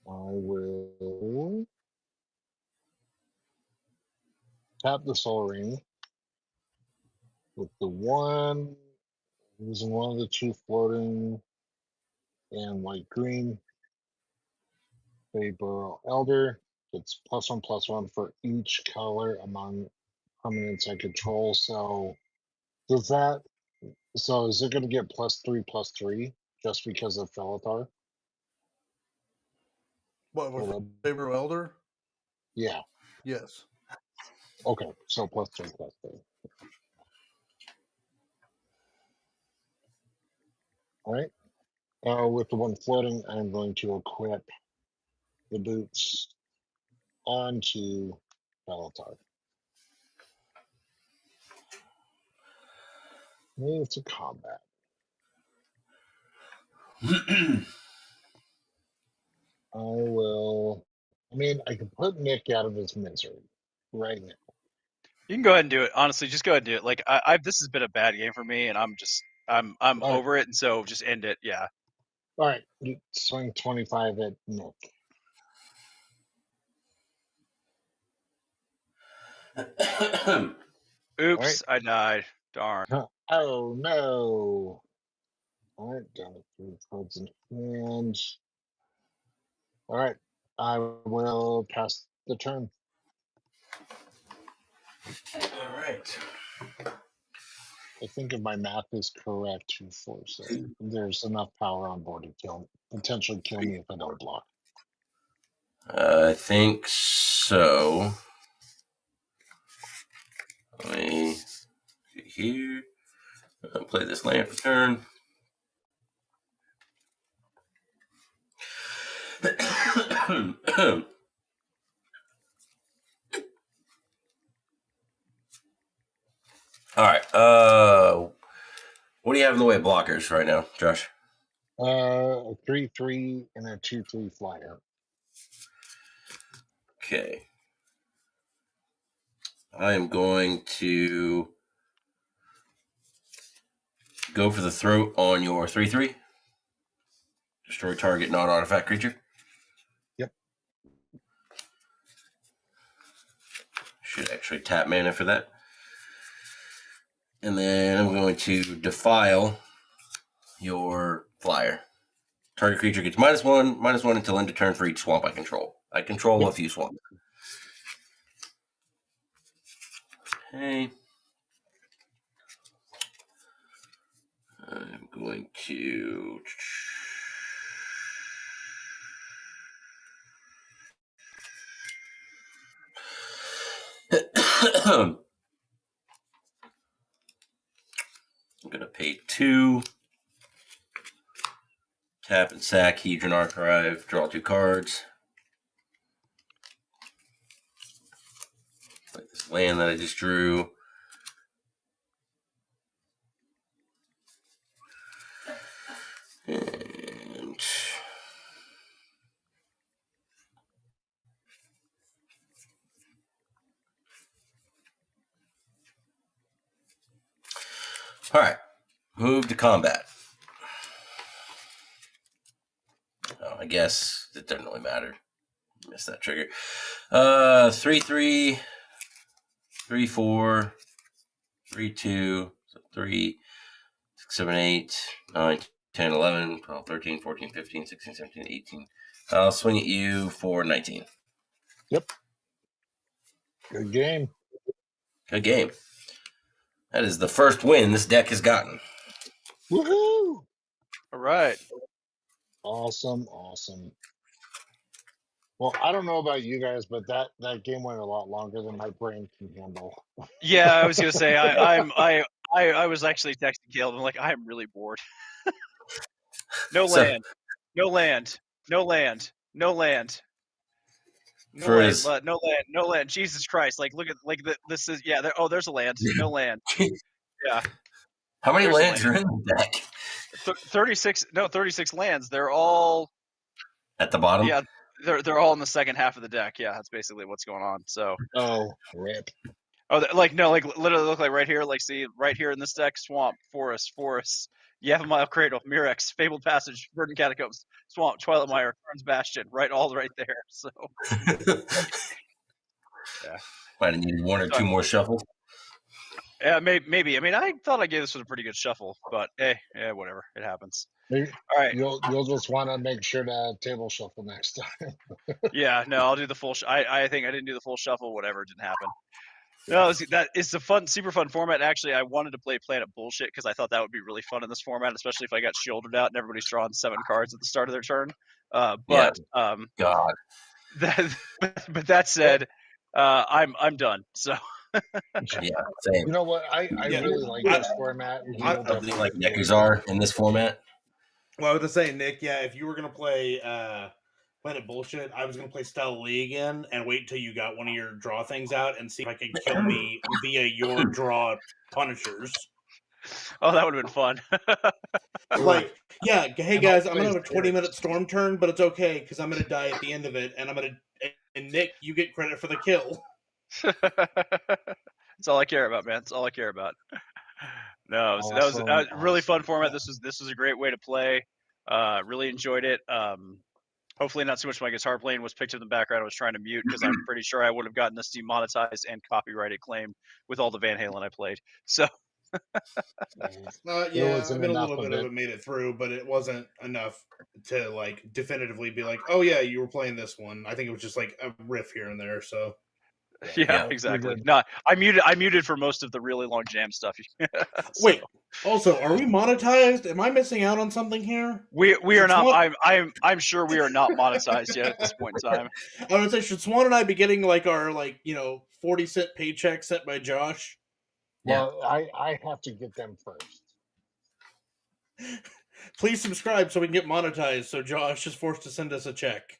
I will tap the Soul Ring with the 1, using one of the 2 floating and white green. Burrow Elder gets +1/+1 for each color among permanents I control. So is it going to get +3/+3 just because of Felithar? What was Burrow Elder? Yeah. Yes. Okay, so +3/+3. All right. With the 1 floating, I'm going to equip the boots onto Felithar. Move to combat. I can put Nick out of his misery right now. You can go ahead and do it. Honestly, just go ahead and do it. Like this has been a bad game for me, and I'm over it, and so just end it. Yeah. All right, you swing 25 at Nick. Oops, right. I died. Darn. Oh no. All right, down to 3 cards in hand. All right, I will pass the turn. All right. I think if my math is correct, 2, 4, 7. There's enough power on board to potentially kill me if I don't block. I think so. Let me see here. I'll play this land for turn. All right. What do you have in the way of blockers right now, Josh? A 3/3 and a 2/3 flyer. Okay. I am going to go for the throat on your 3/3. Destroy target non-artifact creature. Yep. Should actually tap mana for that. And then I'm going to defile your flyer. Target creature gets -1 until end of turn for each swamp I control. I control a few swamps. Okay. I'm going to... I'm going to pay 2. Tap and sack Hedron Archive. Draw 2 cards. Like this land that I just drew. And... all right. Move to combat. Oh, I guess it doesn't really matter. Missed that trigger. 3/3, 3/4, 3/2, so 3, 6, 7, 8, 9, 10, 11, 12, 13, 14, 15, 16, 17, 18. I'll swing at you for 19. Yep. Good game. Good game. That is the first win this deck has gotten. Woohoo! All right. Awesome. Well, I don't know about you guys, but that game went a lot longer than my brain can handle. Yeah, I was gonna say I was actually texting Caleb. I'm like, I am really bored. No So- land, no land, no land, no land. No For land, his- no land, no land. Jesus Christ! Like, look at this is there's a land. No land. Yeah. How many There's a lands are in the deck? 36 lands. They're all At the bottom? yeah. They're all in the second half of the deck. Yeah, that's basically what's going on. So Oh, rip. literally look like right here. Like, see right here in this deck: swamp, forest, Yavimile Cradle, Murex, Fabled Passage, Verdant Catacombs, Swamp, Twilight Mire, Karn's Bastion. All right there. So yeah. Might have needed 1 or 2 more shuffles. Yeah, maybe. I mean, I thought I gave this one a pretty good shuffle, but hey, yeah, whatever. It happens. Maybe All right. you'll just want to make sure to table shuffle next time. Yeah, no, I'll do the full. I think I didn't do the full shuffle. Whatever, it didn't happen. No, that is a super fun format. Actually, I wanted to play Planet Bullshit because I thought that would be really fun in this format, especially if I got shouldered out and everybody's drawing 7 cards at the start of their turn. God. That said, I'm done. So Yeah, same. You know what? I really like this format. Something like Nekuzar in this format. Well, I was gonna say, Nick, yeah, if you were gonna play Planet Bullshit, I was gonna play Stella Lee again and wait until you got one of your draw things out and see if I could kill me via your draw punishers. oh, that would have been fun. Like, yeah, hey And guys, I'll I'm gonna play have a 20-minute Spirits. storm turn, but it's okay because I'm gonna die at the end of it, and Nick, you get credit for the kill. That's all I care about, man. That's all I care about. No, that was a really fun format. This was a great way to play. Really enjoyed it. Hopefully not too much of my guitar playing was picked up in the background. I was trying to mute because I'm pretty sure I would have gotten this demonetized and copyrighted claimed with all the Van Halen I played. So Yeah, I mean, a little bit of it made it through, but it wasn't enough to like definitively be like, oh yeah, you were playing this one. I think it was just like a riff here and there. So yeah, exactly. No, I muted for most of the really long jam stuff. So. Wait, also, are we monetized? Am I missing out on something here? We are not. I'm sure we are not monetized yet at this point in time. I would say, should Swan and I be getting like our 40-cent paycheck sent by Josh? Well, I have to get them first. Please subscribe so we can get monetized. So Josh is forced to send us a check.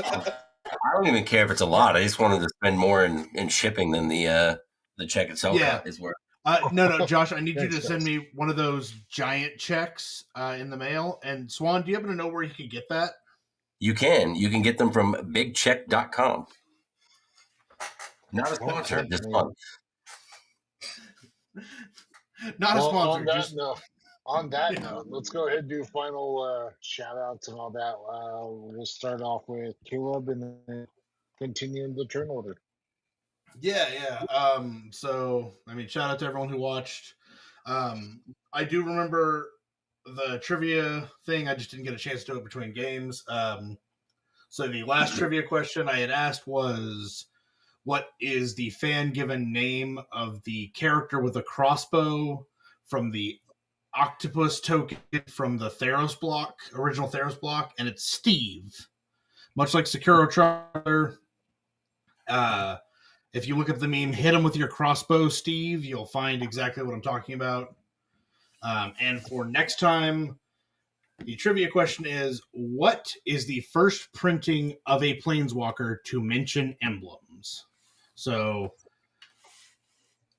I don't even care if it's a lot. I just wanted to spend more in shipping than the check itself Yeah. is worth. No, Josh, I need you Thanks, to send guys. me one of those giant checks in the mail. And Swan, do you happen to know where you could get that? You can get them from bigcheck.com. Not a sponsor, Okay, just maybe. fun. Not a Well, sponsor. Just on that Yeah. note, let's go ahead and do final shout outs and all that. We'll start off with Caleb and then continue in the turn order. Yeah. So I mean, shout out to everyone who watched. I do remember the trivia thing. I just didn't get a chance to do it between games. So the last trivia question I had asked was, what is the fan given name of the character with a crossbow from the octopus token from the original Theros block? And it's Steve. Much like Sekiro Trailer, if you look up the meme, hit him with your crossbow, Steve, you'll find exactly what I'm talking about. And for next time, the trivia question is, what is the first printing of a planeswalker to mention emblems? So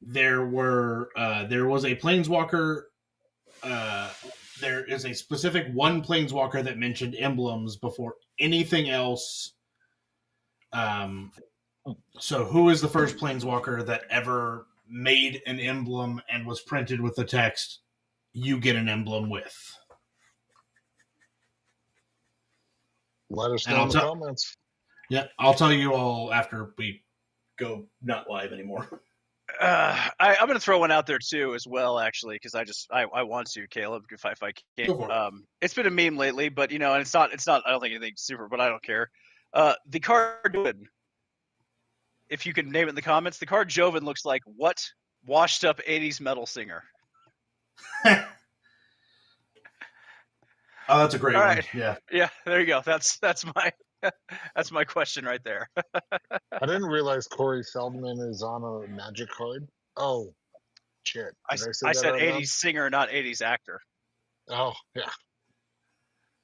there was a planeswalker. There is a specific one planeswalker that mentioned emblems before anything else. So who is the first planeswalker that ever made an emblem and was printed with the text, "You get an emblem with"? Let us And know I'll in the tell- comments. Yeah, I'll tell you all after we go not live anymore. I'm going to throw one out there too, as well, actually, because I want to, Caleb, if I can. Go for it. It's been a meme lately, but and it's not. I don't think anything super, but I don't care. The card Joven, if you could name it in the comments, the card Joven looks like what washed up '80s metal singer. Oh, that's a great All one. right. Yeah. There you go. That's my that's my question right there. I didn't realize Corey Feldman is on a magic card. Oh, shit. Did I say I that said out '80s loud? singer, not '80s actor. Oh, yeah.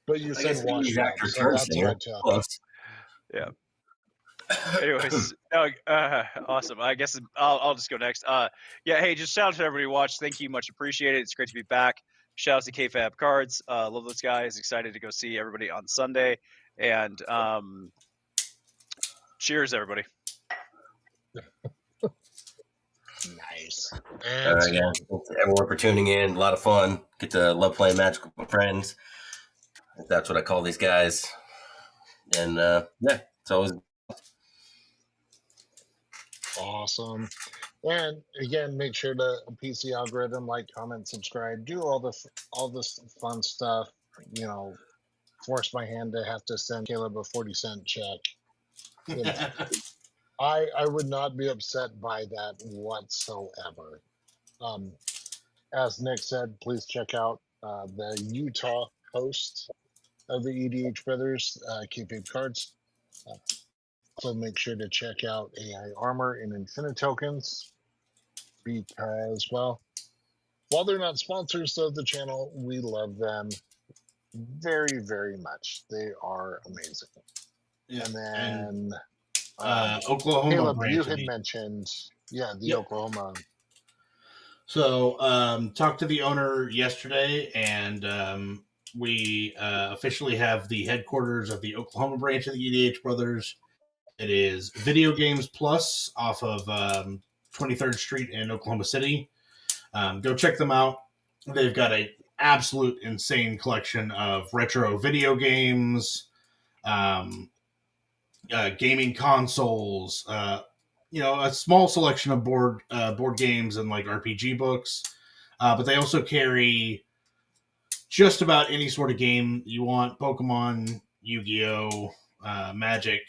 But you I said guess washed he's up, actor so turned that's what singer. I took. Close. Yeah. Anyways, awesome. I guess I'll just go next. Hey, just shout out to everybody who watched. Thank you, much appreciated. It's great to be back. Shout out to Kayfabe Cards. Love those guys. Excited to go see everybody on Sunday. And cheers, everybody. Nice. All And right, yeah. Thanks everyone for tuning in. A lot of fun. Get to love playing Magic with my friends. That's what I call these guys. And it's always awesome. And again, make sure to PC algorithm, like, comment, subscribe, do all this fun stuff. Force my hand to have to send Caleb a 40-cent check. I would not be upset by that whatsoever. As Nick said, please check out the Utah host of the EDH Brothers, Kayfabe Cards. Also, make sure to check out AI Armor and Infinite Tokens because, well, while they're not sponsors of the channel, we love them very, very much. They are amazing. Yeah. And then Oklahoma Caleb, branch you of had the- mentioned, the Yep. Oklahoma. So, talked to the owner yesterday, and we officially have the headquarters of the Oklahoma branch of the EDH Brothers. It is Video Games Plus off of 23rd Street in Oklahoma City. Go check them out. They've got an absolute insane collection of retro video games, gaming consoles, a small selection of board games and like RPG books. But they also carry just about any sort of game you want: Pokemon, Yu-Gi-Oh, Magic.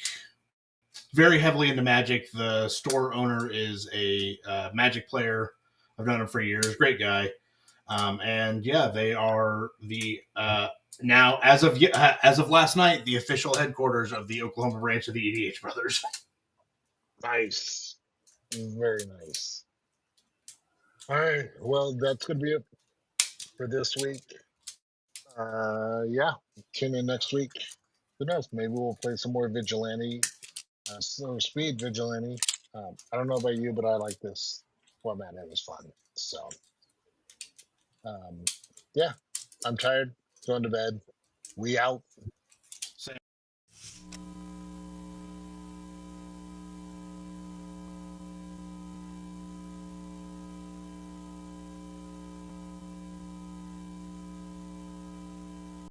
Very heavily into Magic. The store owner is a Magic player. I've known him for years. Great guy. They are the now, as of last night, the official headquarters of the Oklahoma branch of the EDH Brothers. Nice. Very nice. All right. Well, that's going to be it for this week. Tune in next week. who knows? Maybe we'll play some more Vigilante, or Speed Vigilante. I don't know about you, but I like this format. It was fun. So, yeah, I'm tired. Going to bed. We out.